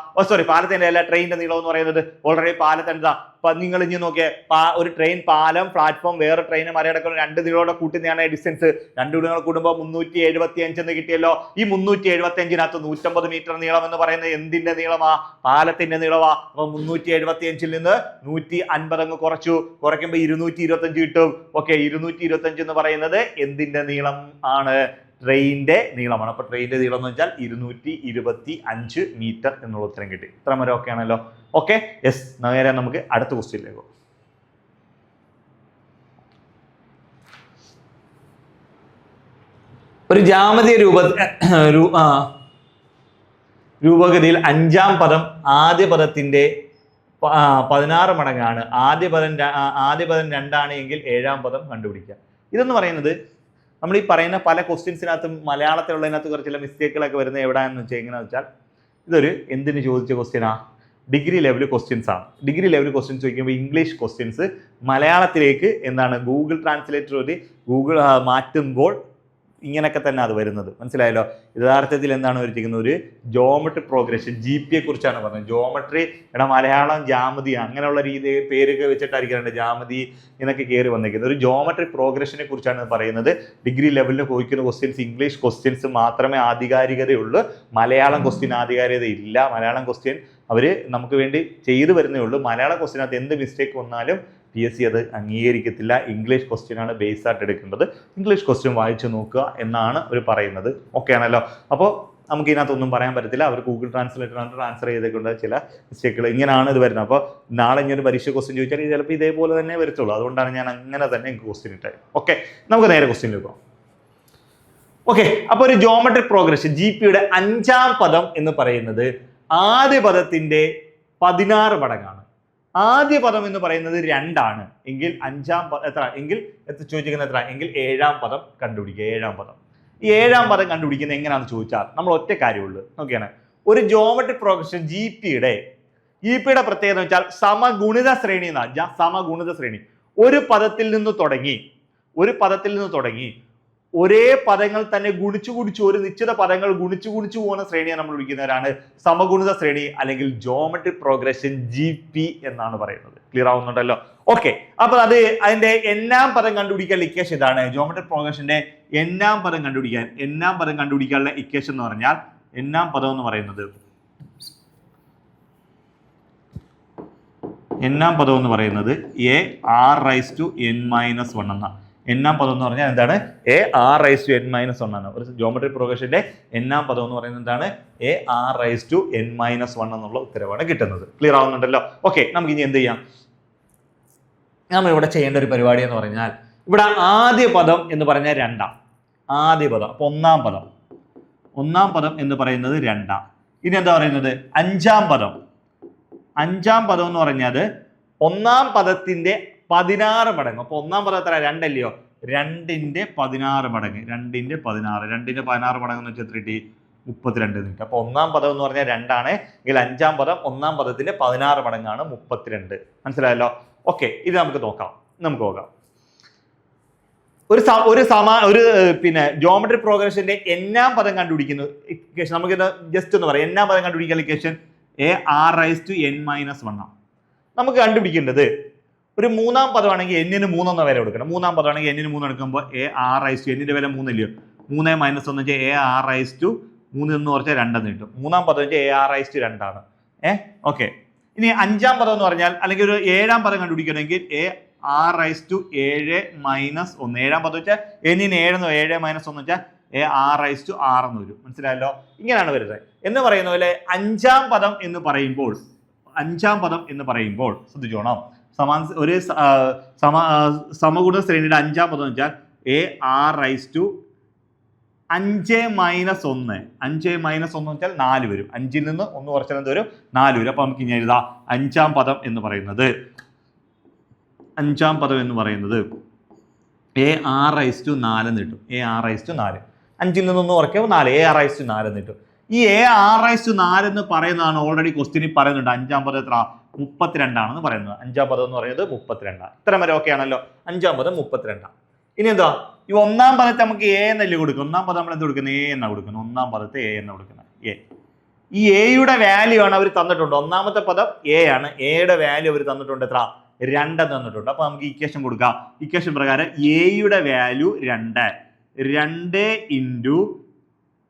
പാലത്തിന്റെ അല്ല, ട്രെയിനിന്റെ നീളം എന്ന് പറയുന്നത്. ഓൾറെഡി പാലത്തിന്റെ നിങ്ങൾ ഇനി നോക്കിയേ, ഒരു ട്രെയിൻ, പാലം, പ്ലാറ്റ്ഫോം, വേറെ ട്രെയിനെ മറികടക്കുന്ന രണ്ട് നീളോടെ കൂട്ടുന്നതാണ് ഡിസ്റ്റൻസ്. രണ്ടു നീളം കൂടുമ്പോൾ 375 എന്ന് കിട്ടിയല്ലോ. ഈ 375 150 മീറ്റർ നീളം എന്ന് പറയുന്നത് എന്തിന്റെ നീളമാ? പാലത്തിന്റെ നീളമാ. അപ്പൊ 375 നിന്ന് 150 അങ്ങ് കുറയ്ക്കുമ്പോൾ 225 കിട്ടും. ഓക്കെ, 225 എന്ന് പറയുന്നത് എന്തിന്റെ നീളം ആണ്? ട്രെയിനിന്റെ നീളമാണ്. അപ്പൊ ട്രെയിനിന്റെ നീളം എന്ന് വെച്ചാൽ 225 മീറ്റർ എന്നുള്ള ഉത്തരം കിട്ടി. ഇത്ര വരെ ഓക്കെ ആണല്ലോ. Okay, yes. നേരെ നമുക്ക് അടുത്ത ക്വസ്റ്റ്യനിലേക്ക് പോകും. ഒരു ജാമതീയ രൂപഗതിയിൽ അഞ്ചാം പദം ആദ്യ പദത്തിന്റെ 16 മടങ്ങാണ്. ആദ്യ പദം 2 ആണ് എങ്കിൽ ഏഴാം പദം കണ്ടുപിടിക്കുക. ഇതെന്ന് പറയുന്നത് നമ്മൾ ഈ പറയുന്ന പല ക്വസ്റ്റ്യൻസിനകത്തും മലയാളത്തിലുള്ളതിനകത്ത് കുറച്ചുള്ള മിസ്റ്റേക്കുകളൊക്കെ വരുന്നത് എവിടെയാണെന്ന് വെച്ചാൽ എങ്ങനെയാണെന്ന് വെച്ചാൽ, ഇതൊരു എന്തിന് ചോദിച്ച ക്വസ്റ്റ്യനാ? ഡിഗ്രി ലെവൽ ക്വസ്റ്റ്യൻസ് ആണ്. ഡിഗ്രി ലെവൽ ക്വസ്റ്റ്യൻസ് ചോദിക്കുമ്പോൾ ഇംഗ്ലീഷ് ക്വസ്റ്റ്യൻസ് മലയാളത്തിലേക്ക് എന്താണ് ഗൂഗിൾ ട്രാൻസ്ലേറ്റർ വഴി മാറ്റുമ്പോൾ ഇങ്ങനെയൊക്കെ തന്നെ അത് വരുന്നത്. മനസ്സിലായല്ലോ? യഥാർത്ഥത്തിൽ എന്താണ് വരുത്തിക്കുന്നത്? ഒരു ജോമെട്രി പ്രോഗ്രഷൻ, GP കുറിച്ചാണ് പറഞ്ഞത്. ജോമെട്രി മലയാളം ജാമതി അങ്ങനെയുള്ള പേരൊക്കെ വെച്ചിട്ടായിരിക്കും ജാമതി എന്നൊക്കെ കയറി വന്നിരിക്കുന്നത്. ഒരു ജോമെട്രി പ്രോഗ്രഷനെ കുറിച്ചാണ് പറയുന്നത്. ഡിഗ്രി ലെവലിൽ ചോദിക്കുന്ന ക്വസ്റ്റ്യൻസ് ഇംഗ്ലീഷ് ക്വസ്റ്റ്യൻസ് മാത്രമേ ആധികാരികതയുള്ളൂ. മലയാളം ക്വസ്റ്റ്യൻ ആധികാരികത ഇല്ല. മലയാളം ക്വസ്റ്റ്യൻ അവർ നമുക്ക് വേണ്ടി ചെയ്തു വരുന്നേ ഉള്ളൂ. മലയാളം ക്വസ്റ്റ്യനകത്ത് എന്ത് മിസ്റ്റേക്ക് വന്നാലും PSC അത് അംഗീകരിക്കത്തില്ല. ഇംഗ്ലീഷ് ക്വസ്റ്റ്യൻ ആണ് ബേസ് ആയിട്ട് എടുക്കേണ്ടത്. ഇംഗ്ലീഷ് ക്വസ്റ്റ്യൻ വായിച്ചു നോക്കുക എന്നാണ് അവർ പറയുന്നത്. ഓക്കെ ആണല്ലോ. അപ്പോൾ നമുക്ക് ഇതിനകത്തൊന്നും പറയാൻ പറ്റത്തില്ല. അവർ ഗൂഗിൾ ട്രാൻസ്ലേറ്ററാണ് ട്രാൻസ്ഫർ ചെയ്തേക്കൊണ്ട് ചില മിസ്റ്റേക്കുകൾ ഇങ്ങനെയാണ് ഇത് വരുന്നത്. അപ്പോൾ നാളെ ഇങ്ങനെ പരീക്ഷ ക്വസ്റ്റ്യൻ ചോദിച്ചാൽ ചിലപ്പോൾ ഇതേപോലെ തന്നെ വരത്തുള്ളൂ. അതുകൊണ്ടാണ് ഞാൻ അങ്ങനെ തന്നെ ക്വസ്റ്റ്യൻ ഇട്ടത്. ഓക്കെ, നമുക്ക് നേരെ ക്വസ്റ്റ്യനിലേക്ക് പോകാം. ഓക്കെ, അപ്പോൾ ഒരു ജോമെട്രിക് പ്രോഗ്രഷൻ GPയുടെ 5ാം പദം എന്ന് പറയുന്നത് ആദ്യ പദത്തിന്റെ 16 മടങ്ങാണ്. ആദ്യ പദം എന്ന് പറയുന്നത് 2 ആണ് എങ്കിൽ 5ാം പദം എത്ര എങ്കിൽ ചോദിച്ചിരിക്കുന്നത് എത്ര എങ്കിൽ 7ാം പദം കണ്ടുപിടിക്കുക. 7ാം പദം. ഈ 7ാം പദം കണ്ടുപിടിക്കുന്നത് എങ്ങനെയാണെന്ന് ചോദിച്ചാൽ നമ്മൾ ഒറ്റ കാര്യമുള്ളൂ. നോക്കിയാണ്, ഒരു ജോമെട്രിക് പ്രോഗ്രഷൻ GPയുടെ പ്രത്യേകത എന്ന് വെച്ചാൽ സമഗുണിത ശ്രേണി എന്നാണ്. സമഗുണിത ശ്രേണി ഒരു പദത്തിൽ നിന്ന് തുടങ്ങി ഒരേ പദങ്ങൾ തന്നെ ഗുണിച്ചു ഒരു നിശ്ചിത പദങ്ങൾ ഗുണിച്ചു പോകുന്ന ശ്രേണിയെ നമ്മൾ വിളിക്കുന്നവരാണ് സമഗുണിത ശ്രേണി അല്ലെങ്കിൽ ജോമെട്രിക് പ്രോഗ്രഷൻ GP എന്നാണ് പറയുന്നത്. ക്ലിയർ ആവുന്നുണ്ടല്ലോ? ഓക്കെ, അപ്പൊ അതിന്റെ n-ാം പദം കണ്ടുപിടിക്കാനുള്ള ഇക്വേഷൻ ഇതാണ്. ജോമെട്രിക് പ്രോഗ്രഷന്റെ n-ാം പദം കണ്ടുപിടിക്കാനുള്ള ഇക്വേഷൻ എന്ന് പറഞ്ഞാൽ n-ാം പദം എന്ന് പറയുന്നത് AR⁻n-1 എന്നാണ്. n-ാം പദം എന്ന് പറഞ്ഞാൽ എന്താണ്? AR⁻n-1 ആണ്. ഒരു ജോമെട്രിക് പ്രോഗ്രഷന്റെ n-ാം പദം എന്ന് പറയുന്നത് എന്താണ്? AR⁻n-1 എന്നുള്ള ഉത്തരവാണ് കിട്ടുന്നത്. ക്ലിയർ ആവുന്നുണ്ടല്ലോ? ഓക്കെ, നമുക്ക് ഇനി എന്ത് ചെയ്യാം? നമ്മൾ ഇവിടെ ചെയ്യേണ്ട ഒരു പരിപാടി എന്ന് പറഞ്ഞാൽ ഇവിടെ ആദ്യ പദം എന്ന് പറഞ്ഞാൽ 2. ആദ്യ പദം. അപ്പൊ ഒന്നാം പദം എന്ന് പറയുന്നത് 2. ഇനി എന്താ പറയുന്നത്? 5ാം പദം. 5ാം പദം എന്ന് പറഞ്ഞാൽ ഒന്നാം പദത്തിന്റെ 16 മടങ്ങ്. അപ്പൊ ഒന്നാം പദം എത്ര? 2 അല്ലയോ? 2ന്റെ 16 മടങ്ങ്. 2ന്റെ 16 മടങ്ങ് എന്ന് വെച്ചാൽ 32 നീട്ട്. അപ്പൊ ഒന്നാം പദം എന്ന് പറഞ്ഞാൽ 2 ആണ് എങ്കിൽ 5ാം പദം ഒന്നാം പദത്തിന്റെ 16 മടങ്ങാണ് 32. മനസ്സിലായല്ലോ? ഓക്കെ, ഇത് നമുക്ക് നോക്കാം. പിന്നെ ജോമെട്രിക് പ്രോഗ്രഷന്റെ n-ാം പദം കണ്ടുപിടിക്കുന്ന ഇക്വേഷൻ നമുക്കിത് ജസ്റ്റ് ഒന്ന് പറയാം. n-ാം പദം കണ്ടുപിടിക്കുന്ന ഇക്വേഷൻ AR⁻n-1 ആണ്. നമുക്ക് കണ്ടുപിടിക്കേണ്ടത് ഒരു 3-ാം പദമാണെങ്കിൽ n-ന് 3 എന്ന വില കൊടുക്കണം. 3-ാം പദമാണെങ്കിൽ n-ന് 3 എടുക്കുമ്പോൾ AR⁻n-ന്റെ വില 3 അല്ലയോ? 3 - 1 വെച്ചാൽ AR⁻3 എന്ന് പറഞ്ഞാൽ 2 എന്ന് കിട്ടും. 3-ാം പദം വെച്ചാൽ AR⁻2 ആണ്. ഓക്കെ, ഇനി 5-ാം പദം എന്ന് പറഞ്ഞാൽ അല്ലെങ്കിൽ ഒരു 7-ാം പദം കണ്ടുപിടിക്കണമെങ്കിൽ AR⁻7 - 1. 7-ാം പദം വെച്ചാൽ n-ന് 7 - 1 വെച്ചാൽ AR⁻6 എന്ന് വരും. മനസ്സിലായല്ലോ? ഇങ്ങനെയാണ് വരുന്നത്. എന്ന് പറയുന്ന പോലെ 5-ാം പദം എന്ന് പറയുമ്പോൾ ശ്രദ്ധിച്ചോണം. ഒരു സമഗുണ ശ്രേണിയുടെ 5-ാം പദം വെച്ചാൽ AR⁻5 - 1. 5 - 1 വെച്ചാൽ 4 വരും. 5-ൽ നിന്ന് 1 കുറച്ചാൽ എന്ത് വരും? 4 വരും. അപ്പൊ നമുക്ക് ഇനി എഴുതാം 5-ാം പദം എന്ന് പറയുന്നത് AR⁻4 എന്ന് കിട്ടും. AR⁻4. 5-ൽ നിന്ന് 1 കുറയ്ക്കുമ്പോൾ 4. AR⁻4 എന്ന് കിട്ടും. ഈ AR⁻4 എന്ന് പറയുന്നതാണ് ഓൾറെഡി ക്വസ്റ്റ്യനിൽ പറയുന്നുണ്ട്. 5-ാം പദം എത്ര? 32 ആണെന്ന് പറയുന്നത്. 5-ാം പദം എന്ന് പറയുന്നത് 32. ഇത്രയും വരെ ഓക്കെ ആണല്ലോ? 5-ാം പദം 32. ഇനി എന്താ? ഈ 1-ാം പദത്തെ നമുക്ക് A എന്നല്ലേ കൊടുക്കും? 1-ാം പദം നമ്മൾ എന്ത് കൊടുക്കുന്നത്? A എന്നാണ് കൊടുക്കുന്നത്. 1-ാം പദത്തെ A എന്ന് കൊടുക്കുന്നത്. ഈ എയുടെ വാല്യൂ ആണ് അവർ തന്നിട്ടുണ്ട്. 1-ാമത്തെ പദം A ആണ്. എയുടെ വാല്യൂ അവർ തന്നിട്ടുണ്ട് എത്ര? 2 തന്നിട്ടുണ്ട്. അപ്പൊ നമുക്ക് ഇക്വേഷൻ കൊടുക്കാം. ഇക്വേഷൻ പ്രകാരം എയുടെ വാല്യൂ 2 ×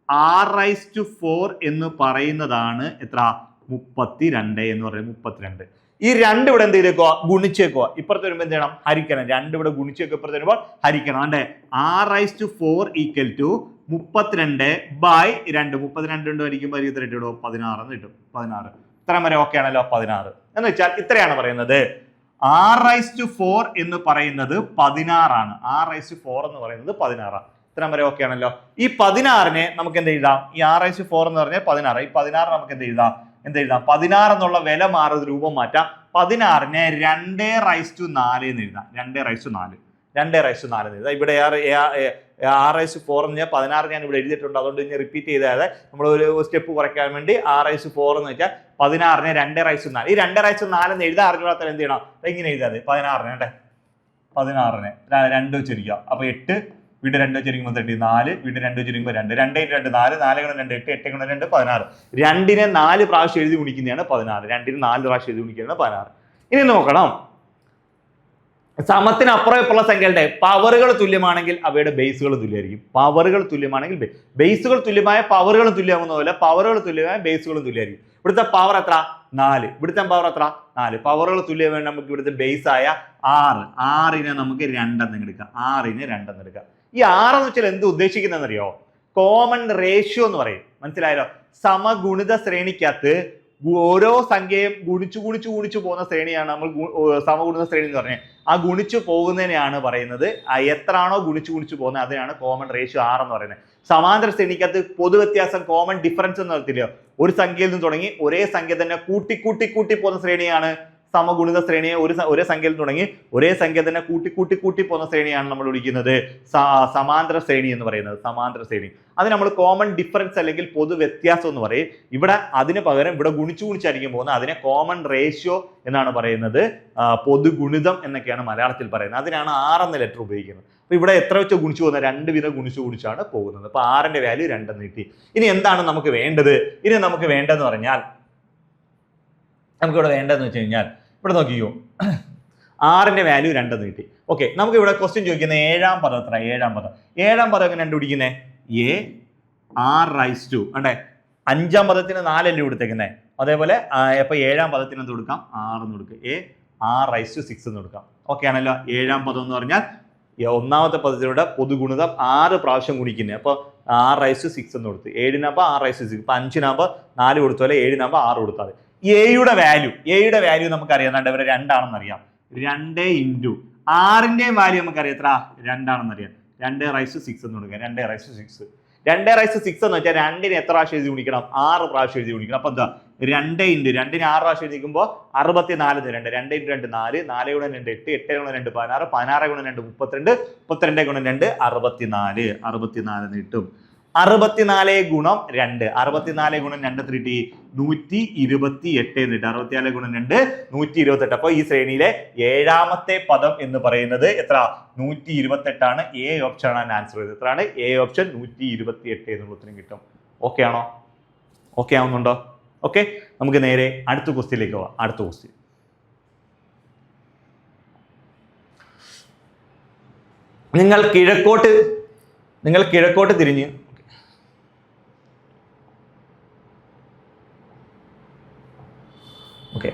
R⁻4 എന്ന് പറയുന്നതാണ് എത്ര? 32 എന്ന് പറയുന്നത് 32. ഈ 2 ഇവിടെ എന്ത് ചെയ്തേക്കുക? ഗുണിച്ചേക്കുക. ഇപ്പുറത്ത് വരുമ്പോൾ എന്ത് ചെയ്യണം? ഹരിക്കണം. 2 ഇവിടെ ഗുണിച്ചേക്കുക. ഇപ്പുറത്ത് വരുമ്പോൾ ഹരിക്കണം. അല്ലേ? R⁻4 = 32/2. 32 ഹരിക്കുമ്പോൾ 16 എന്ന് കിട്ടും. 16. ഇത്രയും വരെ ഓക്കെ ആണല്ലോ? 16 എന്ന് വെച്ചാൽ ഇത്രയാണ് പറയുന്നത്. R⁻4 എന്ന് പറയുന്നത് 16 ആണ്. R⁻4 എന്ന് പറയുന്നത് 16 ആണ്. ഇത്രയും വരെ ഓക്കെ ആണല്ലോ? ഈ 16-നെ നമുക്ക് എന്ത് എഴുതാം? ഈ R⁻4 എന്ന് പറഞ്ഞാൽ 16. ഈ 16 നമുക്ക് എന്ത് എഴുതാം? 16 എന്നുള്ള വില മാറുന്ന രൂപം മാറ്റാം. 16-നെ 2/4 എന്ന് എഴുതാം. 2/4 എന്ന് എഴുതാം. ഇവിടെ R⁻4 എന്ന് ഞാൻ 16 ഞാൻ ഇവിടെ എഴുതിയിട്ടുണ്ട്. അതുകൊണ്ട് ഇനി റിപ്പീറ്റ് ചെയ്താതെ നമ്മൾ ഒരു സ്റ്റെപ്പ് കുറയ്ക്കാൻ വേണ്ടി R⁻4 എന്ന് വെച്ചാൽ 16-നെ 2/4. ഈ 2/4 എന്ന് എഴുതാൻ അറിഞ്ഞാൽ എന്ത് ചെയ്യണം? ഇങ്ങനെ എഴുതാതെ 16-നെ 2 വെച്ചിരിക്കുക. അപ്പൊ 8 വീട് 2 വെച്ചിരിക്കുമ്പോൾ 4 വീട് 2 വെച്ചിരിക്കുമ്പോൾ 2 2 × 2 4 4 × 2 8 8 × 2 16. 2-നെ 4 പ്രാവശ്യം എഴുതി ഗുണിക്കുന്നതാണ് 16. 2-ന് 4 പ്രാവശ്യം എഴുതി ഗുണിക്കുന്നതാണ് 16. ഇനി നോക്കണം, സമത്തിന് അപ്പുറമുള്ള സംഖ്യകളുടെ പവറുകൾ തുല്യമാണെങ്കിൽ അവയുടെ ബേസുകൾ തുല്യമായിരിക്കും. പവറുകൾ തുല്യമാണെങ്കിൽ ബേസുകൾ തുല്യമായ പവറുകൾ തുല്യമാകുന്ന പോലെ പവറുകൾ തുല്യമായ ബേസുകളും തുല്യമായിരിക്കും. ഇവിടുത്തെ പവർ എത്ര? 4. ഇവിടുത്തെ പവർ എത്ര? 4. പവറുകൾ തുല്യമായി നമുക്ക് ഇവിടുത്തെ ബേസ് ആയ 6. 6-നെ നമുക്ക് 2 എന്ന് എടുക്കാം. 6-നെ 2 എന്ന് എടുക്കാം. ഈ 6 എന്ന് വെച്ചാൽ എന്ത് ഉദ്ദേശിക്കുന്നതെന്നറിയോ? കോമൺ റേഷ്യോ എന്ന് പറയും. മനസ്സിലായല്ലോ? സമഗുണിത ശ്രേണിക്കകത്ത് ഓരോ സംഖ്യയും ഗുണിച്ചു പോകുന്ന ശ്രേണിയാണ് നമ്മൾ സമഗുണിത ശ്രേണി എന്ന് പറഞ്ഞത്. ആ ഗുണിച്ചു പോകുന്നതിനെയാണ് പറയുന്നത്, എത്രയാണോ ഗുണിച്ചു പോകുന്നത് അതിനാണ് കോമൺ റേഷ്യോ 6 എന്ന് പറയുന്നത്. സമാന്തര ശ്രേണിക്കകത്ത് പൊതുവ്യത്യാസം കോമൺ ഡിഫറൻസ് എന്ന് പറയത്തില്ലയോ, ഒരു സംഖ്യയിൽ നിന്ന് തുടങ്ങി ഒരേ സംഖ്യ തന്നെ കൂട്ടി പോകുന്ന ശ്രേണിയാണ് സമഗുണിത ശ്രേണിയെ. ഒരേ സംഖ്യയിൽ തുടങ്ങി ഒരേ സംഖ്യ തന്നെ കൂട്ടി പോകുന്ന ശ്രേണിയാണ് നമ്മൾ വിളിക്കുന്നത് സമാന്തര ശ്രേണി എന്ന് പറയുന്നത്. സമാന്തര ശ്രേണി അത് നമ്മൾ കോമൺ ഡിഫറൻസ് അല്ലെങ്കിൽ പൊതു വ്യത്യാസം എന്ന് പറയും. ഇവിടെ അതിന് പകരം ഇവിടെ ഗുണിച്ചായിരിക്കും പോകുന്നത്, അതിനെ കോമൺ റേഷ്യോ എന്നാണ് പറയുന്നത്, പൊതുഗുണിതം എന്നൊക്കെയാണ് മലയാളത്തിൽ പറയുന്നത്. അതിനാണ് 6 എന്ന ലെറ്റർ ഉപയോഗിക്കുന്നത്. അപ്പൊ ഇവിടെ എത്ര വെച്ച് ഗുണിച്ചു പോകുന്നത്? 2 വീതം ഗുണിച്ചാണ് പോകുന്നത്. അപ്പൊ 6ന്റെ വാല്യൂ 2 എന്ന് കിട്ടി. ഇനി എന്താണ് നമുക്ക് വേണ്ടത്? ഇനി നമുക്ക് വേണ്ടതെന്ന് പറഞ്ഞാൽ നമുക്കിവിടെ വേണ്ടതെന്ന് വെച്ച് കഴിഞ്ഞാൽ ഇവിടെ നോക്കിക്കോ, 6ന്റെ വാല്യൂ 2 എന്ന് കിട്ടി. ഓക്കെ, നമുക്ക് ഇവിടെ ക്വസ്റ്റ്യൻ ചോദിക്കുന്നത് 7ാം പദം എത്ര? 7ാം പദം. 7ാം പദം എങ്ങനെ കണ്ടുപിടിക്കുന്നത്? (a)(r)(2) അണ്ടേ 5ാം പദത്തിന് 4 അല്ലേ കൊടുത്തേക്കുന്നത്. അതേപോലെ അപ്പൊ 7ാം പദത്തിന് എന്ത് കൊടുക്കാം? 6 എന്ന് കൊടുക്കുക. (a)(r)(6) എന്ന് കൊടുക്കാം. ഓക്കെ ആണല്ലോ? 7ാം പദം എന്ന് പറഞ്ഞാൽ ഒന്നാമത്തെ പദത്തിലൂടെ പൊതുഗുണിതം 6 പ്രാവശ്യം ഗുണിക്കുന്നത്. അപ്പൊ 6/6 എന്ന് കൊടുത്ത് 7നാകുമ്പോൾ 6/6. ഇപ്പൊ 5നാകുമ്പോൾ 4 കൊടുത്താൽ 7നാകുമ്പോൾ 6 കൊടുത്താൽ എയുടെ വാല്യൂ നമുക്കറിയാം. ഇവിടെ 2 ആണെന്ന് അറിയാം. 2 ഇൻറ്റു 6ന്റെയും വാല്യൂ നമുക്കറിയാം എത്ര? 2 ആണെന്ന് അറിയാം. 2/6 എന്ന് കൊടുക്കുക. 2/6 എന്ന് വെച്ചാൽ 2നെ എത്ര പ്രാവശ്യം എഴുതി ഗുണിക്കണം? 6 പ്രാവശ്യം എഴുതി ഗുണിക്കണം. അപ്പൊ എന്താ? 2 ഇൻറ്റു 2നെ 6 പ്രാവശ്യം എഴുതിക്കുമ്പോൾ 64 2 2 ഇൻറ്റു 2 4 4 ഗുണം 2 8 8 ഗുണം 2 16 16 ഗുണം 2 32 32 ഗുണം 2 64 64 എന്ന് കിട്ടും. 64 ഗുണം 2 64 ഗുണം 2 എത്ര കിട്ടി? 128 എന്ന് കിട്ടും. 64 ഗുണം 2 128. അപ്പോൾ ഈ ശ്രേണിയിലെ 7ാമത്തെ പദം എന്ന് പറയുന്നത് എത്ര? 128 ആണ്. എ ഓപ്ഷൻ ആണ് ആൻസർ ചെയ്തത്. എത്രയാണ്? എ ഓപ്ഷൻ 128 എന്നുള്ള ഉത്തരം കിട്ടും. ഓക്കെ ആണോ? ഓക്കെ ആവുന്നുണ്ടോ? ഓക്കെ, നമുക്ക് നേരെ അടുത്ത ക്വസ്റ്റ്യനിലേക്ക് പോവാം. അടുത്ത ക്വസ്റ്റ്യൻ നിങ്ങൾ കിഴക്കോട്ട് തിരിഞ്ഞ് ഓക്കെ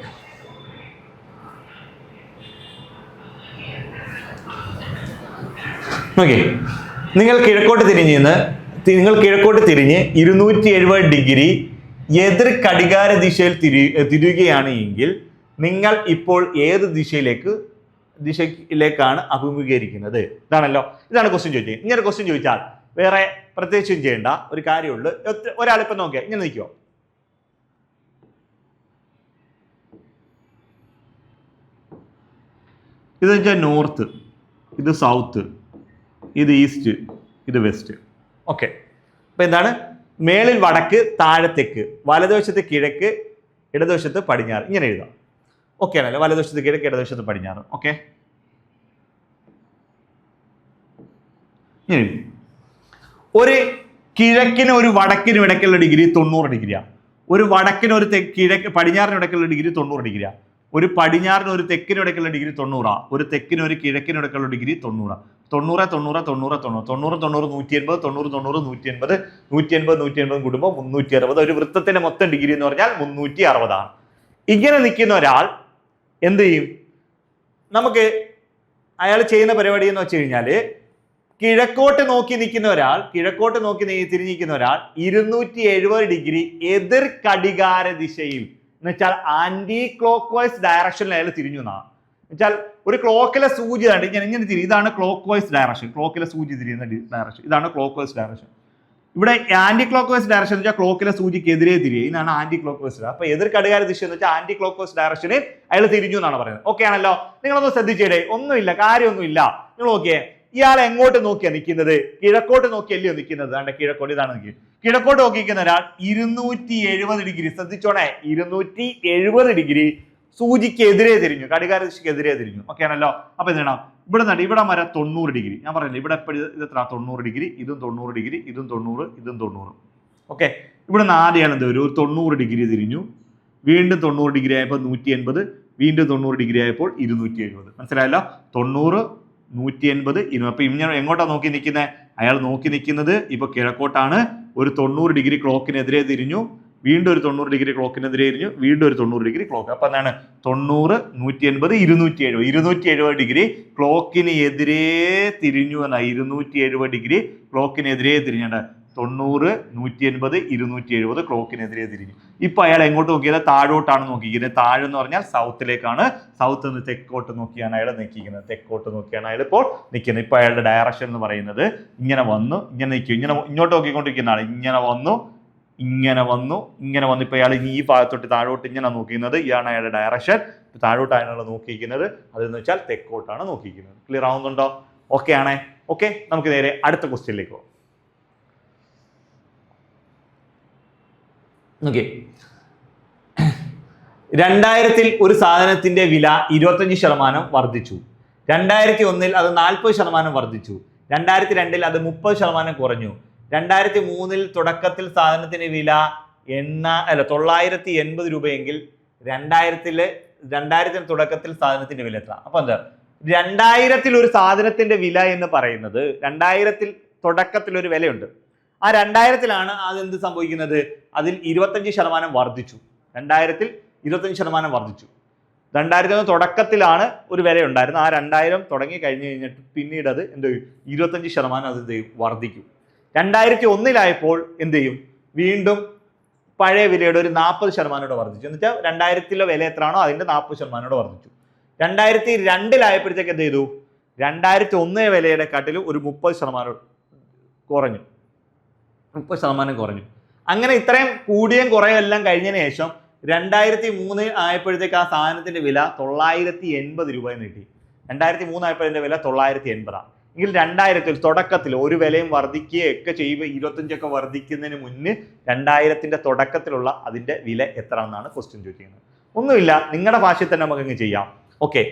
ഓക്കെ നിങ്ങൾ കിഴക്കോട്ട് തിരിഞ്ഞ് 270 ഡിഗ്രി എതിർ ഘടികാര ദിശയിൽ തിരിയുകയാണ് എങ്കിൽ നിങ്ങൾ ഇപ്പോൾ ഏത് ദിശയിലേക്കാണ് അഭിമുഖീകരിക്കുന്നത്? ഇതാണ് ക്വസ്റ്റ്യൻ ചോദിച്ചത്. ഇങ്ങനെ ക്വസ്റ്റ്യൻ ചോദിച്ചാൽ വേറെ പ്രത്യേകിച്ചും ചെയ്യേണ്ട ഒരു കാര്യമുള്ളൂ. ഒരാളിപ്പം നോക്കിയാൽ ഇങ്ങനെ നിൽക്കുമോ? ഇത് വെച്ചാൽ നോർത്ത്, ഇത് സൗത്ത്, ഇത് ഈസ്റ്റ്, ഇത് വെസ്റ്റ്. ഓക്കെ, അപ്പൊ എന്താണ്? മേളിൽ വടക്ക്, താഴെ തെക്ക്, വലതുവശത്ത് കിഴക്ക്, ഇടതുവശത്ത് പടിഞ്ഞാറ്. ഇങ്ങനെ എഴുതാം. ഓക്കെ ആണല്ലോ? വലതുവശത്ത് കിഴക്ക്, ഇടതുവശത്ത് പടിഞ്ഞാറ്. ഓക്കെ, ഒരു കിഴക്കിന് ഒരു വടക്കിനും ഇടയ്ക്കുള്ള ഡിഗ്രി 90 ഡിഗ്രിയാണ്. ഒരു വടക്കിന് ഒരു പടിഞ്ഞാറിനും ഇടയ്ക്കുള്ള ഡിഗ്രി 90 ഡിഗ്രിയാണ്. ഒരു പടിഞ്ഞാറിന് ഒരു തെക്കിനും ഇടയ്ക്കുള്ള ഡിഗ്രി 90. ഒരു തെക്കിനും ഒരു കിഴക്കിനും ഇടയ്ക്കുള്ള ഡിഗ്രി 90. 90 90 90 90 90 90 180 90 90 180 180 180 കൂടുമ്പോൾ 360. ഒരു വൃത്തത്തിന്റെ മൊത്തം ഡിഗ്രി എന്ന് പറഞ്ഞാൽ 360 ആണ്. ഇങ്ങനെ നിൽക്കുന്ന ഒരാൾ എന്ത് ചെയ്യും? നമുക്ക് അയാൾ ചെയ്യുന്ന പരിപാടി എന്ന് വെച്ച് കഴിഞ്ഞാല് കിഴക്കോട്ട് നോക്കി തിരിഞ്ഞിരിക്കുന്ന ഒരാൾ 270 ഡിഗ്രി എതിർ ഘടികാര ദിശയിൽ എന്ന് വെച്ചാൽ ആന്റി ക്ലോക്ക് വൈസ് ഡയറക്ഷനിൽ അയാൾ തിരിഞ്ഞു എന്നാണ്. എന്നുവെച്ചാൽ ഒരു ക്ലോക്കിലെ സൂചി ഇങ്ങനെ തിരി. ഇതാണ് ക്ലോക്ക് വൈസ് ഡയറക്ഷൻ. ക്ലോക്കിലെ സൂചി തിരിയുന്ന ഡയറക്ഷൻ ഇതാണ് ക്ലോക്ക് വൈസ് ഡയറക്ഷൻ. ഇവിടെ ആന്റി ക്ലോക്ക് വൈസ് ഡയറക്ഷൻ എന്ന് വെച്ചാൽ ക്ലോക്കിലെ സൂചിക്ക് എതിരെ തിരിയുക. ഇതാണ് ആന്റി ക്ലോക്ക് വൈസ്. അപ്പൊ എതിർ ഘടികാര ദിശ എന്ന് വെച്ചാൽ ആന്റി ക്ലോക്ക് വൈസ് ഡയറക്ഷനിൽ അയാൾ തിരിഞ്ഞു എന്നാണ് പറയുന്നത്. ഓക്കെ ആണല്ലോ? നിങ്ങളൊന്ന് ശ്രദ്ധിച്ചേടേ, ഒന്നുമില്ല, കാര്യമൊന്നുമില്ല. നിങ്ങൾ നോക്കിയേ, ഇയാൾ എങ്ങോട്ട് നോക്കിയാ നിൽക്കുന്നത്? കിഴക്കോട്ട് നോക്കിയല്ലയോ നിൽക്കുന്നത്? അതെ, കിഴക്കോട്ട്. ഇതാണ് നിൽക്കുന്നത്. കിഴക്കോട്ട് നോക്കിക്കുന്ന ഒരാൾ 270 ഡിഗ്രി, ശ്രദ്ധിച്ചോണേ, 270 ഡിഗ്രി സൂചിക്ക് എതിരെ തിരിഞ്ഞു, ഘടികാര ദിശയ്ക്ക് എതിരെ തിരിഞ്ഞു. ഓക്കെ ആണല്ലോ? അപ്പൊ എന്താണ്? ഇവിടെ വരെ 90 ഡിഗ്രി. ഞാൻ പറഞ്ഞില്ല, ഇവിടെ എപ്പോഴും ഇത് എത്ര? 90 ഡിഗ്രി, ഇതും 90 ഡിഗ്രി, ഇതും 90, ഇതും 90. ഓക്കെ, ഇവിടെ 4 എന്ത് വരും? 90 ഡിഗ്രി തിരിഞ്ഞു, വീണ്ടും 90 ഡിഗ്രി ആയപ്പോൾ 180, വീണ്ടും 90 ഡിഗ്രി ആയപ്പോൾ 270. മനസ്സിലായല്ലോ? 90 180 200. അപ്പൊ ഇങ്ങനെ എങ്ങോട്ടാ നോക്കി നിൽക്കുന്നത്? അയാൾ നോക്കി നിൽക്കുന്നത് ഇപ്പൊ കിഴക്കോട്ടാണ്. ഒരു 90 ഡിഗ്രി ക്ലോക്കിനെതിരെ തിരിഞ്ഞു, വീണ്ടും ഒരു 90 ഡിഗ്രി ക്ലോക്കിനെതിരെ തിരിഞ്ഞു, വീണ്ടും ഒരു 90 ഡിഗ്രി ക്ലോക്ക്. അപ്പൊ എന്താണ്? 90 180 270 ഡിഗ്രി ക്ലോക്കിന് എതിരെ തിരിഞ്ഞു എന്നാ. 270 ഡിഗ്രി ക്ലോക്കിനെതിരെ തിരിഞ്ഞാണ്. 90, 180, 270 ക്ലോക്കിനെതിരെ തിരിഞ്ഞു. ഇപ്പൊ അയാൾ എങ്ങോട്ട് നോക്കിയത്? താഴോട്ടാണ് നോക്കിയിരിക്കുന്നത്. താഴെ എന്ന് പറഞ്ഞാൽ സൗത്തിലേക്കാണ്. സൗത്ത് നിന്ന് തെക്കോട്ട് നോക്കിയാണ് അയാൾ നിൽക്കുന്നത്. തെക്കോട്ട് നോക്കിയാണ് അയാൾ ഇപ്പോൾ നിൽക്കുന്നത്. ഇപ്പൊ അയാളുടെ ഡയറക്ഷൻ എന്ന് പറയുന്നത് ഇങ്ങനെ വന്നു, ഇങ്ങനെ നിൽക്കും, ഇങ്ങനെ ഇങ്ങോട്ട് നോക്കിക്കൊണ്ടിരിക്കുന്ന ആൾ ഇങ്ങനെ വന്നു, ഇങ്ങനെ വന്നു, ഇങ്ങനെ വന്നു. ഇപ്പൊ അയാൾ ഈ ഭാഗത്തോട്ട് താഴോട്ട് ഇങ്ങനെ നോക്കുന്നത്. ഇയാണ് അയാളുടെ ഡയറക്ഷൻ. താഴോട്ടാണ് നോക്കിയിരിക്കുന്നത്. അതെന്ന് വെച്ചാൽ തെക്കോട്ടാണ് നോക്കിയിരിക്കുന്നത്. ക്ലിയർ ആവുന്നുണ്ടോ? ഓക്കെ ആണേ? ഓക്കെ, നമുക്ക് നേരെ അടുത്ത ക്വസ്റ്റ്യനിലേക്ക് പോകാം. ഓക്കെ, 2000 ഒരു സാധനത്തിന്റെ വില 25% വർദ്ധിച്ചു. 2001 അത് 40% വർദ്ധിച്ചു. 2002 അത് 30% കുറഞ്ഞു. 2003 തുടക്കത്തിൽ സാധനത്തിന്റെ വില 980 രൂപയെങ്കിൽ 2000 തുടക്കത്തിൽ സാധനത്തിന്റെ വില എത്ര? അപ്പൊ എന്താ 2000 ഒരു സാധനത്തിന്റെ വില എന്ന് പറയുന്നത് 2000 തുടക്കത്തിൽ ഒരു വിലയുണ്ട്. ആ 2000 അതെന്ത് സംഭവിക്കുന്നത്? അതിൽ 25% വർദ്ധിച്ചു. 2000 25% വർദ്ധിച്ചു. 2000 തുടക്കത്തിലാണ് ഒരു വില ഉണ്ടായിരുന്നത്. ആ 2000 തുടങ്ങി കഴിഞ്ഞ് കഴിഞ്ഞിട്ട് പിന്നീട് അത് എന്ത് ചെയ്യും? 25% അത് എന്ത് ചെയ്യും? വർദ്ധിക്കും. 2001 എന്ത് ചെയ്യും? വീണ്ടും പഴയ വിലയുടെ ഒരു 40% വർദ്ധിച്ചു. എന്ന് വെച്ചാൽ 2000 വില എത്രയാണോ അതിന്റെ 40% വർദ്ധിച്ചു. 2002 എന്ത് ചെയ്തു? 2001 വിലയുടെ കാട്ടിലും ഒരു 30% കുറഞ്ഞു. 30% കുറഞ്ഞു. അങ്ങനെ ഇത്രയും കൂടിയും കുറയും എല്ലാം കഴിഞ്ഞതിന് ശേഷം 2003 ആയപ്പോഴത്തേക്ക് ആ സാധനത്തിന്റെ വില 980 രൂപ കിട്ടി. 2003 ആയപ്പോഴതിന്റെ വില 980. എങ്കിൽ 2000 തുടക്കത്തിൽ ഒരു വിലയും വർദ്ധിക്കുകയൊക്കെ ചെയ്യുമ്പോൾ 25 വർദ്ധിക്കുന്നതിന് മുന്നേ 2000 തുടക്കത്തിലുള്ള അതിന്റെ വില എത്ര എന്നാണ് ക്വസ്റ്റ്യൻ ചോദിക്കുന്നത്. ഒന്നുമില്ല, നിങ്ങളുടെ ഭാഷയിൽ തന്നെ നമുക്ക് ചെയ്യാം. ഓക്കെ,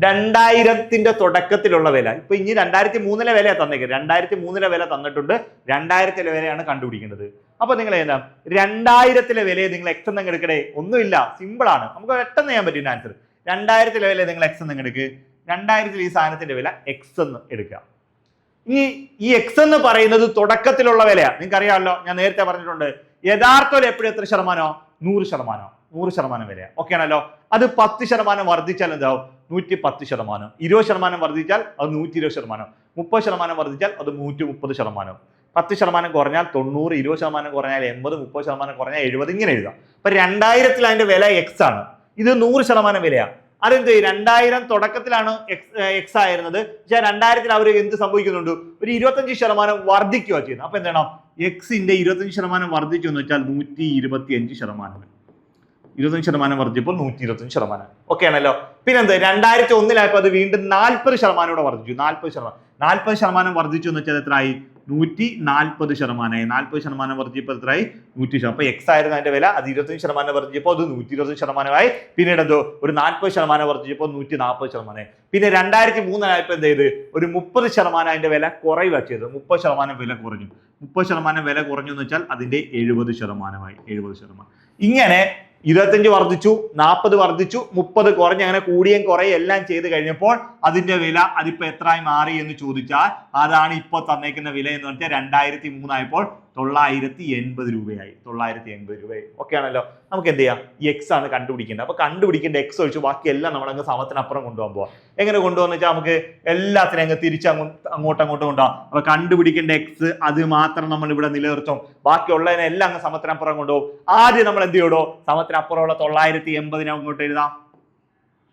2000 തുടക്കത്തിലുള്ള വില ഇപ്പൊ ഇനി 2003 വില തന്നേക്കുന്നത്. 2003 വില തന്നിട്ടുണ്ട്. 2000 വിലയാണ് കണ്ടുപിടിക്കേണ്ടത്. അപ്പൊ നിങ്ങൾ എന്താ 2000 വിലയെ നിങ്ങൾ എക്സ് എന്ന് എടുക്കണേ? ഒന്നുമില്ല, സിമ്പിൾ ആണ്, നമുക്ക് പെട്ടെന്ന് ചെയ്യാൻ പറ്റും ആൻസർ. 2000 വില നിങ്ങൾ എക്സ് എന്ന് എടുക്ക്. 2000 ഈ സാധനത്തിന്റെ വില എക്സ് എന്ന് എടുക്കുക. ഇനി ഈ എക്സ് എന്ന് പറയുന്നത് തുടക്കത്തിലുള്ള വിലയാണ്. നിങ്ങൾക്ക് അറിയാമല്ലോ, ഞാൻ നേരത്തെ പറഞ്ഞിട്ടുണ്ട്. യഥാർത്ഥ വില എപ്പോഴും എത്ര ശതമാനോ? 100%. 100% വില. ഓക്കെ ആണല്ലോ. അത് 10% വർദ്ധിച്ചാൽ എന്താവും? 110%. 20% വർദ്ധിച്ചാൽ അത് 120%. 30% വർദ്ധിച്ചാൽ അത് 130%. 10% കുറഞ്ഞാൽ 90, 20% കുറഞ്ഞാൽ 80, 30% കുറഞ്ഞാൽ 70. ഇങ്ങനെ എഴുതാം. അപ്പൊ 2000 അതിന്റെ വില എക്സ് ആണ്. ഇത് 100% വിലയാണ്. അതെന്ത്? 2000 തുടക്കത്തിലാണ് എക്സ് ആയിരുന്നത്. പക്ഷെ 2000 അവർ എന്ത് സംഭവിക്കുന്നുണ്ട്? ഒരു 25% വർദ്ധിക്കുക ചെയ്യുന്നത്. അപ്പൊ എന്താണ്? എക്സിന്റെ 25% വർദ്ധിച്ചു എന്ന് വെച്ചാൽ 125%. 25% വർദ്ധിച്ചപ്പോൾ 125%. ഓക്കെ ആണല്ലോ. പിന്നെന്ത്? 2001 അത് വീണ്ടും 40% വർദ്ധിച്ചു. 40% വർദ്ധിച്ചു എന്ന് വെച്ചാൽ എത്രയായി? 140%. 40% വർദ്ധിച്ചപ്പോൾ എത്രയായി? 100%. അപ്പൊ എക്സ് ആയിരുന്നു അതിന്റെ വില. അത് 25% വർദ്ധിച്ചപ്പോൾ അത് 120%. പിന്നീട് എന്തോ ഒരു 40% വർദ്ധിച്ചപ്പോൾ 140%. പിന്നെ 2003 ആയപ്പോൾ എന്ത് ചെയ്ത്? ഒരു 30% അതിന്റെ വില കുറയുക ചെയ്തത്. 30% വില കുറഞ്ഞു. 30% വില കുറഞ്ഞു എന്ന് വെച്ചാൽ അതിന്റെ 70%. 70%. ഇങ്ങനെ 25 വർദ്ധിച്ചു, 40 വർദ്ധിച്ചു, 30 കുറഞ്ഞ് അങ്ങനെ കൂടിയും കുറയും എല്ലാം ചെയ്ത് കഴിഞ്ഞപ്പോൾ അതിന്റെ വില അതിപ്പോ എത്രയായി മാറി എന്ന് ചോദിച്ചാൽ അതാണ് ഇപ്പൊ തന്നേക്കുന്ന വില എന്ന് പറഞ്ഞാൽ 2003 ആയപ്പോൾ 980 രൂപയായി. 980 രൂപയായി. ഓക്കെ ആണല്ലോ. നമുക്ക് എന്ത് ചെയ്യാം? ഈ എക്സ് ആണ് കണ്ടുപിടിക്കേണ്ടത്. അപ്പൊ കണ്ടുപിടിക്കേണ്ട എക്സ് ഒഴിച്ച് ബാക്കി എല്ലാം നമ്മളങ്ങ് സമത്തിനപ്പുറം കൊണ്ടുപോകാൻ പോവാം. എങ്ങനെ കൊണ്ടുപോകുന്ന വെച്ചാൽ നമുക്ക് എല്ലാത്തിനും അങ്ങ് തിരിച്ച് അങ്ങോട്ടും കൊണ്ടുപോകാം. അപ്പൊ കണ്ടുപിടിക്കേണ്ട എക്സ് അത് മാത്രം നമ്മൾ ഇവിടെ നിലനിർത്തും. ബാക്കിയുള്ളതിനെല്ലാം അങ്ങ് സമത്തിനപ്പുറം കൊണ്ടുപോകും. ആദ്യം നമ്മൾ എന്ത് ചെയ്യണോ? സമത്തിനപ്പുറമുള്ള 980 അങ്ങോട്ട് എഴുതാം.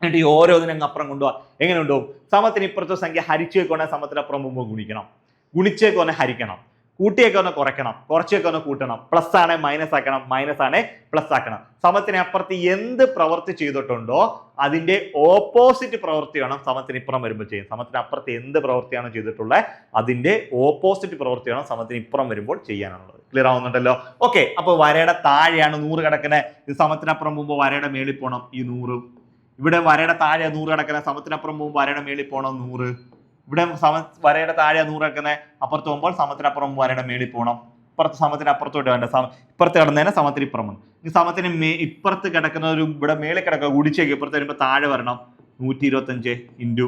എന്നിട്ട് ഈ ഓരോന്നിനും അപ്പുറം കൊണ്ടുപോകാം. എങ്ങനെ കൊണ്ടുപോകും? സമത്തിന് ഇപ്പുറത്തെ സംഖ്യ ഹരിച്ചേക്കൊന്നെ സമത്തിനപ്പുറം മുമ്പ് ഗുണിക്കണം. ഗുണിച്ചേക്കൊന്നെ ഹരിക്കണം. കൂട്ടിയൊക്കെ ഒന്ന് കുറയ്ക്കണം. കുറച്ചൊക്കെ ഒന്ന് കൂട്ടണം. പ്ലസ് ആണെ മൈനസ് ആക്കണം. മൈനസ് ആണെ പ്ലസ് ആക്കണം. സമത്തിന് അപ്പുറത്ത് എന്ത് പ്രവൃത്തി ചെയ്തിട്ടുണ്ടോ അതിന്റെ ഓപ്പോസിറ്റ് പ്രവൃത്തി വേണം സമത്തിന് ഇപ്പുറം വരുമ്പോൾ ചെയ്യും. സമത്തിന് അപ്പുറത്ത് എന്ത് പ്രവൃത്തിയാണ് ചെയ്തിട്ടുള്ളത് അതിന്റെ ഓപ്പോസിറ്റ് പ്രവൃത്തി വേണം സമത്തിന് ഇപ്പുറം വരുമ്പോൾ ചെയ്യാനുള്ളത്. ക്ലിയർ ആവുന്നുണ്ടല്ലോ? ഓക്കെ, അപ്പൊ വരയുടെ താഴെയാണ് 100 കിടക്കുന്നത്. ഇത് സമത്തിനപ്പുറം പോകുമ്പോൾ വരയുടെ മേളിൽ പോകണം ഈ 100. ഇവിടെ വരയുടെ താഴെ 100 കിടക്കുന്നത്. സമത്തിനപ്പുറം പോകുമ്പോൾ വരയുടെ മേളിൽ പോകണം 100. ഇവിടെ വരയുടെ താഴെ 100 കിടക്കുന്നത്. അപ്പുറത്ത് പോകുമ്പോൾ സമത്തിനപ്പുറം വരയുടെ മേളിൽ പോകണം. ഇപ്പുറത്ത് സമത്തിന് അപ്പുറത്തോട്ട് വേണ്ട. ഇപ്പുറത്ത് കിടന്നതിന് സമത്തിന് ഇപ്പുറമാണ്. ഈ സമത്തിന് ഇപ്പുറത്ത് കിടക്കുന്ന ഒരു ഇവിടെ മേളിൽ കിടക്കുക ഗുണിച്ചേക്ക് ഇപ്പുറത്ത് വരുമ്പോൾ താഴെ വരണം 125 ഇൻറ്റു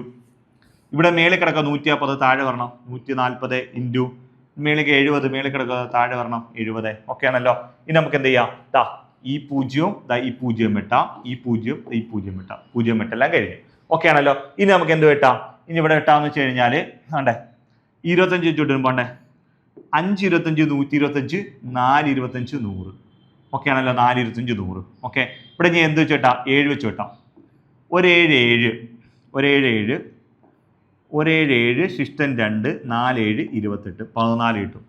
ഇവിടെ മേളിൽ കിടക്കുക 150 താഴെ വരണം 140 ഇൻറ്റു മേളിലേക്ക് 70 മേളിൽ കിടക്കുക താഴെ വരണം 70. ഓക്കെ ആണല്ലോ. ഇനി നമുക്ക് എന്ത് ചെയ്യാം? ദാ ഈ 0 ഈ 0 ഇട്ടാം. ഈ 0 ഈ 0 ഇട്ടാം. 0 ഇട്ടെല്ലാം കഴിഞ്ഞു. ഓക്കെ ആണല്ലോ. ഇനി നമുക്ക് എന്ത് വെട്ടാം? ഇനി ഇവിടെ വെട്ടാന്ന് വെച്ച് കഴിഞ്ഞാൽ വേണ്ടേ 25 ചുറ്റിനും പോണ്ടേ 5 25 125 4 25 100. ഓക്കെ ആണല്ലോ, 4 25 100. ഓക്കെ, ഇവിടെ ഞാൻ എന്ത് വെച്ച് വെട്ടാം? 7 വെച്ച് വെട്ടാം. 1 7 7 ശിഷ്ടൻ 2 4 7 28 14 കിട്ടും.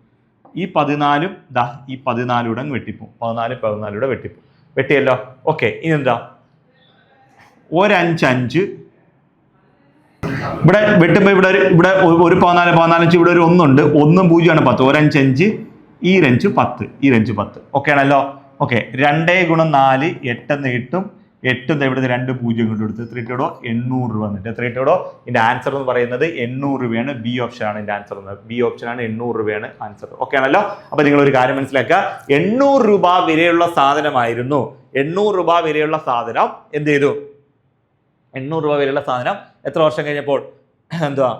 ഈ 14ഉം ദാ ഈ 14 അങ്ങ് വെട്ടിപ്പോ. 14 വെട്ടിപ്പോ. വെട്ടിയല്ലോ. ഓക്കെ, ഇനി എന്താ? 1 5 5 ഇവിടെ വെട്ടുമ്പോ ഇവിടെ ഒരു 14 ഇവിടെ ഒരു 1 ഉണ്ട്. 1 0 ആണ് 10. 1 5 5 ഈ റഞ്ച് 10. ഓക്കെ ആണല്ലോ. ഓക്കെ, 2 × 4 8 എന്ന് കിട്ടും. 8 ഇവിടുത്തെ 2 0 കൊണ്ട് എടുത്ത് 3 ടോടോ 800 രൂപ വന്നിട്ട് 3 ടോടോ. ഇതിന്റെ ആൻസർ എന്ന് പറയുന്നത് 800 രൂപയാണ്. ബി ഓപ്ഷൻ ആണ് ഇതിന്റെ ആൻസർ. ബി ഓപ്ഷൻ ആണ്, 800 രൂപയാണ് ആൻസർ. ഓക്കെ ആണല്ലോ. അപ്പൊ നിങ്ങൾ ഒരു കാര്യം മനസ്സിലാക്കുക, 800 രൂപ വിലയുള്ള സാധനമായിരുന്നു. 800 രൂപ വിലയുള്ള സാധനം എന്ത് ചെയ്തു? 800 രൂപ വിലയുള്ള സാധനം എത്ര വർഷം കഴിഞ്ഞപ്പോൾ എന്തുവാ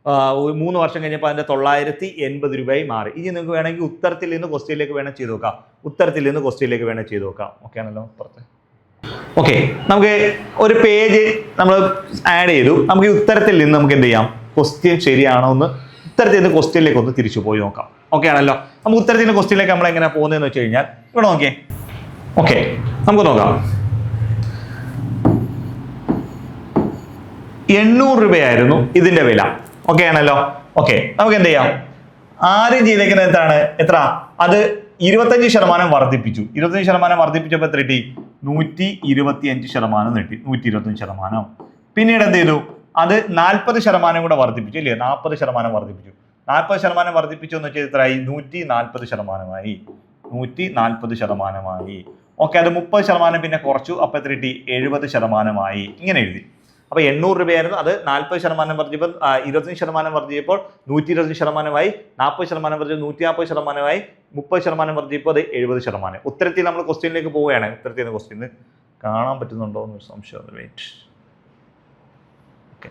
3 വർഷം കഴിഞ്ഞപ്പോൾ അതിന്റെ 980 രൂപയായി മാറി. ഇനി നിങ്ങൾക്ക് വേണമെങ്കിൽ ഉത്തരത്തിൽ നിന്ന് ക്വസ്റ്റ്യനിലേക്ക് വേണം ചെയ്ത് നോക്കാം. ഓക്കെ ആണല്ലോ. ഓക്കെ, നമുക്ക് ഒരു പേജ് നമ്മൾ ആഡ് ചെയ്തു. നമുക്ക് ഈ ഉത്തരത്തിൽ നിന്ന് നമുക്ക് എന്ത് ചെയ്യാം? ക്വസ്റ്റ്യൻ ശരിയാണോ എന്ന് ഉത്തരത്തിൽ നിന്ന് ക്വസ്റ്റ്യനിലേക്ക് ഒന്ന് തിരിച്ചു പോയി നോക്കാം. ഓക്കെ ആണല്ലോ. നമുക്ക് ഉത്തരത്തിൽ നിന്ന് ക്വസ്റ്റ്യനിലേക്ക് നമ്മൾ എങ്ങനെ പോകുന്നതെന്ന് വെച്ച് കഴിഞ്ഞാൽ ഇവിടെ നോക്കിയേ. ഓക്കെ, നമുക്ക് നോക്കാം. 800 രൂപയായിരുന്നു ഇതിന്റെ വില. ഓക്കെ ആണല്ലോ. ഓക്കെ, നമുക്ക് എന്ത് ചെയ്യാം? ആദ്യം ചെയ്തേക്കുന്നത് എത്ര? അത് 25% വർദ്ധിപ്പിച്ചു. 25% വർദ്ധിപ്പിച്ചപ്പോൾ എത്ര കിട്ടി? 125% കിട്ടി. 125%. പിന്നീട് എന്ത് ചെയ്തു? അത് 40% കൂടെ വർദ്ധിപ്പിച്ചു, ഇല്ലേ? 40% വർദ്ധിപ്പിച്ചു. 40% വർദ്ധിപ്പിച്ചു എന്ന് വെച്ചാൽ എത്രയായി? 140%. 140%. ഓക്കെ, അത് 30% പിന്നെ കുറച്ചു. അപ്പൊ എത്ര കിട്ടി? 70%. ഇങ്ങനെ എഴുതി. അപ്പൊ 800 രൂപയായിരുന്നു. അത് 40% വർദ്ധിച്ചപ്പോൾ 25% വർദ്ധിച്ചപ്പോൾ 120%. 40% വർദ്ധിച്ചപ്പോൾ 140%. 30% വർദ്ധിച്ചപ്പോൾ അത് 70%. ഉത്തരത്തിൽ നമ്മൾ ക്വസ്റ്റ്യനിലേക്ക് പോവുകയാണ്. ഉത്തരത്തിൽ നിന്ന് ക്വസ്റ്റ്യൻ കാണാൻ പറ്റുന്നുണ്ടോ എന്ന് സംശയം. വെയിറ്റ്. ഓക്കെ,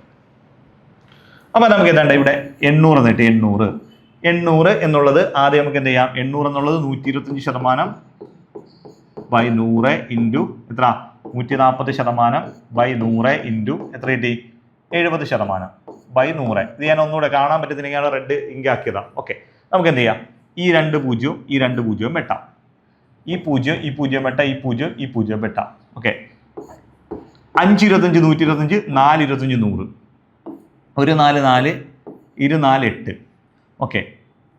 അപ്പൊ നമുക്ക് എന്താണ്ട് ഇവിടെ 800 എന്നിട്ട് 800 എന്നുള്ളത് ആദ്യം നമുക്ക് എന്ത് ചെയ്യാം? 800 എന്നുള്ളത് 125% ബൈ 100 ഇൻറ്റു എത്ര? 140% ബൈ 100 ഇൻറ്റു എത്ര കിട്ടി? 70% ബൈ 100. ഇത് ഞാൻ ഒന്നുകൂടെ കാണാൻ പറ്റുന്നില്ലെങ്കിൽ റെഡ് ഇങ്ക് ആക്കിയതാണ്. ഓക്കെ, നമുക്ക് എന്ത് ചെയ്യാം? ഈ 2 0 ഈ 2 0 വെട്ടാം. ഈ 0 വെട്ടാം. ഈ 0 വെട്ടാം. ഓക്കെ, 5 25 125 4 25 100. 1 4 4 2 4 8. ഓക്കെ,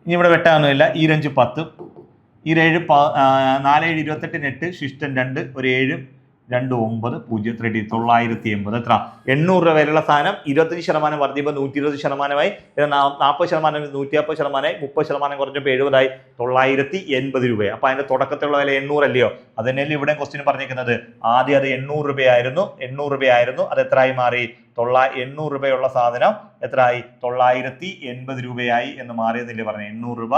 ഇനി ഇവിടെ വെട്ടാനൊന്നുമില്ല. ഈ 5 10 ഈ 7 4 7 28 8 ശിഷ്ടൻ 2 ഒരു 7 2 9 0 3 980. എത്ര? 800 രൂപ വരെയുള്ള സാധനം 25% വർദ്ധിപ്പോൾ 120%. 40% 140%. 30% കുറഞ്ഞപ്പോൾ 70. 980 രൂപയായി. അപ്പൊ അതിന്റെ തുടക്കത്തിലുള്ള വില 800 അല്ലയോ? അത് തന്നെയല്ലേ ഇവിടെ ക്വസ്റ്റ്യൻ പറഞ്ഞിരിക്കുന്നത്. ആദ്യം അത് 800 രൂപയായിരുന്നു. അത് എത്രയായി മാറി? 800 രൂപയുള്ള സാധനം എത്രയായി? 980 രൂപയായി എന്ന് മാറിയെന്നില്ലേ പറഞ്ഞു? 800 രൂപ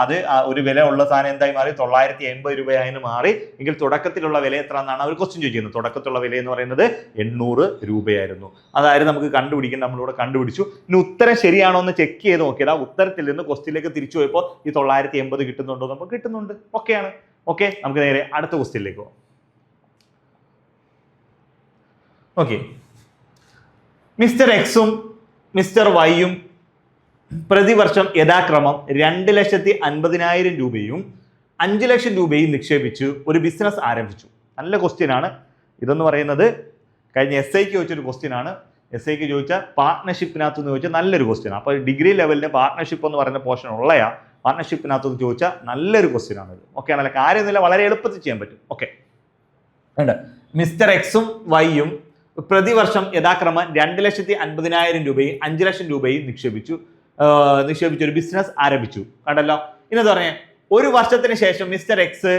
അത് ഒരു വില ഉള്ള സാധനം എന്തായി മാറി? 980 രൂപയായി മാറി. എങ്കിൽ തുടക്കത്തിലുള്ള വില എത്ര എന്നാണ് അവർ ക്വസ്റ്റ്യൻ ചോദിക്കുന്നത്. തുടക്കത്തിലുള്ള വില എന്ന് പറയുന്നത് 800 രൂപയായിരുന്നു. അതായത് നമുക്ക് കണ്ടുപിടിക്കാൻ നമ്മളിവിടെ കണ്ടുപിടിച്ചു. ഇനി ഉത്തരം ശരിയാണോ എന്ന് ചെക്ക് ചെയ്ത് നോക്കിയതാ. ഉത്തരത്തിൽ നിന്ന് ക്വസ്റ്റ്യനിലേക്ക് തിരിച്ചു പോയപ്പോൾ ഈ 980 കിട്ടുന്നുണ്ടോ? നമുക്ക് കിട്ടുന്നുണ്ട്. ഓക്കെയാണ്. ഓക്കെ, നമുക്ക് നേരെ അടുത്ത ക്വസ്റ്റ്യനിലേക്ക് പോകാം. ഓക്കെ, മിസ്റ്റർ എക്സും മിസ്റ്റർ വൈയും പ്രതിവർഷം യഥാക്രമം 2,50,000 രൂപയും 5 ലക്ഷം രൂപയും നിക്ഷേപിച്ച് ഒരു ബിസിനസ് ആരംഭിച്ചു. നല്ല ക്വസ്റ്റ്യൻ ആണ് ഇതെന്ന് പറയുന്നത്. കഴിഞ്ഞ SIക്ക് ചോദിച്ചൊരു ക്വസ്റ്റ്യൻ ആണ്. SIക്ക് ചോദിച്ചാൽ പാർട്ട്ണർഷിപ്പിനകത്ത് നിന്ന് ചോദിച്ചാൽ നല്ലൊരു ക്വസ്റ്റ്യൻ. അപ്പോൾ ഡിഗ്രി ലെവലിന് പാർട്ട്ണർഷിപ്പ് എന്ന് പറയുന്ന പോർഷൻ ഉള്ളയാ. പാർട്ട്ണർഷിപ്പിനകത്ത് ചോദിച്ചാൽ നല്ലൊരു ക്വസ്റ്റ്യൻ ആണ് ഇത്. ഓക്കെ ആണല്ലോ. കാര്യമൊന്നുമില്ല, വളരെ എളുപ്പത്തിൽ ചെയ്യാൻ പറ്റും. ഓക്കെ, മിസ്റ്റർ എക്സും വൈയും പ്രതിവർഷം യഥാക്രമം 2,50,000 രൂപയും 5 ലക്ഷം രൂപയും നിക്ഷേപിച്ചു ഒരു ബിസിനസ് ആരംഭിച്ചു. കണ്ടല്ലോ. ഇന്നെന്താ പറഞ്ഞേ? ഒരു വർഷത്തിന് ശേഷം മിസ്റ്റർ എക്സ്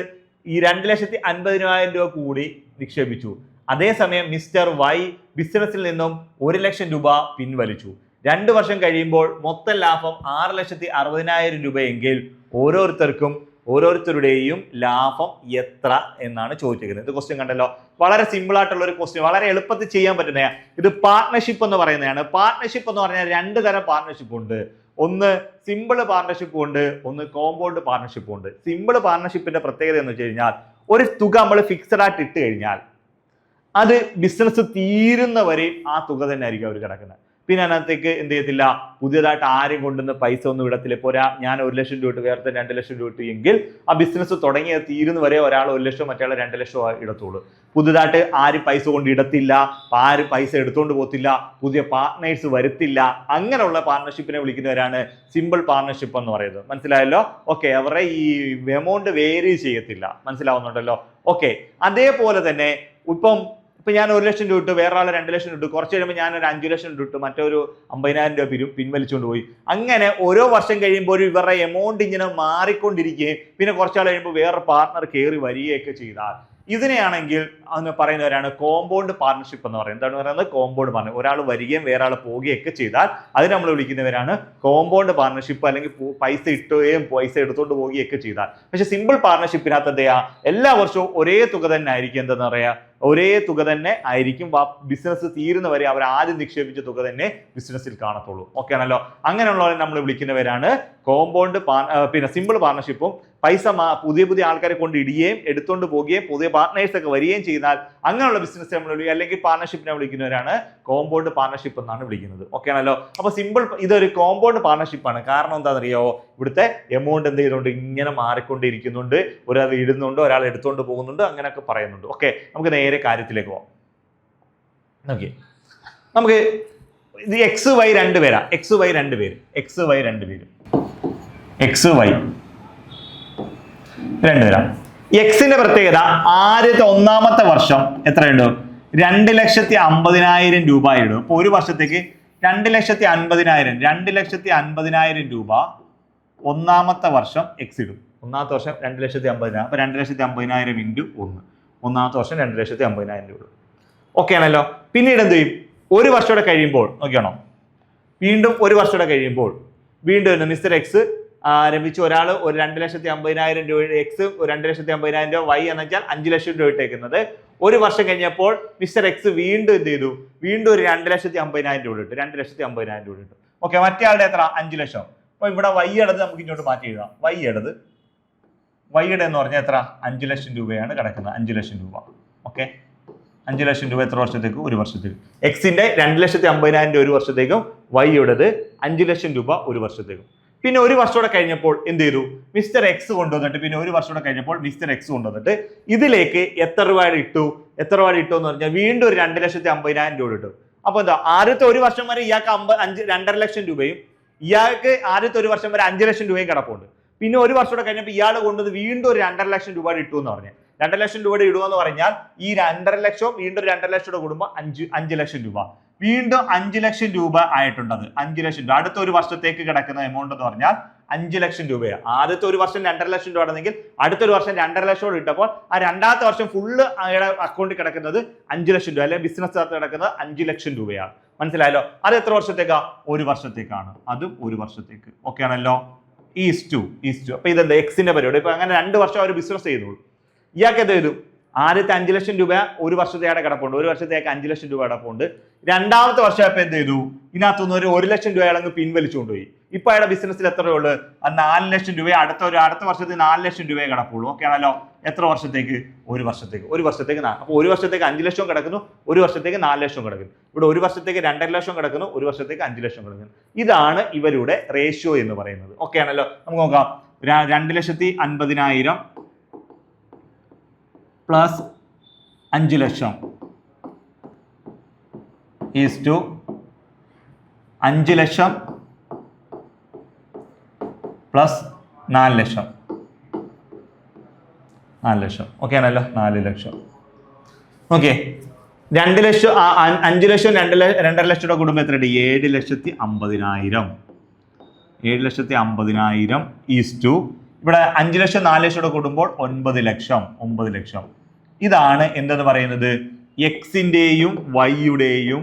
ഈ 2,50,000 രൂപ കൂടി നിക്ഷേപിച്ചു. അതേസമയം മിസ്റ്റർ വൈ ബിസിനസ്സിൽ നിന്നും 1 ലക്ഷം രൂപ പിൻവലിച്ചു. 2 വർഷം കഴിയുമ്പോൾ മൊത്തം ലാഭം 6,60,000 രൂപയെങ്കിൽ ഓരോരുത്തരുടെയും ലാഭം എത്ര എന്നാണ് ചോദിച്ചിരിക്കുന്നത്. ഇത് ക്വസ്റ്റ്യൻ കണ്ടല്ലോ. വളരെ സിമ്പിൾ ആയിട്ടുള്ള ഒരു ക്വസ്റ്റ്യൻ, വളരെ എളുപ്പത്തിൽ ചെയ്യാൻ പറ്റുന്ന. ഇത് പാർട്ട്ണർഷിപ്പ് എന്ന് പറയുന്നതാണ്. പാർട്ട്ണർഷിപ്പ് എന്ന് പറഞ്ഞാൽ 2 തരം പാർട്ട്ണർഷിപ്പ് ഉണ്ട്. ഒന്ന് സിമ്പിൾ പാർട്ട്ണർഷിപ്പ് ഉണ്ട്, ഒന്ന് കോമ്പൗണ്ട് പാർട്ട്ണർഷിപ്പ് ഉണ്ട്. സിമ്പിൾ പാർട്ട്ണർഷിപ്പിന്റെ പ്രത്യേകത എന്ന് വെച്ച് കഴിഞ്ഞാൽ ഒരു തുക നമ്മൾ ഫിക്സഡ് ആയിട്ട് ഇട്ട് കഴിഞ്ഞാൽ അത് ബിസിനസ് തീരുന്നവരെയും ആ തുക തന്നെ ആയിരിക്കും അവർ കിടക്കുന്നത്. പിന്നെ അതിനകത്തേക്ക് എന്ത് ചെയ്യത്തില്ല, പുതിയതായിട്ട് ആരും കൊണ്ടുവന്ന് പൈസ ഒന്നും ഇടത്തില്ല. ഇപ്പോൾ ഞാൻ 1 ലക്ഷം രൂപ ഇട്ട് വേറെ 2 ലക്ഷം രൂപ ഇട്ടു എങ്കിൽ ആ ബിസിനസ് തുടങ്ങിയ തീരുന്ന വരെ ഒരാൾ 1 ലക്ഷം മറ്റേ 2 ലക്ഷം ഇടത്തുള്ളൂ. പുതുതായിട്ട് ആരും പൈസ കൊണ്ട് ഇടത്തില്ല, ആരും പൈസ എടുത്തുകൊണ്ട് പോകത്തില്ല, പുതിയ പാർട്ട്നേഴ്സ് വരുത്തില്ല. അങ്ങനെയുള്ള പാർട്ണർഷിപ്പിനെ വിളിക്കുന്നവരാണ് സിമ്പിൾ പാർട്ണർഷിപ്പ് എന്ന് പറയുന്നത്. മനസ്സിലായല്ലോ? ഓക്കെ, അവരുടെ ഈ എമൗണ്ട് വേരി ചെയ്യത്തില്ല. മനസ്സിലാവുന്നുണ്ടല്ലോ? ഓക്കെ, അതേപോലെ തന്നെ ഇപ്പം ഞാൻ 1 ലക്ഷം രൂപ ഇട്ടു, വേറെ ആൾ 2 ലക്ഷം ഇട്ടു, കുറച്ച് കഴിയുമ്പോൾ ഞാൻ ഒരു 5 ലക്ഷം രൂപ ഇട്ടു, മറ്റൊരു 50,000 രൂപ പിൻവലിച്ചുകൊണ്ട് പോയി. അങ്ങനെ ഓരോ വർഷം കഴിയുമ്പോൾ ഇവരുടെ എമൗണ്ട് ഇങ്ങനെ മാറിക്കൊണ്ടിരിക്കുകയും പിന്നെ കുറച്ചാൾ കഴിയുമ്പോൾ വേറെ പാർട്ണർ കയറി വരികയൊക്കെ ചെയ്താൽ ഇതിനെയാണെങ്കിൽ അന്ന് പറയുന്നവരാണ് കോമ്പൗണ്ട് പാർട്ണർഷിപ്പ് എന്ന് പറയുന്നത്. എന്താണ് പറയുന്നത്? Compound partner. ഒരാൾ വരികയും വേറെ ആൾ പോവുകയൊക്കെ ചെയ്താൽ അതിന് നമ്മൾ വിളിക്കുന്നവരാണ് കോമ്പൗണ്ട് പാർട്ണർഷിപ്പ്, അല്ലെങ്കിൽ പൈസ ഇട്ടുകയും പൈസ എടുത്തുകൊണ്ട് പോവുകയൊക്കെ ചെയ്താൽ. പക്ഷെ സിമ്പിൾ പാർട്ണർഷിപ്പിനകത്ത് എന്ത് ചെയ്യാം, എല്ലാ വർഷവും ഒരേ തുക തന്നെ ആയിരിക്കും. എന്താണെന്ന് പറയാ, ഒരേ തുക തന്നെ ആയിരിക്കും. ബിസിനസ് തീരുന്നവരെ അവർ ആദ്യം നിക്ഷേപിച്ച തുക തന്നെ ബിസിനസ്സിൽ കാണത്തുള്ളൂ. ഓക്കെ ആണല്ലോ? അങ്ങനെയുള്ളവരെ നമ്മൾ വിളിക്കുന്നവരാണ് കോമ്പൗണ്ട് പിന്നെ സിമ്പിൾ പാർട്ണർഷിപ്പും. പൈസ പുതിയ പുതിയ ആൾക്കാരെ കൊണ്ട് ഇടുകയും എടുത്തുകൊണ്ട് പോവുകയും പുതിയ പാർട്ട്നേഴ്സ് ഒക്കെ വരികയും ചെയ്താൽ അങ്ങനെയുള്ള ബിസിനസ് നമ്മൾ വിളിക്കുക, അല്ലെങ്കിൽ പാർട്ണർഷിപ്പിനെ വിളിക്കുന്നവരാണ് കോമ്പൗണ്ട് പാർട്ണർഷിപ്പ് എന്നാണ് വിളിക്കുന്നത്. ഓക്കെ ആണല്ലോ? അപ്പൊ സിമ്പിൾ ഇതൊരു കോമ്പൗണ്ട് പാർട്ണർഷിപ്പാണ്. കാരണം എന്താണെന്നറിയോ, ഇവിടുത്തെ എമൗണ്ട് എന്ത് ചെയ്തുകൊണ്ട് ഇങ്ങനെ മാറിക്കൊണ്ടിരിക്കുന്നുണ്ട്, ഒരാൾ ഇടുന്നുണ്ട്, ഒരാൾ എടുത്തുകൊണ്ട് പോകുന്നുണ്ട്, അങ്ങനെയൊക്കെ പറയുന്നുണ്ട്. ഓക്കെ, നമുക്ക് നേരെ കാര്യത്തിലേക്ക് പോവാം. ഓക്കെ, നമുക്ക് ഇത് എക്സ് വൈ രണ്ടുപേരാ, എക്സ് വൈ രണ്ടുപേര്, എക്സ് വൈ രണ്ടുപേരും, എക്സ് വൈ രണ്ടുപേരാണ്. എക്സിന്റെ പ്രത്യേകത ആദ്യത്തെ ഒന്നാമത്തെ വർഷം എത്രയുണ്ട്? 2,50,000 രൂപ ഇടും. അപ്പൊ ഒരു വർഷത്തേക്ക് 2,50,000, 2,50,000 രൂപ ഒന്നാമത്തെ വർഷം എക്സ് ഇടും. ഒന്നാമത്തെ വർഷം 2,50,000. അപ്പൊ 2,50,000 ഇൻറ്റു 1, ഒന്നാമത്തെ വർഷം 2,50,000 രൂപ. ഓക്കെ ആണല്ലോ? പിന്നീട് എന്ത് ചെയ്യും? ഒരു വർഷം കൂടെ കഴിയുമ്പോൾ നോക്കിയാണോ, വീണ്ടും ഒരു വർഷം കൂടെ കഴിയുമ്പോൾ വീണ്ടും മിസ്റ്റർ എക്സ് ആരംഭിച്ച് ഒരാൾ ഒരു 2,50,000 രൂപ, എക്സ് 2,50,000 രൂപ, വൈ എന്ന് വെച്ചാൽ 5 ലക്ഷം രൂപ ഇട്ടേക്കുന്നത്. ഒരു വർഷം കഴിഞ്ഞപ്പോൾ മിസ്റ്റർ എക്സ് വീണ്ടും എന്ത് ചെയ്തു? വീണ്ടും ഒരു 2,50,000 രൂപ ഇട്ടു, 2,50,000 രൂപ ഇട്ടു. ഓക്കെ, മറ്റേ ആളുടെ എത്ര? 5 ലക്ഷം. അപ്പൊ ഇവിടെ വൈ ഇടത് നമുക്ക് ഇങ്ങോട്ട് മാറ്റി എഴുതാം. വൈ ഇടത്, വൈയുടെ എന്ന് പറഞ്ഞാൽ എത്ര? 5 ലക്ഷം രൂപയാണ് കിടക്കുന്നത്, 5 ലക്ഷം രൂപ. ഓക്കെ, 5 ലക്ഷം രൂപ എത്ര വർഷത്തേക്ക്? ഒരു വർഷത്തേക്ക്. എക്സിന്റെ 2,50,000 രൂപ ഒരു വർഷത്തേക്കും, വൈയുടേത് 5 ലക്ഷം രൂപ ഒരു വർഷത്തേക്കും. പിന്നെ ഒരു വർഷം കഴിഞ്ഞപ്പോൾ എന്ത് ചെയ്തു? മിസ്റ്റർ എക്സ് കൊണ്ടുവന്നിട്ട്, പിന്നെ ഒരു വർഷം കഴിഞ്ഞപ്പോൾ മിസ്റ്റർ എക്സ് കൊണ്ടുവന്നിട്ട് ഇതിലേക്ക് എത്ര രൂപ ഇട്ടു? എത്ര രൂപ ഇട്ടു എന്ന് പറഞ്ഞാൽ വീണ്ടും ഒരു 2,50,000 രൂപ ഇട്ടു. അപ്പൊ എന്താ, ആദ്യത്തെ ഒരു വർഷം വരെ ഇയാൾക്ക് 2.5 ലക്ഷം രൂപയും, ഇയാൾക്ക് ആദ്യത്തെ ഒരു വർഷം വരെ 5 ലക്ഷം രൂപയും കിടപ്പുണ്ട്. പിന്നെ ഒരു വർഷം കഴിഞ്ഞപ്പോൾ ഇയാൾ കൊണ്ടുവന്ന് വീണ്ടും ഒരു 2.5 ലക്ഷം രൂപ ഇട്ടു എന്ന് പറഞ്ഞു. 2 ലക്ഷം രൂപയുടെ ഇടുമെന്ന് പറഞ്ഞാൽ ഈ 2.5 ലക്ഷം വീണ്ടും 2 ലക്ഷം രൂപ കൂടുമ്പോൾ 5 ലക്ഷം രൂപ, വീണ്ടും 5 ലക്ഷം രൂപ ആയിട്ടുണ്ടത്. 5 ലക്ഷം രൂപ അടുത്ത ഒരു വർഷത്തേക്ക് കിടക്കുന്ന എമൗണ്ട് എന്ന് പറഞ്ഞാൽ 5 ലക്ഷം രൂപയാണ്. ആദ്യത്തെ ഒരു വർഷം 2.5 ലക്ഷം രൂപ ആണെങ്കിൽ അടുത്തൊരു വർഷം 2.5 ലക്ഷം ഇട്ടപ്പോൾ ആ രണ്ടാമത്തെ വർഷം ഫുള്ള് അക്കൗണ്ടിൽ കിടക്കുന്നത് 5 ലക്ഷം രൂപ, അല്ലെങ്കിൽ ബിസിനസ് കിടക്കുന്നത് 5 ലക്ഷം രൂപയാണ്. മനസ്സിലായല്ലോ? അത് എത്ര വർഷത്തേക്കാ? ഒരു വർഷത്തേക്കാണ്, അതും ഒരു വർഷത്തേക്ക്. ഓക്കെ ആണല്ലോ? Is to. അപ്പൊ ഇതെന്താ എക്സിന്റെ പരിപാടി. ഇപ്പൊ അങ്ങനെ 2 വർഷം അവർ ബിസിനസ് ചെയ്തോളൂ. ഇയാൾക്ക് എന്ത് ചെയ്തു? ആദ്യത്തെ 5 ലക്ഷം രൂപ ഒരു വർഷത്തേക്ക് കിടപ്പുണ്ട്, ഒരു വർഷത്തേക്ക് 5 ലക്ഷം രൂപ കിടപ്പുണ്ട്. രണ്ടാമത്തെ വർഷം ഇപ്പൊ എന്ത് ചെയ്തു? ഇതിനകത്തുനിന്ന് ഒരു 1 ലക്ഷം രൂപ അയാളങ്ങ് പിൻവലിച്ചുകൊണ്ടുപോയി. ഇപ്പൊ അയാളുടെ ബിസിനസ്സിൽ എത്ര ഉള്ളു? 4 ലക്ഷം രൂപ, അടുത്ത വർഷത്തിൽ 4 ലക്ഷം രൂപയെ കിടപ്പുള്ളൂ. ഓക്കെ ആണല്ലോ? എത്ര വർഷത്തേക്ക്? ഒരു വർഷത്തേക്ക്. ഒരു വർഷത്തേക്ക് അപ്പൊ ഒരു വർഷത്തേക്ക് 5 ലക്ഷം കിടക്കുന്നു, ഒരു വർഷത്തേക്ക് 4 ലക്ഷം കിടക്കുന്നു. ഇവിടെ ഒരു വർഷത്തേക്ക് 2.5 ലക്ഷം കിടക്കുന്നു, ഒരു വർഷത്തേക്ക് 5 ലക്ഷം കിടക്കുന്നു. ഇതാണ് ഇവരുടെ റേഷ്യോ എന്ന് പറയുന്നത്. ഓക്കെ ആണല്ലോ? നമുക്ക് നോക്കാം. 2,50,000 plus 5 lakh is to 5 lakh plus 4 lakh. 4 lakh. Okay ആണല്ലോ? 4 ലക്ഷം. ഓക്കെ, 2 ലക്ഷം 5 ലക്ഷം 2.5 ലക്ഷം കുടുംബം എത്രയുണ്ട്? 7,50,000. 7,50,000 ഈസ് ടു ഇവിടെ 5 ലക്ഷം 4 ലക്ഷം കൂടുമ്പോൾ 9 ലക്ഷം. 9 ലക്ഷം. ഇതാണ് എന്തെന്ന് പറയുന്നത്? എക്സിന്റെയും വൈയുടെയും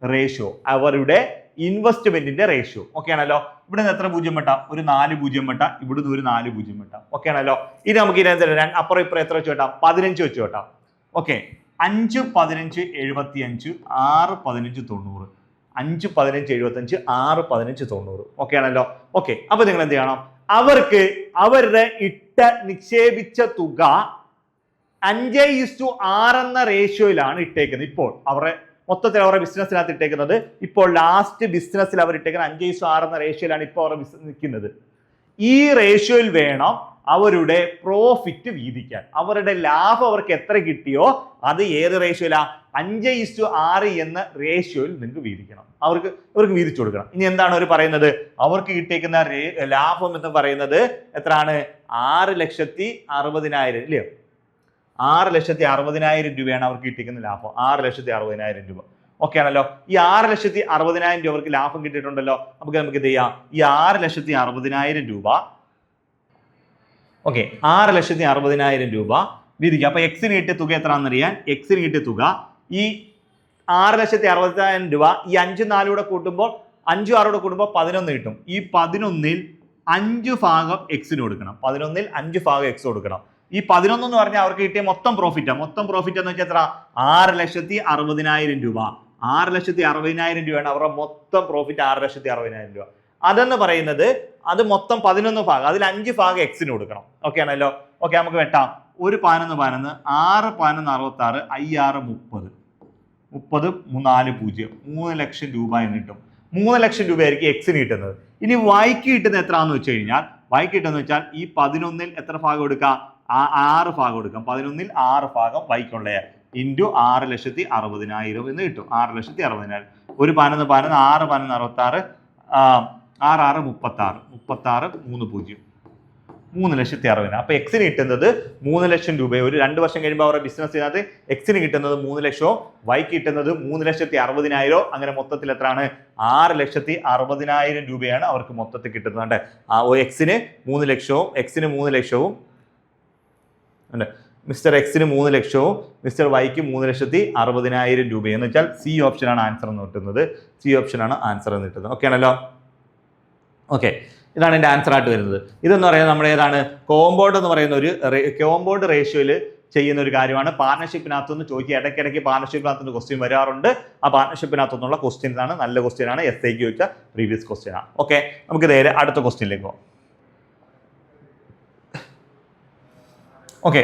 റേഷ്യോ, അവരുടെ ഇൻവെസ്റ്റ്മെന്റിന്റെ റേഷ്യോ. ഓക്കെ ആണല്ലോ? ഇവിടെ നിന്ന് എത്ര പൂജ്യം വെട്ടാം? ഒരു 4 പൂജ്യം വെട്ടാം, ഇവിടുന്ന് ഒരു 4 പൂജ്യം വെട്ടാം. ഓക്കെ ആണല്ലോ? ഇത് നമുക്ക് ഇതിനകത്ത് അപ്പുറം ഇപ്പുറം എത്ര വെച്ച് വെട്ടാം? 15 വെച്ച് വെട്ടാം. ഓക്കെ, 5 15 75, 6 15 90. 5 15 75, 6 15 90. ഓക്കെ ആണല്ലോ? ഓക്കെ, അപ്പൊ നിങ്ങൾ എന്ത് ചെയ്യണം? അവർക്ക് അവരുടെ നിക്ഷേപിച്ച തുക 5:6 എന്ന റേഷ്യോയിലാണ് ഇട്ടേക്കുന്നത്. ഇപ്പോൾ അവരുടെ മൊത്തത്തിൽ അവരുടെ ബിസിനസ്സിനകത്ത് ഇട്ടേക്കുന്നത്. ഇപ്പോൾ ലാസ്റ്റ് ബിസിനസ്സിൽ അവർ ഇട്ടേക്കുന്നത് 5:6 എന്ന റേഷ്യോയിലാണ് ഇപ്പോൾ അവരുടെ ബിസിനസ് നിൽക്കുന്നത്. ഈ റേഷ്യോയിൽ വേണം അവരുടെ പ്രോഫിറ്റ് വീതിക്കാൻ. അവരുടെ ലാഭം അവർക്ക് എത്ര കിട്ടിയോ അത് ഏത് റേഷ്യോയിലാ? 5:6 എന്ന റേഷ്യോയിൽ നിങ്ങൾക്ക് വീതിക്കണം. അവർക്ക് വീതിച്ചു കൊടുക്കണം. ഇനി എന്താണ് അവർ പറയുന്നത്? അവർക്ക് കിട്ടിയേക്കുന്ന ലാഭം എന്ന് പറയുന്നത് എത്രയാണ്? 6,60,000 ഇല്ലയോ? 6,60,000 രൂപയാണ് അവർക്ക് കിട്ടിയിരിക്കുന്ന ലാഭം. 6,60,000 രൂപ. ഓക്കെ ആണല്ലോ. ഈ 6,60,000 രൂപ അവർക്ക് ലാഭം കിട്ടിയിട്ടുണ്ടല്ലോ. നമുക്ക് എന്ത് ചെയ്യാം? ഈ 6,60,000 രൂപ, ഓക്കെ, 6,60,000 രൂപ വീതിക്കുക. അപ്പൊ എക്സിന് കിട്ടിയ തുക എത്രയാണെന്ന് അറിയാൻ, എക്സിന് കിട്ടിയ തുക ഈ 6,60,000 രൂപ ഈ 5 4 കൂടെ കൂട്ടുമ്പോൾ 5 6 കൂടെ കൂട്ടുമ്പോൾ 11 കിട്ടും. ഈ 11ൽ 5 ഭാഗം എക്സിന് കൊടുക്കണം. 11ൽ 5 ഭാഗം എക്സ് കൊടുക്കണം. ഈ 11 എന്ന് പറഞ്ഞാൽ അവർക്ക് കിട്ടിയ മൊത്തം പ്രോഫിറ്റ്. മൊത്തം പ്രോഫിറ്റ് എന്ന് വെച്ചാൽ എത്ര? 6,60,000 രൂപ. 6,60,000 രൂപയാണ് അവരുടെ മൊത്തം പ്രോഫിറ്റ്. 6,60,000 രൂപ. അതെന്ന് പറയുന്നത് അത് മൊത്തം 11 ഭാഗം, അതിൽ 5 ഭാഗം എക്സിന് കൊടുക്കണം. ഓക്കെ ആണല്ലോ. ഓക്കെ, നമുക്ക് വെട്ടാം. 1 11 11 6 11 66 5 6 30 30 4 0 3 ലക്ഷം രൂപ എന്ന് കിട്ടും. 3 ലക്ഷം രൂപയായിരിക്കും എക്സിന് കിട്ടുന്നത്. ഇനി വൈക്ക് കിട്ടുന്നത് എത്രയാണെന്ന് വെച്ച് കഴിഞ്ഞാൽ, വൈക്ക് കിട്ടുന്നത് വെച്ചാൽ ഈ 11ൽ എത്ര ഭാഗം എടുക്കാം? 6 ഭാഗം എടുക്കാം. 11ൽ 6 ഭാഗം വൈക്കുള്ള ഇൻറ്റു 6,60,000 എന്ന് കിട്ടും. 6,60,000. 1 11 11 6 11 66 6 6 36 36 3 0 3,60,000. അപ്പൊ എക്സിന് കിട്ടുന്നത് 3 ലക്ഷം രൂപ. ഒരു 2 വർഷം കഴിയുമ്പോൾ അവരുടെ ബിസിനസ് ചെയ്യുന്നത് എക്സിന് കിട്ടുന്നത് 3 ലക്ഷവും വൈക്ക് കിട്ടുന്നത് 3,60,000. അങ്ങനെ മൊത്തത്തിൽ എത്രയാണ്? 6,60,000 രൂപയാണ് അവർക്ക് മൊത്തത്തിൽ കിട്ടുന്നുണ്ട്. എക്സിന് 3 ലക്ഷവും എക്സിന് 3 ലക്ഷവും ഉണ്ട്. മിസ്റ്റർ എക്സിന് 3 ലക്ഷവും മിസ്റ്റർ വൈക്ക് 3,60,000 രൂപ എന്ന് വെച്ചാൽ സി ഓപ്ഷനാണ് ആൻസർ എന്ന് കിട്ടുന്നത്. സി ഓപ്ഷനാണ് ആൻസർ എന്ന് കിട്ടുന്നത്. ഓക്കെ ആണല്ലോ. ഓക്കെ, ഇതാണ് എൻ്റെ ആൻസർ ആയിട്ട് വരുന്നത്. ഇതെന്ന് പറയുന്നത് നമ്മുടെ ഏതാണ്? കോമ്പൗണ്ട് എന്ന് പറയുന്ന ഒരു കോമ്പൗണ്ട് റേഷ്യോയിൽ ചെയ്യുന്ന ഒരു കാര്യമാണ്. പാർട്ണർഷിപ്പിനകത്തുനിന്ന് ചോദിക്കുക. ഇടയ്ക്കിടയ്ക്ക് പാർട്ണർഷിപ്പിനകത്തുനിന്ന് ക്വസ്റ്റ്യൻ വരാറുണ്ട്. ആ പാർട്ണർഷിപ്പിനകത്തുനിന്നുള്ള ക്വസ്റ്റ്യൻസ് ആണ്, നല്ല ക്വസ്റ്റ്യൻ ആണ്, SIക്ക് ചോദിച്ച പ്രീവിയസ് ക്വസ്റ്റ്യൻ ആണ്. ഓക്കെ, നമുക്ക് നേരെ അടുത്ത ക്വസ്റ്റ്യനിലേക്ക് പോകാം. ഓക്കെ,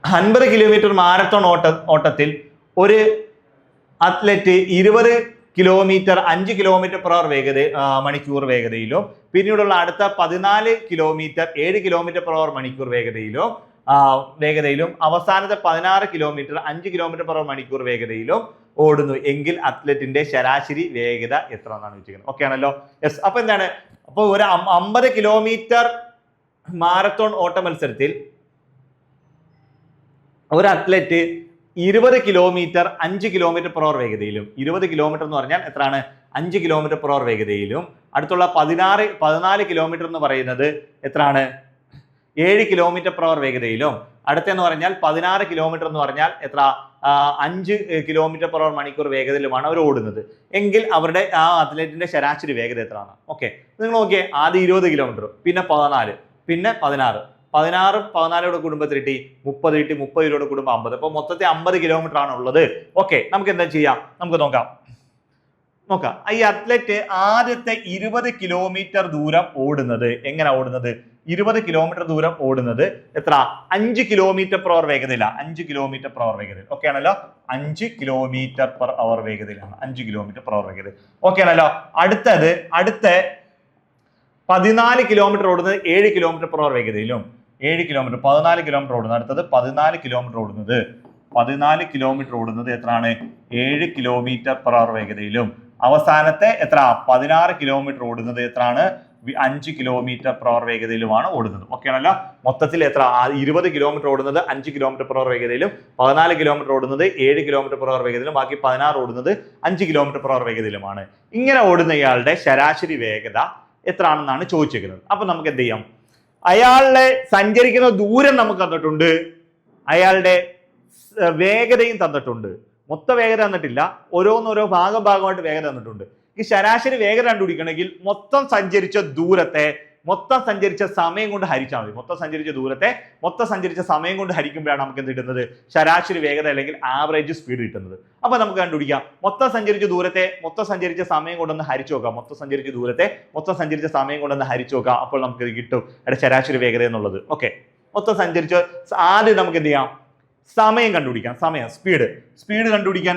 50 കിലോമീറ്റർ മാരത്തോൺ ഓട്ടത്തിൽ ഒരു അത്ലറ്റ് 20 കിലോമീറ്റർ 5 km/h മണിക്കൂർ വേഗതയിലും പിന്നീടുള്ള അടുത്ത 14 കിലോമീറ്റർ 7 km/h മണിക്കൂർ വേഗതയിലും അവസാനത്തെ 16 കിലോമീറ്റർ 5 km/h മണിക്കൂർ വേഗതയിലും ഓടുന്നു എങ്കിൽ അത്ലറ്റിന്റെ ശരാശരി വേഗത എത്ര എന്നാണ് ചോദിക്കുന്നത്. ഓക്കെ ആണല്ലോ. യെസ്. അപ്പൊ എന്താണ്? അപ്പോൾ ഒരു 50 കിലോമീറ്റർ മാരത്തോൺ ഓട്ട മത്സരത്തിൽ ഒരു അത്ലറ്റ് 20 കിലോമീറ്റർ 5 km/h വേഗതയിലും, 20 കിലോമീറ്റർ എന്ന് പറഞ്ഞാൽ എത്രയാണ്? 5 km/h വേഗതയിലും, അടുത്തുള്ള 14 കിലോമീറ്റർ എന്ന് പറയുന്നത് എത്രയാണ്? 7 km/h വേഗതയിലും, അടുത്തെന്ന് പറഞ്ഞാൽ 16 കിലോമീറ്റർ എന്ന് പറഞ്ഞാൽ എത്ര? 5 km/h മണിക്കൂർ വേഗതയിലുമാണ് അവർ ഓടുന്നത് എങ്കിൽ അവരുടെ ആ അത്ലറ്റിന്റെ ശരാശരി വേഗത എത്രയാണ്? ഓക്കെ, നിങ്ങൾ നോക്കിയേ. ആദ്യം 20 കിലോമീറ്റർ, പിന്നെ 14, പിന്നെ 16, 14 കുടുംബത്തിൽ കിട്ടി 30 കിട്ടി, 30 കുടുംബം 50. അപ്പൊ മൊത്തത്തിൽ 50 കിലോമീറ്റർ ആണ് ഉള്ളത്. ഓക്കെ, നമുക്ക് എന്താ ചെയ്യാം? നമുക്ക് നോക്കാം. ഈ അത്ലറ്റ് ആദ്യത്തെ 20 കിലോമീറ്റർ ദൂരം ഓടുന്നത് എങ്ങനെ ഓടുന്നത്? 20 കിലോമീറ്റർ ദൂരം ഓടുന്നത് എത്ര? 5 km/h വേഗതയിലാണ്. 5 km/h വേഗതയിൽ. ഓക്കെ ആണല്ലോ. 5 km/h വേഗതയിലാണ്. 5 km/h വേഗതയിൽ. ഓക്കെ ആണല്ലോ. അടുത്ത 14 കിലോമീറ്റർ ഓടുന്നത് 7 km/h വേഗതയിലും, 7 കിലോമീറ്റർ 14 കിലോമീറ്റർ ഓടുന്നത്. അടുത്തത് 14 കിലോമീറ്റർ ഓടുന്നത് 14 കിലോമീറ്റർ ഓടുന്നത് എത്രയാണ്? 7 km/h വേഗതയിലും. അവസാനത്തെ എത്ര? 16 കിലോമീറ്റർ ഓടുന്നത് എത്രയാണ്? 5 km/h വേഗതയിലുമാണ് ഓടുന്നത്. ഓക്കെ ആണല്ലോ. മൊത്തത്തിൽ എത്ര? 20 കിലോമീറ്റർ ഓടുന്നത് 5 km/h വേഗതയിലും, 14 കിലോമീറ്റർ ഓടുന്നത് 7 km/h വേഗതയിലും, ബാക്കി 16 ഓടുന്നത് 5 km/h വേഗതയിലുമാണ്. ഇങ്ങനെ ഓടുന്ന ഇയാളുടെ ശരാശരി വേഗത എത്രയാണെന്നാണ് ചോദിച്ചിരിക്കുന്നത്. അപ്പൊ നമുക്ക് എന്ത് ചെയ്യാം? അയാളുടെ സഞ്ചരിക്കുന്ന ദൂരം നമുക്ക് തന്നിട്ടുണ്ട്, അയാളുടെ വേഗതയും തന്നിട്ടുണ്ട്. മൊത്ത വേഗത തന്നിട്ടില്ല, ഓരോ ഭാഗമായിട്ട് വേഗത തന്നിട്ടുണ്ട്. ഈ ശരാശരി വേഗത കണ്ടുപിടിക്കണമെങ്കിൽ മൊത്തം സഞ്ചരിച്ച സമയം കൊണ്ട് ഹരിച്ചാൽ മതി. മൊത്തം സഞ്ചരിച്ച സമയം കൊണ്ട് ഹരിക്കുമ്പോഴാണ് നമുക്ക് എന്ത് കിട്ടുന്നത്? ശരാശരി വേഗത അല്ലെങ്കിൽ ആവറേജ് സ്പീഡ് കിട്ടുന്നത്. അപ്പൊ നമുക്ക് കണ്ടുപിടിക്കാം. മൊത്തം സഞ്ചരിച്ച സമയം കൊണ്ടൊന്ന് ഹരിച്ചു നോക്കാം. മൊത്തം സഞ്ചരിച്ച സമയം കൊണ്ടൊന്ന് ഹരിച്ചു നോക്കാം. അപ്പോൾ നമുക്ക് കിട്ടും അവിടെ ശരാശരി വേഗത എന്നുള്ളത്. ഓക്കെ, ആദ്യം നമുക്ക് എന്ത് ചെയ്യാം? സമയം കണ്ടുപിടിക്കാം. സമയം സ്പീഡ് കണ്ടുപിടിക്കാൻ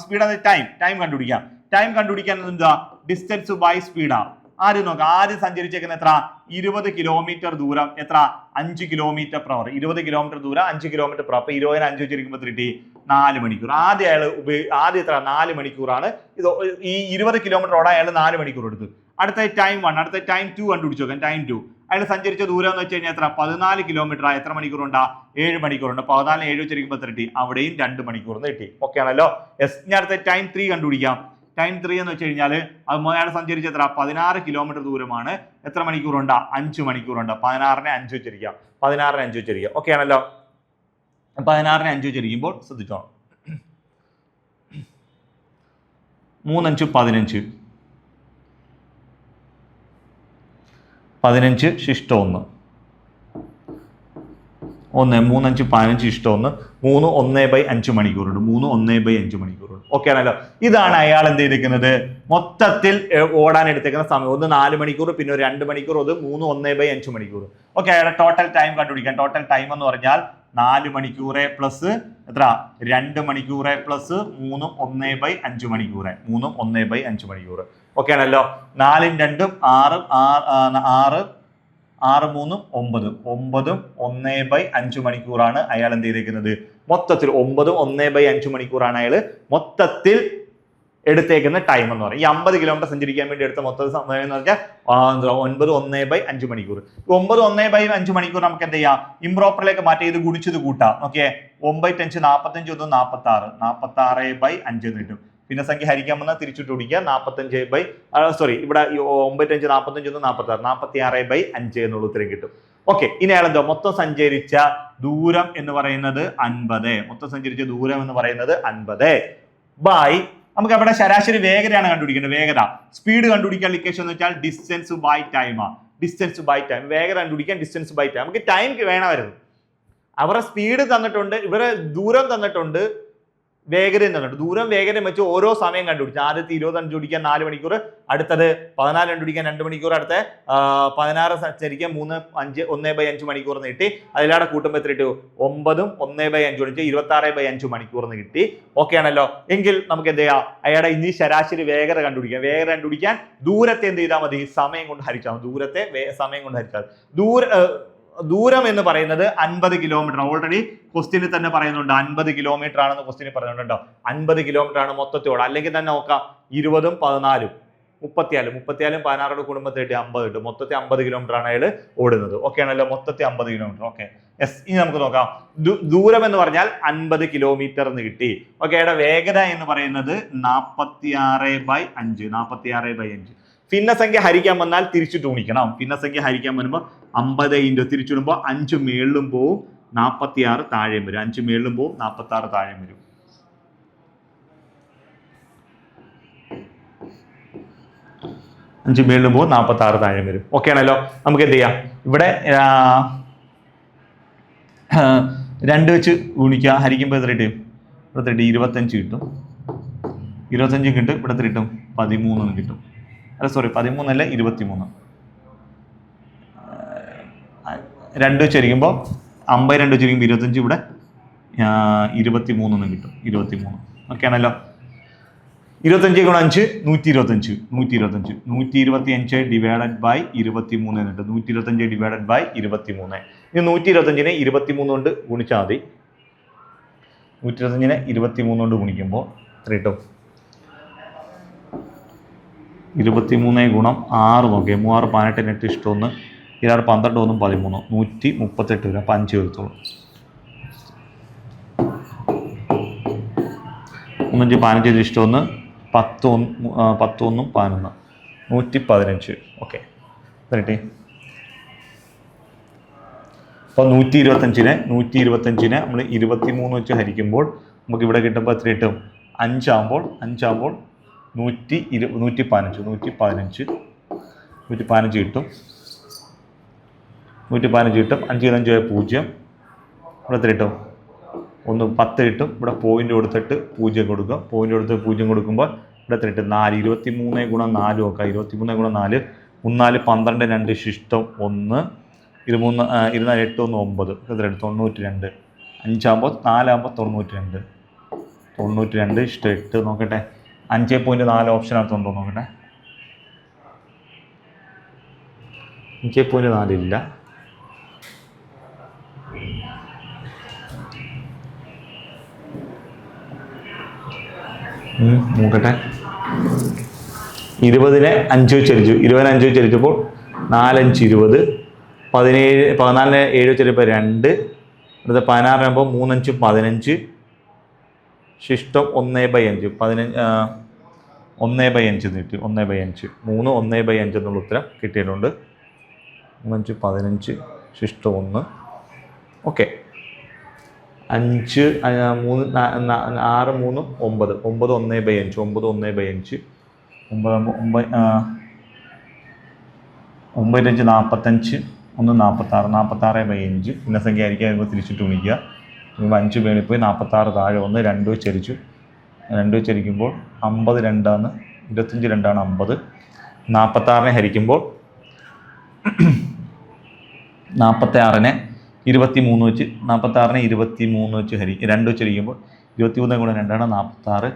സ്പീഡ് അത് ടൈം കണ്ടുപിടിക്കാം. ടൈം കണ്ടുപിടിക്കാൻ എന്താ ഡിസ്റ്റൻസ് ബൈ സ്പീഡാണ്. ആദ്യം നോക്കാം. ആദ്യം സഞ്ചരിച്ചേക്കുന്ന എത്ര 20 കിലോമീറ്റർ ദൂരം എത്ര 5 കിലോമീറ്റർ പെർ അവർ. 20 കിലോമീറ്റർ ദൂരം 5 കിലോമീറ്റർ പെർ അവർ. 20 5 വെച്ചിരിക്കുമ്പോൾ കിട്ടി 4 മണിക്കൂർ. ആദ്യം എത്ര 4 മണിക്കൂറാണ് ഇത്. ഈ 20 കിലോമീറ്റർ ഓടാൻ അയാൾ 4 മണിക്കൂർ എടുത്തു. അടുത്ത ടൈം 1, അടുത്ത ടൈം 2 കണ്ടുപിടിച്ചു നോക്കാം. ടൈം 2 അയാൾ സഞ്ചരിച്ച ദൂരം എന്ന് വെച്ച് കഴിഞ്ഞാൽ എത്ര 14 കിലോമീറ്റർ. എത്ര മണിക്കൂറുണ്ടാ 7 മണിക്കൂറുണ്ട്. 14 7 വെച്ചിരിക്കുമ്പോൾ കിട്ടി അവിടെയും 2 മണിക്കൂർ കിട്ടി. ഓക്കെ ആണല്ലോ. യെസ്. ഇനി അടുത്ത ടൈം 3 കണ്ടുപിടിക്കാം. ടൈം 3 എന്ന് വെച്ച് കഴിഞ്ഞാൽ അയാൾ സഞ്ചരിച്ച എത്ര 16 കിലോമീറ്റർ ദൂരമാണ്. എത്ര മണിക്കൂറുണ്ട് 5 മണിക്കൂറുണ്ട്. 16നെ 5 വെച്ചിരിക്കുക. 16നെ 5 വെച്ചിരിക്കുക. ഓക്കെ ആണല്ലോ. 16നെ 5 വെച്ചിരിക്കുമ്പോൾ ശ്രദ്ധിച്ചോ 3 5 15 15 ശിഷ്ടം 1 3 5 15 ഇഷ്ടം 1 3 1/5 മണിക്കൂറുണ്ട്. 3 1/5 മണിക്കൂറുണ്ട്. ഓക്കെ ആണല്ലോ. ഇതാണ് അയാൾ എന്ത് ചെയ്തിരിക്കുന്നത് മൊത്തത്തിൽ ഓടാൻ എടുത്തേക്കുന്ന സമയം. ഒന്ന് 4 മണിക്കൂർ, പിന്നെ ഒരു 2 മണിക്കൂർ, അത് 3 1/5 മണിക്കൂർ. ഓക്കെ. അയാളുടെ ടോട്ടൽ ടൈം കണ്ടുപിടിക്കാൻ. ടോട്ടൽ ടൈം എന്ന് പറഞ്ഞാൽ 4 മണിക്കൂർ പ്ലസ് എത്ര 2 മണിക്കൂർ പ്ലസ് 3 1/5 മണിക്കൂർ. 3 1/5 മണിക്കൂർ. ഓക്കെ ആണല്ലോ. 4 2 6 6 6 3 9 9 1/5 മണിക്കൂറാണ് അയാൾ എന്ത് ചെയ്തേക്കുന്നത് മൊത്തത്തിൽ. 9 1/5 മണിക്കൂറാണ് അയാൾ മൊത്തത്തിൽ എടുത്തേക്കുന്ന ടൈം എന്ന് പറയും. ഈ 50 കിലോമീറ്റർ സഞ്ചരിക്കാൻ വേണ്ടി എടുത്ത മൊത്തം സമയം എന്ന് പറഞ്ഞാൽ 9 1/5 മണിക്കൂർ. 9 1/5 മണിക്കൂർ നമുക്ക് എന്ത് ചെയ്യാം ഇംപ്രോപ്പറിലേക്ക് മാറ്റി ഇത് ഗുണിച്ചത് കൂട്ടാം. ഓക്കെ. 9 5 45 1 46 46/5 എന്ന് കിട്ടും. പിന്നെ സംഖ്യ ഹരിക്കാൻ വന്നാൽ തിരിച്ചിട്ട് പിടിക്കുക. 45 ഇവിടെ 9 5 45 1 46 46/5 എന്നുള്ള ഉത്തരം കിട്ടും. ഓക്കെ. ഇനി അയാൾ എന്തോ മൊത്തം സഞ്ചരിച്ച ദൂരം എന്ന് പറയുന്നത് 50. മൊത്തം സഞ്ചരിച്ച ദൂരം എന്ന് പറയുന്നത് 50 ബൈ നമുക്ക് അവിടെ ശരാശരി വേഗതയാണ് കണ്ടുപിടിക്കേണ്ടത്. വേഗത സ്പീഡ് കണ്ടുപിടിക്കാൻ ഇക്വേഷൻ എന്ന് വെച്ചാൽ ഡിസ്റ്റൻസ് ബൈ ടൈം ആണ്. ഡിസ്റ്റൻസ് ബൈ ടൈം വേഗത കണ്ടുപിടിക്കാൻ ഡിസ്റ്റൻസ് ബൈ ടൈം. നമുക്ക് ടൈം വേണമായിരുന്നു. അവരുടെ സ്പീഡ് തന്നിട്ടുണ്ട്, ഇവരെ ദൂരം തന്നിട്ടുണ്ട്, വേഗതയും തന്നിട്ടുണ്ട്. ദൂരം വേഗതയും വെച്ച് ഓരോ സമയം കണ്ടുപിടിച്ചു. ആദ്യത്തെ 20 കണ്ടുപിടിക്കാൻ 4 മണിക്കൂർ, അടുത്തത് 14 കണ്ടുപിടിക്കാൻ 2 മണിക്കൂർ, അടുത്ത 16 സഞ്ചരിക്കാൻ 3 5 1/5 മണിക്കൂർ എന്ന് കിട്ടി. അതിലാടെ കൂട്ടുമ്പോൾ എത്ര കിട്ടും 9 1/5 ഗുണിച്ച് 26/5 മണിക്കൂർ എന്ന് കിട്ടി. ഓക്കെ ആണല്ലോ. എങ്കിൽ നമുക്ക് എന്ത് ചെയ്യാം അയാളുടെ ഇനി ശരാശരി വേഗത കണ്ടുപിടിക്കാം. വേഗത കണ്ടുപിടിക്കാൻ ദൂരത്തെ എന്ത് ചെയ്താൽ മതി സമയം കൊണ്ട് ഹരിച്ചാൽ. ദൂരത്തെ സമയം കൊണ്ട് ഹരിച്ചാൽ. ദൂരം എന്ന് പറയുന്നത് 50 കിലോമീറ്റർ. ഓൾറെഡി ക്വസ്റ്റ്യനിൽ തന്നെ പറയുന്നുണ്ട് 50 കിലോമീറ്റർ ആണെന്ന് ക്വസ്റ്റ്യനിൽ പറയുന്നുണ്ടോ. 50 കിലോമീറ്റർ ആണ് മൊത്തത്തോടെ. അല്ലെങ്കിൽ തന്നെ നോക്കാം 20 14 34 16 കുടുംബത്തിൽ 50 കിട്ടും. മൊത്തത്തിൽ 50 കിലോമീറ്റർ ആണ് അയാൾ ഓടുന്നത്. ഓക്കെ ആണല്ലോ. മൊത്തത്തിൽ 50 കിലോമീറ്റർ. ഓക്കെ. യെസ്. ഇനി നമുക്ക് നോക്കാം. ദൂരം എന്ന് പറഞ്ഞാൽ 50 കിലോമീറ്റർ എന്ന് കിട്ടി. ഓക്കെ. അയാളുടെ വേഗത എന്ന് പറയുന്നത് 46/5 46/5. ഭിന്നസംഖ്യ ഹരിക്കാൻ വന്നാൽ തിരിച്ചിട്ട് ഗുണിക്കണം. ഭിന്നസംഖ്യ ഹരിക്കാൻ വരുമ്പോൾ 50 × തിരിച്ചിടുമ്പോൾ 5 മേളിലും പോവും 46 താഴെയും വരും. 5 മേളിലും പോവും 46 താഴെയും വരും. മേളിലും പോവും 46 താഴെയും വരും. ഓക്കെ ആണല്ലോ. നമുക്ക് എന്ത് ചെയ്യാം ഇവിടെ 2 വെച്ച് ഗുണിക്കുക. ഹരിക്കുമ്പോൾ എത്ര കിട്ടും? ഇവിടെ 25 കിട്ടും. 25 കിട്ടും. ഇവിടെ കിട്ടും 13 കിട്ടും. അല്ല സോറി 13 അല്ല 23. 2 വെച്ചിരിക്കുമ്പോൾ 50 2 വെച്ചിരിക്കുമ്പോൾ 25 ഇവിടെ 23 കിട്ടും. 23. ഓക്കെ ആണല്ലോ. 25 × 5 125. 125 ഡിവൈഡഡ് ബൈ 23 എന്നിട്ട് 125 ഡിവൈഡഡ് ബൈ 23. ഇനി 125നെ 23 കൊണ്ട് ഗുണിച്ചാൽ മതി. 125നെ 23 കൊണ്ട് ഗുണിക്കുമ്പോൾ എത്ര കിട്ടും? 23 × 6 നോക്കിയാൽ 3 6 18 8 ഇഷ്ടം 1 ഇയാൾ 12 1 13 138 വരും. അപ്പം 5 വരുത്തുള്ളൂ. 3 5 15 ഇഷ്ടം 1 10 1 11 115. ഓക്കെ. കിട്ടി. അപ്പോൾ 125നെ നമ്മൾ 23 വെച്ച് ഹരിക്കുമ്പോൾ നമുക്ക് ഇവിടെ കിട്ടുമ്പോൾ എത്ര കിട്ടും? 5 ആകുമ്പോൾ 115 കിട്ടും. 115 കിട്ടും. 5 5 0. ഇവിടെ എത്ര കിട്ടും? 10 കിട്ടും. ഇവിടെ പോയിന്റ് കൊടുത്തിട്ട് 0 കൊടുക്കുക. പോയിന്റ് കൊടുത്ത് 0 കൊടുക്കുമ്പോൾ ഇവിടെ എത്ര കിട്ടും? 4. 23 × 4 നോക്കാം. 23 × 4 3 4 12 2 ശിഷ്ടം 1 23 8 1 9 എത്ര 92. 5 4 92. 92 ഇഷ്ടം 8 നോക്കട്ടെ. 5.4 ഓപ്ഷൻ അകത്തുണ്ടോ നോക്കട്ടെ. 5.4 ഇല്ല. നോക്കട്ടെ. 20-നെ 5 ചരിച്ചു. 20-നെ 5 ചരിച്ചപ്പോൾ 4 5 20. 17 14-നെ 7 ചരിച്ചപ്പോൾ 2. അടുത്ത 16-നാകുമ്പോൾ 3 5 15. ശിഷ്ടം 1/5. 1/5 നീട്ടി. 1/5. 3 1/5 എന്നുള്ള ഉത്തരം കിട്ടിയിട്ടുണ്ട്. 3 5 15. ശിഷ്ടം 1. ഓക്കെ. 5 3 6 3 9. 9 1/5. 9 1/5. 9 5 45. 1 46. 46/5. ഭിന്നസംഖ്യ ആയിരിക്കും. അതിപ്പോൾ തിരിച്ചിട്ട് ഗുണിക്കുക. 5 മേളിൽ പോയി 46 താഴെ വന്ന് 2 ചരിച്ചു. 2 ചരിക്കുമ്പോൾ 50 2 25 2 50. 46-നെ ഹരിക്കുമ്പോൾ 46-നെ 23 വെച്ച് 46-നെ 23 വെച്ച് 2 വെച്ച് ഹരിക്കുമ്പോൾ 23 ഗുണം 2 46.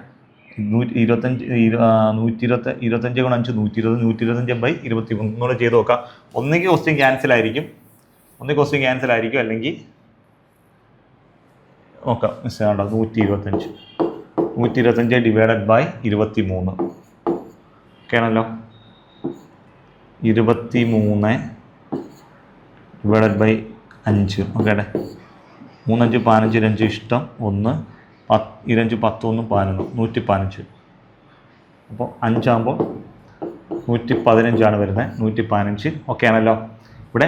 125 ഗുണം 5 120. 125/23. ഒന്നുകൂടെ ചെയ്ത് നോക്കാം. ഒന്നുകിൽ ക്വസ്റ്റ്യൻ ക്യാൻസൽ ആയിരിക്കും, അല്ലെങ്കിൽ നോക്കാം. മിസ്സാണ്ട 125 ഡിവൈഡഡ് ബൈ 23. ഓക്കെ ആണല്ലോ. 23 ഡിവൈഡഡ് ബൈ 5. ഓക്കെ അല്ലേ. 3 5 15. 5 ഇഷ്ടം 1. 5 10 1 11. 115. അപ്പോൾ 5 ആകുമ്പോൾ 115 വരുന്നത്. 115. ഓക്കെ ആണല്ലോ. ഇവിടെ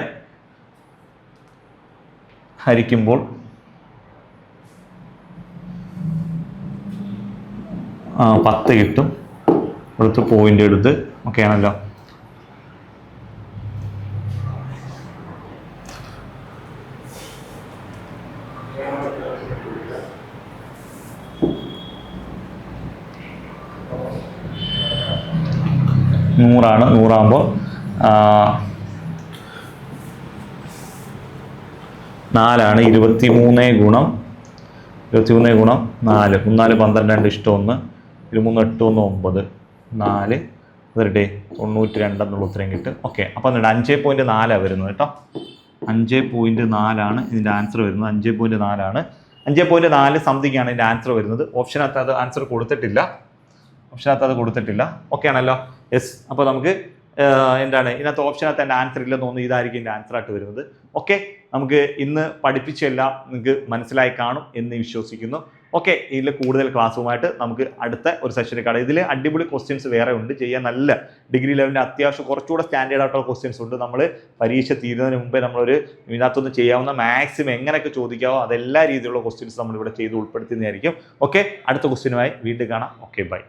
ഹരിക്കുമ്പോൾ 10 കിട്ടും. അടുത്ത് പോയിന്റ് എടുത്ത്. ഓക്കെ ആണല്ലോ. നൂറാണ്. 100 4 23 ഗുണം 4. 4 12 ഇഷ്ടം 1. 23 8 1 9. 4 വെറുതെ 92 എന്നുള്ള ഉത്തരം കിട്ടും. ഓക്കെ. അപ്പോൾ 5.4 വരുന്നത് കേട്ടോ. 5.4 ഇതിൻ്റെ ആൻസർ വരുന്നത്. 5.4 5.4 സംതിങ് ആണ് ഇതിൻ്റെ ആൻസർ വരുന്നത്. ഓപ്ഷനകത്ത് അത് ആൻസർ കൊടുത്തിട്ടില്ല. ഓക്കെ ആണല്ലോ. യെസ്. അപ്പോൾ നമുക്ക് എന്താണ് ഇതിനകത്ത് ഓപ്ഷനകത്ത് എൻ്റെ ആൻസർ ഇല്ലെന്ന് തോന്നുന്നു. ഇതായിരിക്കും എൻ്റെ ആൻസർ ആയിട്ട് വരുന്നത്. ഓക്കെ. നമുക്ക് ഇന്ന് പഠിപ്പിച്ചെല്ലാം നിങ്ങൾക്ക് മനസ്സിലായി കാണും എന്ന് വിശ്വസിക്കുന്നു. ഓക്കെ. ഇതിൽ കൂടുതൽ ക്ലാസ്സുമായിട്ട് നമുക്ക് അടുത്ത ഒരു സെഷനിൽ കാണാം. ഇതിൽ അടിപൊളി ക്വസ്റ്റ്യൻസ് വേറെ ഉണ്ട് ചെയ്യാൻ. നല്ല ഡിഗ്രി ലെവലിൻ്റെ അത്യാവശ്യം കുറച്ചുകൂടെ സ്റ്റാൻഡേർഡ് ആയിട്ടുള്ള ക്വസ്റ്റ്യൻസ് ഉണ്ട്. നമ്മൾ പരീക്ഷ തീരുന്നതിന് മുമ്പേ നമ്മളൊരു ഇതിനകത്തൊന്ന് ചെയ്യാവുന്ന മാക്സിമം എങ്ങനെയൊക്കെ ചോദിക്കാവോ അതെല്ലാ രീതിയിലുള്ള ക്വസ്റ്റ്യൻസ് നമ്മളിവിടെ ചെയ്ത് ഉൾപ്പെടുത്തുന്നതായിരിക്കും. ഓക്കെ. അടുത്ത ക്വസ്റ്റ്യനുമായി വീണ്ടും കാണാം. ഓക്കെ. ബൈ.